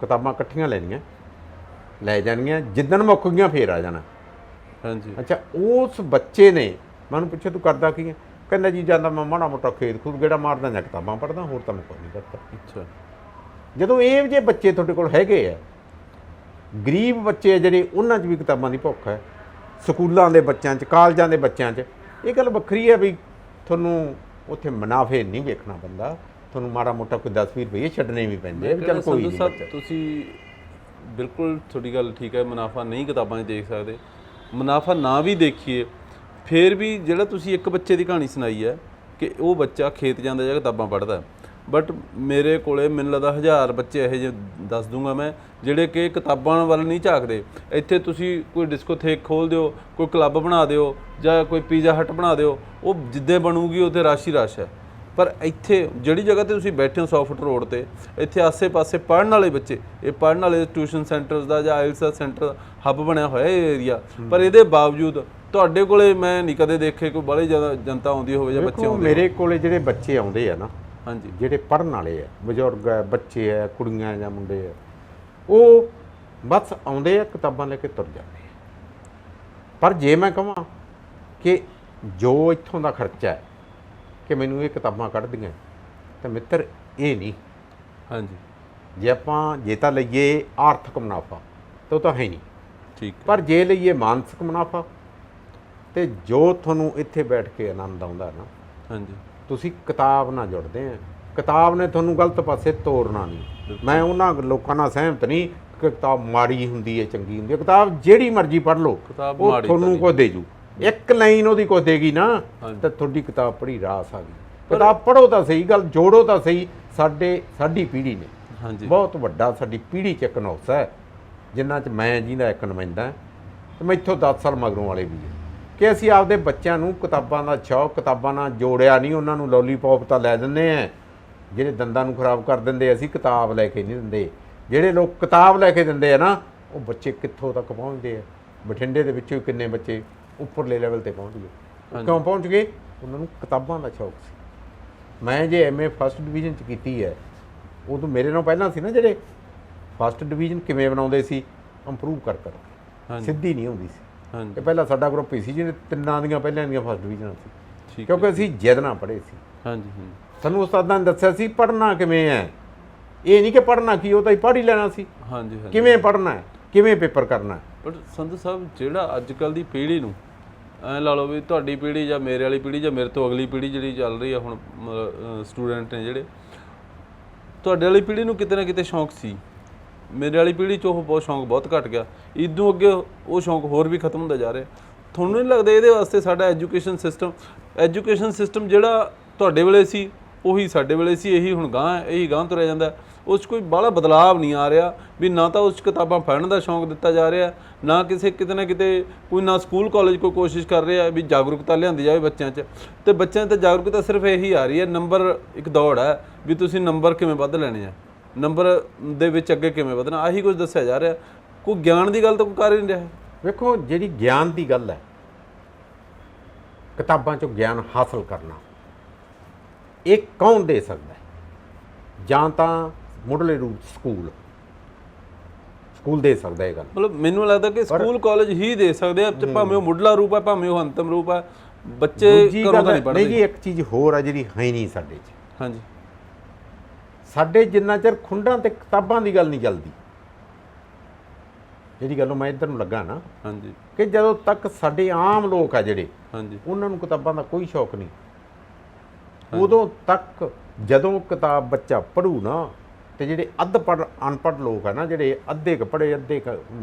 ਕਿਤਾਬਾਂ ਇਕੱਠੀਆਂ ਲੈਣੀਆਂ, ਲੈ ਜਾਣੀਆਂ, ਜਿੱਦਣ ਮੁੱਕ ਗਈਆਂ ਫੇਰ ਆ ਜਾਣਾ। ਹਾਂਜੀ ਅੱਛਾ, ਉਸ ਬੱਚੇ ਨੇ ਮੈਨੂੰ ਪੁੱਛਿਆ ਤੂੰ ਕਰਦਾ ਕੀ ਹੈ? ਕਹਿੰਦਾ ਜੀ ਜਾਂਦਾ ਮੈਂ ਮਾੜਾ ਮੋਟਾ ਖੇਤ ਖੂਦ ਗੇੜਾ ਮਾਰਦਾ ਜਾਂ ਕਿਤਾਬਾਂ ਪੜ੍ਹਦਾ, ਹੋਰ ਤਾਂ ਮੈਂ ਕੋਈ ਨਹੀਂ ਕਰਦਾ। ਅੱਛਾ, ਜਦੋਂ ਇਹ ਜਿਹੇ ਬੱਚੇ ਤੁਹਾਡੇ ਕੋਲ ਹੈਗੇ ਆ, ਗਰੀਬ ਬੱਚੇ ਆ ਜਿਹੜੇ, ਉਹਨਾਂ 'ਚ ਵੀ ਕਿਤਾਬਾਂ ਦੀ ਭੁੱਖ ਹੈ, ਸਕੂਲਾਂ ਦੇ ਬੱਚਿਆਂ 'ਚ, ਕਾਲਜਾਂ ਦੇ ਬੱਚਿਆਂ 'ਚ। ਇਹ ਗੱਲ ਵੱਖਰੀ ਹੈ ਵੀ ਤੁਹਾਨੂੰ ਉੱਥੇ ਮੁਨਾਫੇ ਨਹੀਂ ਵੇਖਣਾ ਪੈਂਦਾ, ਤੁਹਾਨੂੰ ਮਾੜਾ ਮੋਟਾ ਕੋਈ 10-20 ਰੁਪਏ ਛੱਡਣੇ ਵੀ ਪੈਂਦੇ, ਚੱਲ ਕੋਈ ਨਹੀਂ ਬੱਚਾ। ਤੁਸੀਂ ਬਿਲਕੁਲ ਤੁਹਾਡੀ ਗੱਲ ਠੀਕ ਹੈ, ਮੁਨਾਫਾ ਨਹੀਂ ਕਿਤਾਬਾਂ 'ਚ ਦੇਖ ਸਕਦੇ। ਮੁਨਾਫਾ ਨਾ ਵੀ ਦੇਖੀਏ ਫਿਰ ਵੀ ਜਿਹੜਾ ਤੁਸੀਂ ਇੱਕ ਬੱਚੇ ਦੀ ਕਹਾਣੀ ਸੁਣਾਈ ਹੈ ਕਿ ਉਹ ਬੱਚਾ ਖੇਤ ਜਾਂਦਾ ਜਾਂ ਕਿਤਾਬਾਂ ਪੜ੍ਹਦਾ, ਬਟ ਮੇਰੇ ਕੋਲੇ ਮੈਨੂੰ ਲੱਗਦਾ 1000 ਬੱਚੇ ਇਹੋ ਜਿਹੇ ਦੱਸ ਦੂੰਗਾ ਮੈਂ ਜਿਹੜੇ ਕਿ ਕਿਤਾਬਾਂ ਵੱਲ ਨਹੀਂ ਝਾਕਦੇ। ਇੱਥੇ ਤੁਸੀਂ ਕੋਈ ਡਿਸਕੋਥੇਕ ਖੋਲ੍ਹ ਦਿਓ, ਕੋਈ ਕਲੱਬ ਬਣਾ ਦਿਓ ਜਾਂ ਕੋਈ ਪੀਜ਼ਾ ਹੱਟ ਬਣਾ ਦਿਓ, ਉਹ ਜਿੱਦੇ ਬਣੂਗੀ ਉੱਥੇ ਰਸ਼ ਹੀ ਰਸ਼ ਹੈ। ਪਰ ਇੱਥੇ ਜਿਹੜੀ ਜਗ੍ਹਾ ਤੇ ਤੁਸੀਂ ਬੈਠੇ ਹੋ 100 ਫੁੱਟ ਰੋਡ ਤੇ, ਇੱਥੇ ਆਸੇ-ਪਾਸੇ ਪੜ੍ਹਨ ਵਾਲੇ ਬੱਚੇ, ਇਹ ਪੜ੍ਹਨ ਵਾਲੇ ਟਿਊਸ਼ਨ ਸੈਂਟਰਸ ਦਾ ਜਾਂ ਆਇਲਸ ਦਾ ਸੈਂਟਰ ਹੱਬ ਬਣਿਆ ਹੋਇਆ ਇਹ ਏਰੀਆ, ਪਰ ਇਹਦੇ ਬਾਵਜੂਦ ਤੁਹਾਡੇ ਕੋਲੇ ਮੈਂ ਨਹੀਂ ਕਦੇ ਦੇਖੇ ਕੋਈ ਬਾਹਲੀ ਜ਼ਿਆਦਾ ਜਨਤਾ ਆਉਂਦੀ ਹੋਵੇ ਜਾਂ ਬੱਚੇ ਆਉਂਦੇ। ਮੇਰੇ ਕੋਲੇ ਜਿਹੜੇ ਬੱਚੇ ਆਉਂਦੇ ਆ ਨਾ, ਹਾਂਜੀ, ਜਿਹੜੇ ਪੜ੍ਹਨ ਵਾਲੇ ਆ, ਬਜ਼ੁਰਗ ਆ, ਬੱਚੇ ਆ, ਕੁੜੀਆਂ ਜਾਂ ਮੁੰਡੇ ਆ, ਉਹ ਬਸ ਆਉਂਦੇ ਆ, ਕਿਤਾਬਾਂ ਲੈ ਕੇ ਤੁਰ ਜਾਂਦੇ ਆ। ਪਰ ਜੇ ਮੈਂ ਕਹਾਂ ਕਿ ਜੋ ਇੱਥੋਂ ਦਾ ਖਰਚਾ ਹੈ ਕਿ ਮੈਨੂੰ ਇਹ ਕਿਤਾਬਾਂ ਕੱਢਦੀਆਂ, ਤਾਂ ਮਿੱਤਰ ਇਹ ਨਹੀਂ। ਹਾਂਜੀ, ਜੇ ਤਾਂ ਲਈਏ ਆਰਥਿਕ ਮੁਨਾਫਾ ਤਾਂ ਉਹ ਤਾਂ ਹੈ ਨਹੀਂ, ਠੀਕ। ਪਰ ਜੇ ਲਈਏ ਮਾਨਸਿਕ ਮੁਨਾਫਾ, ਤੇ ਜੋ ਤੁਹਾਨੂੰ ਇੱਥੇ ਬੈਠ ਕੇ ਆਨੰਦ ਆਉਂਦਾ ਨਾ, ਹਾਂਜੀ, ਤੁਸੀਂ ਕਿਤਾਬ ਨਾਲ ਜੁੜਦੇ ਆ, ਕਿਤਾਬ ਨੇ ਤੁਹਾਨੂੰ ਗਲਤ ਪਾਸੇ ਤੋਰਨਾ ਨਹੀਂ। ਮੈਂ ਉਹਨਾਂ ਲੋਕਾਂ ਨਾਲ ਸਹਿਮਤ ਨਹੀਂ ਕਿ ਕਿਤਾਬ ਮਾੜੀ ਹੁੰਦੀ ਹੈ ਚੰਗੀ ਹੁੰਦੀ ਹੈ। ਕਿਤਾਬ ਜਿਹੜੀ ਮਰਜ਼ੀ ਪੜ੍ਹ ਲਓ, ਉਹ ਤੁਹਾਨੂੰ ਕੁਝ ਦੇ ਜੂ। ਇੱਕ ਲਾਈਨ ਉਹਦੀ ਕੁਝ ਦੇਗੀ ਨਾ, ਤਾਂ ਤੁਹਾਡੀ ਕਿਤਾਬ ਪੜ੍ਹੀ ਰਾਸ ਆ ਗਈ। ਕਿਤਾਬ ਪੜ੍ਹੋ ਤਾਂ ਸਹੀ, ਗੱਲ ਜੋੜੋ ਤਾਂ ਸਹੀ। ਸਾਡੀ ਪੀੜ੍ਹੀ ਨੇ, ਹਾਂਜੀ, ਬਹੁਤ ਵੱਡਾ ਸਾਡੀ ਪੀੜ੍ਹੀ 'ਚ ਇੱਕ ਨੁਕਸਾ ਹੈ, ਜਿਨ੍ਹਾਂ 'ਚ ਮੈਂ ਜਿਹਦਾ ਇੱਕ ਨੁਮਾਇੰਦਾ, ਅਤੇ ਮੈਥੋਂ 10 ਸਾਲ ਮਗਰੋਂ ਵਾਲੇ ਵੀ ਹੈ, ਕਿ ਅਸੀਂ ਆਪਦੇ ਬੱਚਿਆਂ ਨੂੰ ਕਿਤਾਬਾਂ ਦਾ ਸ਼ੌਕ, ਕਿਤਾਬਾਂ ਨਾਲ ਜੋੜਿਆ ਨਹੀਂ। ਉਹਨਾਂ ਨੂੰ ਲੋਲੀਪੌਪ ਤਾਂ ਲੈ ਦਿੰਦੇ ਆ ਜਿਹੜੇ ਦੰਦਾਂ ਨੂੰ ਖਰਾਬ ਕਰ ਦਿੰਦੇ, ਅਸੀਂ ਕਿਤਾਬ ਲੈ ਕੇ ਨਹੀਂ ਦਿੰਦੇ। ਜਿਹੜੇ ਲੋਕ ਕਿਤਾਬ ਲੈ ਕੇ ਦਿੰਦੇ ਆ ਨਾ, ਉਹ ਬੱਚੇ ਕਿੱਥੋਂ ਤੱਕ ਪਹੁੰਚਦੇ ਆ। ਬਠਿੰਡੇ ਦੇ ਵਿੱਚੋਂ ਕਿੰਨੇ ਬੱਚੇ ਉੱਪਰਲੇ ਲੈਵਲ ਤੇ ਪਹੁੰਚ ਗਏ। ਕਿਉਂ ਪਹੁੰਚ ਗਏ? ਉਹਨਾਂ ਨੂੰ ਕਿਤਾਬਾਂ ਦਾ ਸ਼ੌਕ ਸੀ। ਮੈਂ ਜੇ MA ਫਸਟ ਡਿਵੀਜ਼ਨ 'ਚ ਕੀਤੀ ਹੈ, ਉਦੋਂ ਮੇਰੇ ਨਾਲ ਪਹਿਲਾਂ ਸੀ ਨਾ ਜਿਹੜੇ ਫਸਟ ਡਿਵੀਜ਼ਨ ਕਿਵੇਂ ਬਣਾਉਂਦੇ ਸੀ, ਇੰਪਰੂਵ ਕਰ ਸਿੱਧੀ ਨਹੀਂ ਹੁੰਦੀ ਸੀ। ਤੇ ਪਹਿਲਾਂ ਸਾਡਾ ਗਰੁੱਪ ਹੀ ਸੀ ਜਿਹਨੇ ਤਿੰਨਾਂ ਦੀਆਂ ਪਹਿਲਾਂ ਦੀਆਂ ਫਸਟ ਡਿਵੀਜ਼ਨਾਂ ਸੀ, ਕਿਉਂਕਿ ਅਸੀਂ ਜਿੱਦ ਨਾਲ ਪੜ੍ਹੇ ਸੀ। ਹਾਂਜੀ, ਸਾਨੂੰ ਉਸਤਾਦਾਂ ਨੇ ਦੱਸਿਆ ਸੀ ਪੜ੍ਹਨਾ ਕਿਵੇਂ ਹੈ। ਇਹ ਨਹੀਂ ਕਿ ਪੜ੍ਹਨਾ ਕੀ, ਉਹ ਤਾਂ ਹੀ ਪੜ੍ਹ ਹੀ ਲੈਣਾ ਸੀ। ਹਾਂਜੀ, ਕਿਵੇਂ ਪੜ੍ਹਨਾ ਹੈ, ਕਿਵੇਂ ਪੇਪਰ ਕਰਨਾ। ਬਟ ਸੰਧੂ ਸਾਹਿਬ, ਜਿਹੜਾ ਅੱਜ ਕੱਲ੍ਹ ਦੀ ਪੀੜ੍ਹੀ ਨੂੰ ਐਂ ਲਾ ਲਓ ਵੀ ਤੁਹਾਡੀ ਪੀੜ੍ਹੀ ਜਾਂ ਮੇਰੇ ਵਾਲੀ ਪੀੜ੍ਹੀ ਜਾਂ ਮੇਰੇ ਤੋਂ ਅਗਲੀ ਪੀੜ੍ਹੀ ਜਿਹੜੀ ਚੱਲ ਰਹੀ ਆ ਹੁਣ, ਸਟੂਡੈਂਟ ਨੇ ਜਿਹੜੇ, ਤੁਹਾਡੇ ਵਾਲੀ ਪੀੜ੍ਹੀ ਨੂੰ ਕਿਤੇ ਨਾ ਕਿਤੇ ਸ਼ੌਂਕ ਸੀ। ਮੇਰੇ ਵਾਲੀ ਪੀੜ੍ਹੀ 'ਚ ਉਹ ਸ਼ੌਂਕ ਬਹੁਤ ਘੱਟ ਗਿਆ। ਇਦੋਂ ਅੱਗੇ ਉਹ ਸ਼ੌਂਕ ਹੋਰ ਵੀ ਖਤਮ ਹੁੰਦਾ ਜਾ ਰਿਹਾ। ਤੁਹਾਨੂੰ ਨਹੀਂ ਲੱਗਦਾ ਇਹਦੇ ਵਾਸਤੇ ਸਾਡਾ ਐਜੂਕੇਸ਼ਨ ਸਿਸਟਮ ਜਿਹੜਾ ਤੁਹਾਡੇ ਵੇਲੇ ਸੀ ਉਹੀ ਸਾਡੇ ਵੇਲੇ ਸੀ, ਇਹੀ ਹੁਣ ਇਹੀ ਗਾਂਹ ਤੁਰਿਆ ਜਾਂਦਾ। ਉਸ 'ਚ ਕੋਈ ਬਾਹਲਾ ਬਦਲਾਵ ਨਹੀਂ ਆ ਰਿਹਾ ਵੀ ਨਾ ਤਾਂ ਉਸ 'ਚ ਕਿਤਾਬਾਂ ਪੜ੍ਹਨ ਦਾ ਸ਼ੌਂਕ ਦਿੱਤਾ ਜਾ ਰਿਹਾ, ਨਾ ਕਿਤੇ ਨਾ ਕਿਤੇ ਕੋਈ, ਨਾ ਸਕੂਲ ਕਾਲਜ ਕੋਈ ਕੋਸ਼ਿਸ਼ ਕਰ ਰਿਹਾ ਵੀ ਜਾਗਰੂਕਤਾ ਲਿਆਂਦੀ ਜਾਵੇ ਬੱਚਿਆਂ 'ਚ। ਅਤੇ ਬੱਚਿਆਂ 'ਤੇ ਜਾਗਰੂਕਤਾ ਸਿਰਫ ਇਹੀ ਆ ਰਹੀ ਹੈ, ਨੰਬਰ ਇੱਕ ਦੌੜ ਹੈ ਵੀ ਤੁਸੀਂ ਨੰਬਰ ਕਿਵੇਂ ਵੱਧ ਲੈਣੇ ਆ, ਨੰਬਰ ਦੇ ਵਿੱਚ ਅੱਗੇ ਕਿਵੇਂ ਵਧਣਾ, ਆਹੀ ਕੁਝ ਦੱਸਿਆ ਜਾ ਰਿਹਾ। ਕੋਈ ਗਿਆਨ ਦੀ ਗੱਲ ਤਾਂ ਕੋਈ ਕਰ ਹੀ ਨਹੀਂ ਰਿਹਾ। ਵੇਖੋ, ਜਿਹੜੀ ਗਿਆਨ ਦੀ ਗੱਲ ਹੈ, ਕਿਤਾਬਾਂ 'ਚੋਂ ਗਿਆਨ ਹਾਸਲ ਕਰਨਾ, ਇਹ ਕੌਣ ਦੇ ਸਕਦਾ ਹੈ? ਜਾਂ ਤਾਂ ਮੁੱਢਲੇ ਰੂਪ ਸਕੂਲ ਦੇ ਸਕਦਾ ਇਹ ਗੱਲ। ਮਤਲਬ ਮੈਨੂੰ ਲੱਗਦਾ ਕਿ ਸਕੂਲ ਕਾਲਜ ਹੀ ਦੇ ਸਕਦੇ ਆ, ਭਾਵੇਂ ਉਹ ਮੁੱਢਲਾ ਰੂਪ ਹੈ ਭਾਵੇਂ ਉਹ ਅੰਤਮ ਰੂਪ ਹੈ, ਬੱਚੇ ਦੂਜੀ ਘਰੋਂ ਗੱਲ ਤਾਂ ਨਹੀਂ ਨਹੀਂ ਪੜ੍ਹਦੇ। ਜੀ, ਇੱਕ ਚੀਜ਼ ਹੋਰ ਆ ਜਿਹੜੀ ਹੈ ਨਹੀਂ ਸਾਡੇ 'ਚ। ਹਾਂਜੀ ਸਾਡੇ ਜਿੰਨਾ ਚਿਰ ਖੁੰਡਾਂ ਤੇ ਕਿਤਾਬਾਂ ਦੀ ਗੱਲ ਨਹੀਂ ਚੱਲਦੀ, ਜਿਹੜੀ ਗੱਲੋਂ ਮੈਂ ਇੱਧਰ ਨੂੰ ਲੱਗਾ ਨਾ, ਹਾਂਜੀ ਕਿ ਜਦੋਂ ਤੱਕ ਸਾਡੇ ਆਮ ਲੋਕ ਆ ਜਿਹੜੇ, ਹਾਂਜੀ ਉਹਨਾਂ ਨੂੰ ਕਿਤਾਬਾਂ ਦਾ ਕੋਈ ਸ਼ੌਕ ਨਹੀਂ, ਉਦੋਂ ਤੱਕ ਜਦੋਂ ਕਿਤਾਬ ਬੱਚਾ ਪੜ੍ਹੂ ਨਾ, ਤੇ ਜਿਹੜੇ ਅਨਪੜ੍ਹ ਲੋਕ ਆ ਨਾ, ਜਿਹੜੇ ਅੱਧੇ ਕੁ ਪੜ੍ਹੇ ਅੱਧੇ ਕੁ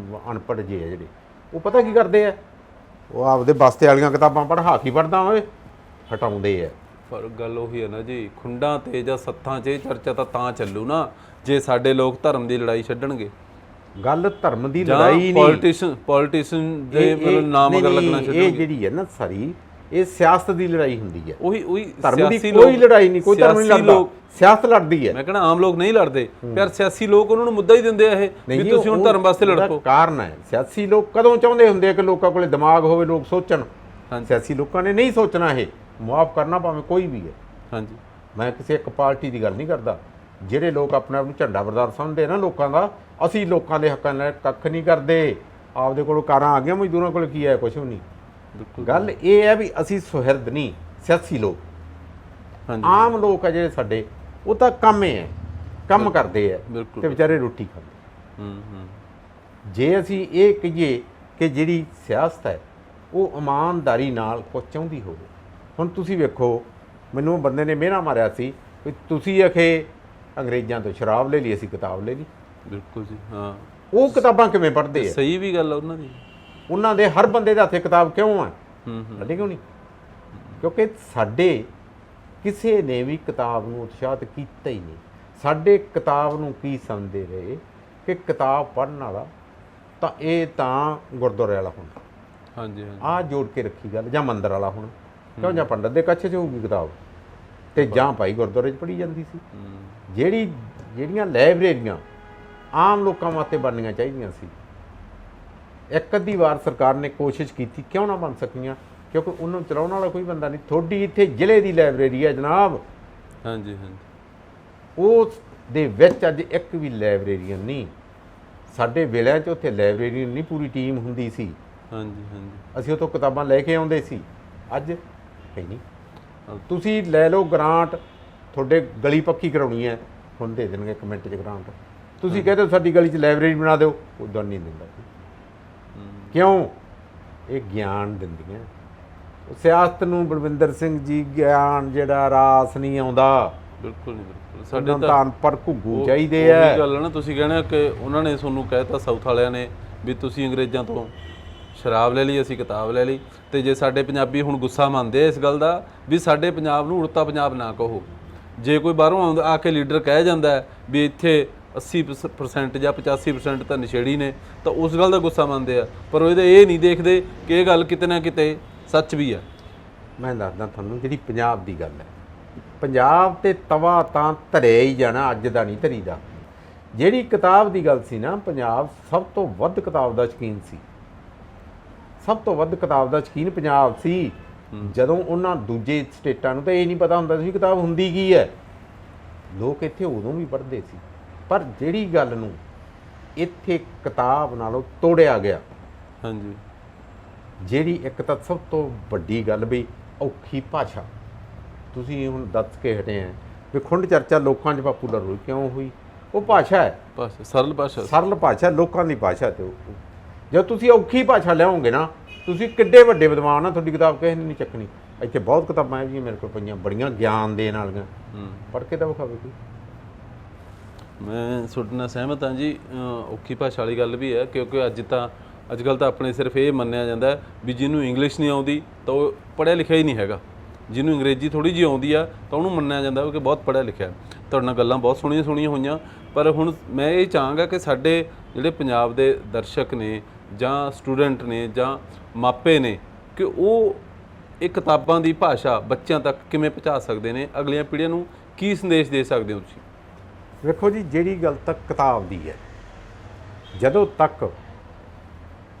ਅਨਪੜ੍ਹ ਜੇ ਆ ਜਿਹੜੇ, ਉਹ ਪਤਾ ਕੀ ਕਰਦੇ ਆ, ਉਹ ਆਪਦੇ ਬਸਤੇ ਵਾਲੀਆਂ ਕਿਤਾਬਾਂ ਪੜ੍ਹਾ ਕੇ ਪੜ੍ਹਦਾ ਹੋਵੇ ਹਟਾਉਂਦੇ ਆ। ਪਰ ਗੱਲ ਉਹੀ ਹੈ ਨਾ ਜੀ, ਖੁੰਡਾਂ ਤੇ ਜਾਂ ਸੱਥਾਂ 'ਚ ਇਹ ਚਰਚਾ ਤਾਂ ਚੱਲੂ ਨਾ ਜੇ ਸਾਡੇ ਲੋਕ ਧਰਮ ਦੀ ਲੜਾਈ ਛੱਡਣਗੇ। ਗੱਲ ਧਰਮ ਦੀ ਲੜਾਈ ਨਹੀਂ, ਪੋਲੀਟੀਸ਼ਨ ਦੇ ਮਤਲਬ ਨਾਮ ਅਗਰ ਲੱਗਣਾ ਛੱਡਣਗੇ। ਇਹ ਜਿਹੜੀ ਹੈ ਨਾ ਸਾਰੀ, ਇਹ ਸਿਆਸਤ ਦੀ ਲੜਾਈ ਹੁੰਦੀ ਹੈ। ਉਹੀ ਧਰਮ ਦੀ ਕੋਈ ਲੜਾਈ ਨਹੀਂ, ਕੋਈ ਧਰਮ ਨਹੀਂ ਲੜਦਾ, ਸਿਆਸਤ ਲੜਦੀ ਹੈ। ਮੈਂ ਕਹਿੰਦਾ ਆਮ ਲੋਕ ਨਹੀਂ ਲੜਦੇ, ਪਰ ਸਿਆਸੀ ਲੋਕ ਉਹਨਾਂ ਨੂੰ ਮੁੱਦਾ ਹੀ ਦਿੰਦੇ ਆ ਇਹ ਵੀ ਤੁਸੀਂ ਹੁਣ ਧਰਮ ਵਾਸਤੇ ਲੜੋ। ਕਾਰਨ ਹੈ, ਸਿਆਸੀ ਲੋਕ ਕਦੋਂ ਚਾਹੁੰਦੇ ਹੁੰਦੇ ਆ ਕਿ ਲੋਕਾਂ ਕੋਲੇ ਦਿਮਾਗ ਹੋਵੇ, ਲੋਕ ਸੋਚਣ। ਸਿਆਸੀ ਲੋਕਾਂ ਨੇ ਨਹੀਂ ਸੋਚਣਾ, ਇਹ ਮੁਆਫ ਕਰਨਾ ਭਾਵੇਂ ਕੋਈ ਵੀ ਹੈ। ਹਾਂਜੀ, ਮੈਂ ਕਿਸੇ ਇੱਕ ਪਾਰਟੀ ਦੀ ਗੱਲ ਨਹੀਂ ਕਰਦਾ। ਜਿਹੜੇ ਲੋਕ ਆਪਣੇ ਆਪ ਨੂੰ ਝੰਡਾ ਬਰਦਾਰ ਸਮਝਦੇ ਨਾ ਲੋਕਾਂ ਦਾ, ਅਸੀਂ ਲੋਕਾਂ ਦੇ ਹੱਕਾਂ ਨਾਲ ਕੱਖ ਨਹੀਂ ਕਰਦੇ। ਆਪਦੇ ਕੋਲ ਕਾਰਾਂ ਆ ਗਈਆਂ, ਮਜ਼ਦੂਰਾਂ ਕੋਲ ਕੀ ਹੈ, ਕੁਛ ਵੀ ਨਹੀਂ। ਗੱਲ ਇਹ ਹੈ ਵੀ ਅਸੀਂ ਸੁਹਿਰਦ ਨਹੀਂ, ਸਿਆਸੀ ਲੋਕ। ਆਮ ਲੋਕ ਆ ਜਿਹੜੇ ਸਾਡੇ, ਉਹ ਤਾਂ ਕੰਮ ਹੈ, ਕੰਮ ਕਰਦੇ ਆ ਤੇ ਵਿਚਾਰੇ ਰੋਟੀ ਖਾਂਦੇ। ਜੇ ਅਸੀਂ ਇਹ ਕਹੀਏ ਕਿ ਜਿਹੜੀ ਸਿਆਸਤ ਹੈ ਉਹ ਇਮਾਨਦਾਰੀ ਨਾਲ ਕੁਝ ਚਾਹੁੰਦੀ ਹੋਵੇ, ਹੁਣ ਤੁਸੀਂ ਵੇਖੋ, ਮੈਨੂੰ ਬੰਦੇ ਨੇ ਮਿਹਣਾ ਮਾਰਿਆ ਸੀ ਵੀ ਤੁਸੀਂ ਅਖੇ ਅੰਗਰੇਜ਼ਾਂ ਤੋਂ ਸ਼ਰਾਬ ਲੈ ਲਈ, ਅਸੀਂ ਕਿਤਾਬ ਲੈ ਲਈ। ਬਿਲਕੁਲ ਜੀ, ਹਾਂ। ਉਹ ਕਿਤਾਬਾਂ ਕਿਵੇਂ ਪੜ੍ਹਦੇ ਆ? ਸਹੀ ਵੀ ਗੱਲ ਆ ਉਹਨਾਂ ਦੀ। ਉਹਨਾਂ ਦੇ ਹਰ ਬੰਦੇ ਦੇ ਹੱਥੇ ਕਿਤਾਬ ਕਿਉਂ ਹੈ? ਲੱਗੇ ਕਿਉਂ ਨਹੀਂ? ਕਿਉਂਕਿ ਸਾਡੇ ਕਿਸੇ ਨੇ ਵੀ ਕਿਤਾਬ ਨੂੰ ਉਤਸ਼ਾਹਿਤ ਕੀਤਾ ਹੀ ਨਹੀਂ। ਸਾਡੇ ਕਿਤਾਬ ਨੂੰ ਕੀ ਸਮਝਦੇ ਰਹੇ ਕਿ ਕਿਤਾਬ ਪੜ੍ਹਨ ਵਾਲਾ ਤਾਂ ਇਹ ਤਾਂ ਗੁਰਦੁਆਰੇ ਵਾਲਾ ਹੋਣਾ। ਹਾਂਜੀ ਹਾਂਜੀ, ਆਹ ਜੋੜ ਕੇ ਰੱਖੀ ਗੱਲ, ਜਾਂ ਮੰਦਰ ਵਾਲਾ ਹੋਣਾ, ਕਿਉਂ? ਜਾਂ ਪੰਡਤ ਦੇ ਕੱਛ 'ਚ ਹੋਊਗੀ ਕਿਤਾਬ, ਤੇ ਜਾਂ ਭਾਈ ਗੁਰਦੁਆਰੇ 'ਚ ਪੜ੍ਹੀ ਜਾਂਦੀ ਸੀ। ਜਿਹੜੀਆਂ ਲਾਇਬ੍ਰੇਰੀਆਂ ਆਮ ਲੋਕਾਂ ਵਾਸਤੇ ਬਣਨੀਆਂ ਚਾਹੀਦੀਆਂ ਸੀ, ਇੱਕ ਅੱਧੀ ਵਾਰ ਸਰਕਾਰ ਨੇ ਕੋਸ਼ਿਸ਼ ਕੀਤੀ, ਕਿਉਂ ਨਾ ਬਣ ਸਕੀਆਂ? ਕਿਉਂਕਿ ਉਹਨੂੰ ਚਲਾਉਣ ਵਾਲਾ ਕੋਈ ਬੰਦਾ ਨਹੀਂ। ਤੁਹਾਡੀ ਇੱਥੇ ਜ਼ਿਲ੍ਹੇ ਦੀ ਲਾਇਬ੍ਰੇਰੀ ਹੈ ਜਨਾਬ, ਹਾਂਜੀ ਹਾਂਜੀ, ਉਸ ਦੇ ਵਿੱਚ ਅੱਜ ਇੱਕ ਵੀ ਲਾਇਬ੍ਰੇਰੀਅਨ ਨਹੀਂ। ਸਾਡੇ ਵੇਲਿਆਂ 'ਚ ਉੱਥੇ ਲਾਇਬ੍ਰੇਰੀਅਨ ਨਹੀਂ, ਪੂਰੀ ਟੀਮ ਹੁੰਦੀ ਸੀ। ਹਾਂਜੀ ਹਾਂਜੀ, ਅਸੀਂ ਉੱਥੋਂ ਕਿਤਾਬਾਂ ਲੈ ਕੇ ਆਉਂਦੇ ਸੀ। ਅੱਜ ਹੈ ਨਹੀਂ। ਤੁਸੀਂ ਲੈ ਲਓ ਗ੍ਰਾਂਟ, ਤੁਹਾਡੇ ਗਲੀ ਪੱਕੀ ਕਰਾਉਣੀ ਹੈ, ਹੁਣ ਦੇ ਦੇਣਗੇ ਇੱਕ ਮਿੰਟ 'ਚ ਗ੍ਰਾਂਟ। ਤੁਸੀਂ ਕਹਿੰਦੇ ਸਾਡੀ ਗਲੀ 'ਚ ਲਾਇਬ੍ਰੇਰੀ ਬਣਾ ਦਿਓ, ਉਦੋਂ ਨਹੀਂ ਦਿੰਦਾ। ਕਿਉਂ? ਇਹ ਗਿਆਨ ਦਿੰਦੀਆਂ। ਸਿਆਸਤ ਨੂੰ ਬਲਵਿੰਦਰ ਸਿੰਘ ਜੀ ਗਿਆਨ ਜਿਹੜਾ ਰਾਸ ਨਹੀਂ ਆਉਂਦਾ। ਬਿਲਕੁਲ ਨਹੀਂ, ਬਿਲਕੁਲ। ਸਾਡੇ ਤਾਂ ਅਨਪੜ੍ਹ ਘੁੱਗੂ ਚਾਹੀਦੇ ਆ। ਇਹ ਗੱਲ ਹੈ ਨਾ, ਤੁਸੀਂ ਕਹਿਣਾ ਕਿ ਉਹਨਾਂ ਨੇ ਤੁਹਾਨੂੰ ਕਹਿਤਾ, ਸਾਊਥ ਵਾਲਿਆਂ ਨੇ, ਵੀ ਤੁਸੀਂ ਅੰਗਰੇਜ਼ਾਂ ਤੋਂ ਸ਼ਰਾਬ ਲੈ ਲਈ, ਅਸੀਂ ਕਿਤਾਬ ਲੈ ਲਈ। ਤੇ ਜੇ ਸਾਡੇ ਪੰਜਾਬੀ ਹੁਣ ਗੁੱਸਾ ਮੰਨਦੇ ਇਸ ਗੱਲ ਦਾ ਵੀ ਸਾਡੇ ਪੰਜਾਬ ਨੂੰ ਉੜਤਾ ਪੰਜਾਬ ਨਾ ਕਹੋ। ਜੇ ਕੋਈ ਬਾਹਰੋਂ ਆ ਕੇ ਲੀਡਰ ਕਹਿ ਜਾਂਦਾ ਵੀ ਇੱਥੇ 80% ਜਾਂ 85% ਤਾਂ ਨਸ਼ੇੜੀ ਨੇ, ਤਾਂ ਉਸ ਗੱਲ ਦਾ ਗੁੱਸਾ ਮੰਨਦੇ ਆ, ਪਰ ਉਹਦੇ ਇਹ ਨਹੀਂ ਦੇਖਦੇ ਕਿ ਇਹ ਗੱਲ ਕਿਤੇ ਨਾ ਕਿਤੇ ਸੱਚ ਵੀ ਆ। ਮੈਂ ਦੱਸਦਾ ਤੁਹਾਨੂੰ, ਜਿਹੜੀ ਪੰਜਾਬ ਦੀ ਗੱਲ ਹੈ, ਪੰਜਾਬ ਤੇ ਤਵਾ ਤਾਂ ਧਰਿਆ ਹੀ ਜਾਣਾ, ਅੱਜ ਦਾ ਨਹੀਂ ਧਰੀਦਾ। ਜਿਹੜੀ ਕਿਤਾਬ ਦੀ ਗੱਲ ਸੀ ਨਾ, ਪੰਜਾਬ ਸਭ ਤੋਂ ਵੱਧ ਕਿਤਾਬ ਦਾ ਸ਼ੌਕੀਨ ਸੀ। ਸਭ ਤੋਂ ਵੱਧ ਕਿਤਾਬ ਦਾ ਸ਼ੌਕੀਨ ਪੰਜਾਬ ਸੀ। ਜਦੋਂ ਉਹਨਾਂ ਦੂਜੇ ਸਟੇਟਾਂ ਨੂੰ ਤਾਂ ਇਹ ਨਹੀਂ ਪਤਾ ਹੁੰਦਾ ਸੀ ਕਿਤਾਬ ਹੁੰਦੀ ਕੀ ਹੈ। ਲੋਕ ਇੱਥੇ ਉਦੋਂ ਵੀ ਪੜ੍ਹਦੇ ਸੀ, ਪਰ ਜਿਹੜੀ ਗੱਲ ਨੂੰ ਇੱਥੇ ਕਿਤਾਬ ਨਾਲੋਂ ਤੋੜਿਆ ਗਿਆ, ਹਾਂਜੀ, ਜਿਹੜੀ ਇੱਕ ਤਾਂ ਸਭ ਤੋਂ ਵੱਡੀ ਗੱਲ ਵੀ ਔਖੀ ਭਾਸ਼ਾ। ਤੁਸੀਂ ਹੁਣ ਦੱਸ ਕੇ ਹਟੇ ਆ ਵੀ ਖੁੰਡ ਚਰਚਾ ਲੋਕਾਂ 'ਚ ਪਾਪੂਲਰ ਹੋਈ, ਕਿਉਂ ਹੋਈ? ਉਹ ਭਾਸ਼ਾ ਹੈ, ਸਰਲ ਭਾਸ਼ਾ, ਸਰਲ ਭਾਸ਼ਾ, ਲੋਕਾਂ ਦੀ ਭਾਸ਼ਾ। ਤੇ ਜਦ ਤੁਸੀਂ ਔਖੀ ਭਾਸ਼ਾ ਲਿਆਓਗੇ ਨਾ, ਤੁਸੀਂ ਕਿੱਡੇ ਵੱਡੇ ਵਿਦਵਾਨ ਆ, ਤੁਹਾਡੀ ਕਿਤਾਬ ਕਿਸੇ ਨੇ ਨਹੀਂ ਚੱਕਣੀ। ਇੱਥੇ ਬਹੁਤ ਕਿਤਾਬਾਂ ਜੀ ਮੇਰੇ ਕੋਲ ਪਈਆਂ, ਬੜੀਆਂ ਗਿਆਨ ਦੇਣ ਵਾਲੀਆਂ, ਪੜ੍ਹ ਕੇ ਤਾਂ ਵਿਖਾਵੇ ਕੋਈ। ਮੈਂ ਤੁਹਾਡੇ ਨਾਲ ਸਹਿਮਤ ਹਾਂ ਜੀ। ਔਖੀ ਭਾਸ਼ਾ ਵਾਲੀ ਗੱਲ ਵੀ ਹੈ, ਕਿਉਂਕਿ ਅੱਜ ਕੱਲ੍ਹ ਤਾਂ ਆਪਣੇ ਸਿਰਫ ਇਹ ਮੰਨਿਆ ਜਾਂਦਾ ਵੀ ਜਿਹਨੂੰ ਇੰਗਲਿਸ਼ ਨਹੀਂ ਆਉਂਦੀ ਤਾਂ ਉਹ ਪੜ੍ਹਿਆ ਲਿਖਿਆ ਹੀ ਨਹੀਂ ਹੈਗਾ। ਜਿਹਨੂੰ ਅੰਗਰੇਜ਼ੀ ਥੋੜ੍ਹੀ ਜਿਹੀ ਆਉਂਦੀ ਆ ਤਾਂ ਉਹਨੂੰ ਮੰਨਿਆ ਜਾਂਦਾ ਕਿ ਬਹੁਤ ਪੜ੍ਹਿਆ ਲਿਖਿਆ। ਤੁਹਾਡੇ ਨਾਲ ਗੱਲਾਂ ਬਹੁਤ ਸੋਹਣੀਆਂ ਹੋਈਆਂ, ਪਰ ਹੁਣ ਮੈਂ ਇਹ ਚਾਹਾਂਗਾ ਕਿ ਸਾਡੇ ਜਿਹੜੇ ਪੰਜਾਬ ਦੇ ਦਰਸ਼ਕ ਨੇ ਜਾਂ ਸਟੂਡੈਂਟ ਨੇ ਜਾਂ ਮਾਪੇ ਨੇ, ਕਿ ਉਹ ਇਹ ਕਿਤਾਬਾਂ ਦੀ ਭਾਸ਼ਾ ਬੱਚਿਆਂ ਤੱਕ ਕਿਵੇਂ ਪਹੁੰਚਾ ਸਕਦੇ ਨੇ, ਅਗਲੀਆਂ ਪੀੜ੍ਹੀਆਂ ਨੂੰ ਕੀ ਸੰਦੇਸ਼ ਦੇ ਸਕਦੇ ਹੋ ਤੁਸੀਂ? ਵੇਖੋ ਜੀ, ਜਿਹੜੀ ਗੱਲ ਤੱਕ ਕਿਤਾਬ ਦੀ ਹੈ, ਜਦੋਂ ਤੱਕ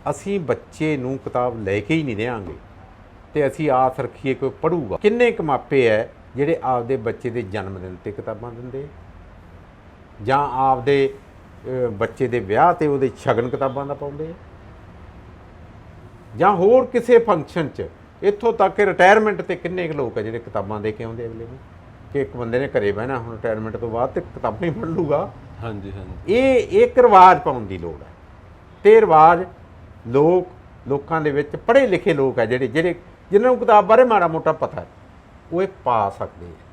ਅਸੀਂ ਬੱਚੇ ਨੂੰ ਕਿਤਾਬ ਲੈ ਕੇ ਹੀ ਨਹੀਂ ਦੇਵਾਂਗੇ ਤੇ ਅਸੀਂ ਆਸ ਰੱਖੀਏ ਕੋਈ ਪੜ੍ਹੂਗਾ। ਕਿੰਨੇ ਕੁ ਮਾਪੇ ਹੈ ਜਿਹੜੇ ਆਪਦੇ ਬੱਚੇ ਦੇ ਜਨਮ ਦਿਨ 'ਤੇ ਕਿਤਾਬਾਂ ਦਿੰਦੇ, ਜਾਂ ਆਪਦੇ ਬੱਚੇ ਦੇ ਵਿਆਹ ਤੇ ਉਹਦੇ ਸ਼ਗਨ ਕਿਤਾਬਾਂ ਦਾ ਪਾਉਂਦੇ ਆ, ਜਾਂ ਹੋਰ ਕਿਸੇ ਫੰਕਸ਼ਨ 'ਚ। ਇੱਥੋਂ ਤੱਕ ਕਿ ਰਿਟਾਇਰਮੈਂਟ ਤੇ ਕਿੰਨੇ ਕੁ ਲੋਕ ਆ ਜਿਹੜੇ ਕਿਤਾਬਾਂ ਦੇ ਕੇ ਆਉਂਦੇ ਅਗਲੇ ਨੂੰ, ਕਿ ਇੱਕ ਬੰਦੇ ਨੇ ਘਰੇ ਬਹਿਣਾ ਹੁਣ ਰਿਟਾਇਰਮੈਂਟ ਤੋਂ ਬਾਅਦ ਤੇ ਕਿਤਾਬਾਂ ਹੀ ਪੜ੍ਹ ਲੂਗਾ। ਹਾਂਜੀ ਹਾਂਜੀ ਇਹ ਇੱਕ ਰਿਵਾਜ ਪਾਉਣ ਦੀ ਲੋੜ ਹੈ, ਤੇ ਰਿਵਾਜ ਲੋਕਾਂ ਦੇ ਵਿੱਚ ਪੜ੍ਹੇ ਲਿਖੇ ਲੋਕ ਆ ਜਿਹੜੇ ਜਿਨ੍ਹਾਂ ਨੂੰ ਕਿਤਾਬ ਬਾਰੇ ਮਾੜਾ ਮੋਟਾ ਪਤਾ ਹੈ, ਉਹ ਇਹ ਪਾ ਸਕਦੇ ਆ।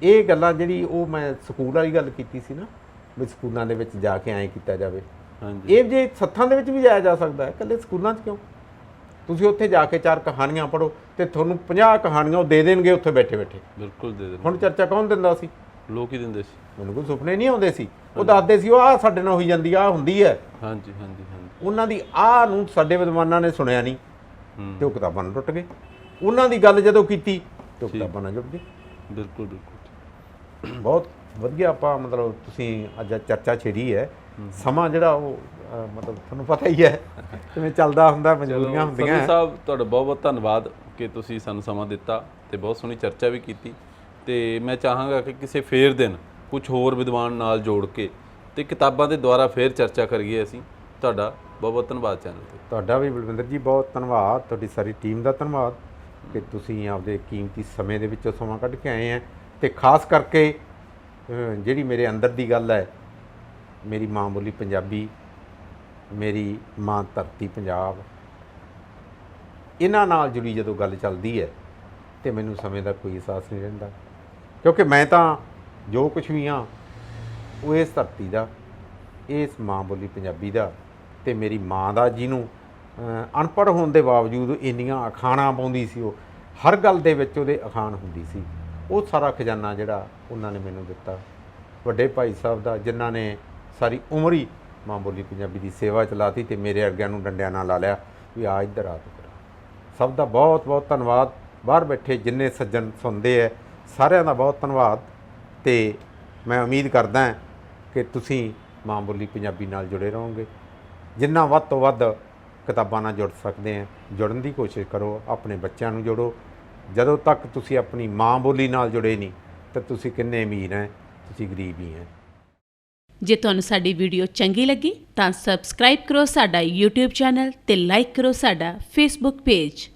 ਇਹ ਗੱਲਾਂ ਜਿਹੜੀ ਉਹ ਮੈਂ ਸਕੂਲ ਵਾਲੀ ਗੱਲ ਕੀਤੀ ਸੀ ਨਾ, ਵੀ ਸਕੂਲਾਂ ਦੇ ਵਿੱਚ ਜਾ ਕੇ ਐਂ ਕੀਤਾ ਜਾਵੇ, ਹਾਂਜੀ ਇਹ ਜੇ ਸੱਥਾਂ ਦੇ ਵਿੱਚ ਵੀ ਜਾਇਆ ਜਾ ਸਕਦਾ ਹੈ, ਇਕੱਲੇ ਸਕੂਲਾਂ 'ਚ ਕਿਉਂ? ਤੁਸੀਂ ਉੱਥੇ ਜਾ ਕੇ 4 ਕਹਾਣੀਆਂ ਪੜ੍ਹੋ ਤੇ ਤੁਹਾਨੂੰ 50 ਕਹਾਣੀਆਂ ਉਹ ਦੇ ਦੇਣਗੇ ਉੱਥੇ ਬੈਠੇ ਬੈਠੇ। ਬਿਲਕੁਲ ਦੇ ਦੇਣ। ਹੁਣ ਚਰਚਾ ਕੌਣ ਦਿੰਦਾ ਸੀ? ਲੋਕ ਹੀ ਦਿੰਦੇ ਸੀ। ਮੈਨੂੰ ਕੋਈ ਸੁਪਨੇ ਨਹੀਂ ਆਉਂਦੇ ਸੀ, ਉਹ ਦੱਸਦੇ ਸੀ ਉਹ ਆਹ ਸਾਡੇ ਨਾਲ ਹੋਈ ਜਾਂਦੀ, ਆਹ ਹੁੰਦੀ ਹੈ। ਹਾਂਜੀ ਹਾਂਜੀ ਹਾਂਜੀ। ਉਹਨਾਂ ਦੀ ਆਹ ਨੂੰ ਸਾਡੇ ਵਿਦਵਾਨਾਂ ਨੇ ਸੁਣਿਆ ਨਹੀਂ ਤੇ ਉਹ ਕਿਤਾਬਾਂ ਨਾਲ ਟੁੱਟ ਗਏ। ਉਹਨਾਂ ਦੀ ਗੱਲ ਜਦੋਂ ਕੀਤੀ ਤੇ ਉਹ ਕਿਤਾਬਾਂ ਨਾਲ ਜੁੜ ਗਏ। ਬਿਲਕੁਲ ਬਿਲਕੁਲ। ਬਹੁਤ ਵਧੀਆ। ਆਪਾਂ ਮਤਲਬ ਤੁਸੀਂ ਅੱਜ ਚਰਚਾ ਛੇੜੀ ਹੈ। ਸਮਾਂ ਜਿਹੜਾ ਉਹ ਮਤਲਬ ਤੁਹਾਨੂੰ ਪਤਾ ਹੀ ਹੈ ਕਿਵੇਂ ਚੱਲਦਾ ਹੁੰਦਾ, ਮਜਬੂਰੀਆਂ ਹੁੰਦੀਆਂ। ਸੰਧੂ ਸਾਹਿਬ ਤੁਹਾਡਾ ਬਹੁਤ ਬਹੁਤ ਧੰਨਵਾਦ ਕਿ ਤੁਸੀਂ ਸਾਨੂੰ ਸਮਾਂ ਦਿੱਤਾ ਤੇ ਬਹੁਤ ਸੋਹਣੀ ਚਰਚਾ ਵੀ ਕੀਤੀ। ਤੇ ਮੈਂ ਚਾਹਾਂਗਾ ਕਿ ਕਿਸੇ ਫੇਰ ਦਿਨ ਕੁਝ ਹੋਰ ਵਿਦਵਾਨ ਨਾਲ ਜੋੜ ਕੇ ਤੇ ਕਿਤਾਬਾਂ ਦੇ ਦੁਆਰਾ ਫੇਰ ਚਰਚਾ ਕਰੀਏ ਅਸੀਂ। ਤੁਹਾਡਾ ਬਹੁਤ ਬਹੁਤ ਧੰਨਵਾਦ ਚੈਨਲ ਤੇ। ਤੁਹਾਡਾ ਵੀ ਬਲਵਿੰਦਰ ਜੀ ਬਹੁਤ ਧੰਨਵਾਦ, ਤੁਹਾਡੀ ਸਾਰੀ ਟੀਮ ਦਾ ਧੰਨਵਾਦ ਕਿ ਤੁਸੀਂ ਆਪਦੇ ਕੀਮਤੀ ਸਮੇਂ ਦੇ ਵਿੱਚੋਂ ਸਮਾਂ ਕੱਢ ਕੇ ਆਏ ਆ। ਤੇ ਖਾਸ ਕਰਕੇ ਜਿਹੜੀ ਮੇਰੇ ਅੰਦਰ ਦੀ ਗੱਲ ਹੈ, ਮੇਰੀ ਮਾਂ ਬੋਲੀ ਪੰਜਾਬੀ, ਮੇਰੀ ਮਾਂ ਧਰਤੀ ਪੰਜਾਬ, ਇਹਨਾਂ ਨਾਲ ਜੁੜੀ ਜਦੋਂ ਗੱਲ ਚੱਲਦੀ ਹੈ ਤੇ ਮੈਨੂੰ ਸਮੇਂ ਦਾ ਕੋਈ ਅਹਿਸਾਸ ਨਹੀਂ ਰਹਿੰਦਾ, ਕਿਉਂਕਿ ਮੈਂ ਤਾਂ ਜੋ ਕੁਝ ਵੀ ਹਾਂ ਉਹ ਇਸ ਧਰਤੀ ਦਾ, ਇਸ ਮਾਂ ਬੋਲੀ ਪੰਜਾਬੀ ਦਾ, ਤੇ ਮੇਰੀ ਮਾਂ ਦਾ, ਜਿਹਨੂੰ ਅਨਪੜ੍ਹ ਹੋਣ ਦੇ ਬਾਵਜੂਦ ਇੰਨੀਆਂ ਅਖਾਣਾਂ ਪਾਉਂਦੀ ਸੀ, ਉਹ ਹਰ ਗੱਲ ਦੇ ਵਿੱਚ ਉਹਦੇ ਅਖਾਣ ਹੁੰਦੀ ਸੀ। ਉਹ ਸਾਰਾ ਖਜ਼ਾਨਾ ਜਿਹੜਾ ਉਹਨਾਂ ਨੇ ਮੈਨੂੰ ਦਿੱਤਾ, ਵੱਡੇ ਭਾਈ ਸਾਹਿਬ ਦਾ, ਜਿਨ੍ਹਾਂ ਨੇ ਸਾਰੀ ਉਮਰ ਹੀ ਮਾਂ ਬੋਲੀ ਪੰਜਾਬੀ ਦੀ ਸੇਵਾ ਚਲਾਤੀ ਤੇ ਮੇਰੇ ਵਰਗਿਆਂ ਨੂੰ ਡੰਡਿਆਂ ਨਾਲ ਲਾ ਲਿਆ ਵੀ ਆ ਇੱਧਰ ਆ ਤੂੰ। ਸਭ ਦਾ ਬਹੁਤ ਬਹੁਤ ਧੰਨਵਾਦ। ਬਾਹਰ ਬੈਠੇ ਜਿੰਨੇ ਸੱਜਣ ਸੁਣਦੇ ਹੈ, ਸਾਰਿਆਂ ਦਾ ਬਹੁਤ ਧੰਨਵਾਦ। ਤੇ ਮੈਂ ਉਮੀਦ ਕਰਦਾ ਕਿ ਤੁਸੀਂ ਮਾਂ ਬੋਲੀ ਪੰਜਾਬੀ ਨਾਲ ਜੁੜੇ ਰਹੋਗੇ। ਜਿੰਨਾ ਵੱਧ ਤੋਂ ਵੱਧ ਕਿਤਾਬਾਂ ਨਾਲ ਜੁੜ ਸਕਦੇ ਆ, ਜੁੜਨ ਦੀ ਕੋਸ਼ਿਸ਼ ਕਰੋ। ਆਪਣੇ ਬੱਚਿਆਂ ਨੂੰ ਜੋੜੋ। ਜਦੋਂ ਤੱਕ ਤੁਸੀਂ ਆਪਣੀ ਮਾਂ ਬੋਲੀ ਨਾਲ ਜੁੜੇ ਨਹੀਂ ਤਾਂ ਤੁਸੀਂ ਕਿੰਨੇ ਅਮੀਰ ਹੈ, ਤੁਸੀਂ ਗਰੀਬ ਹੀ ਹੈ। ਜੇ ਤੁਹਾਨੂੰ ਸਾਡੀ ਵੀਡੀਓ ਚੰਗੀ ਲੱਗੀ ਤਾਂ ਸਬਸਕ੍ਰਾਈਬ ਕਰੋ ਸਾਡਾ YouTube ਚੈਨਲ ਤੇ ਲਾਈਕ ਕਰੋ ਸਾਡਾ Facebook ਪੇਜ।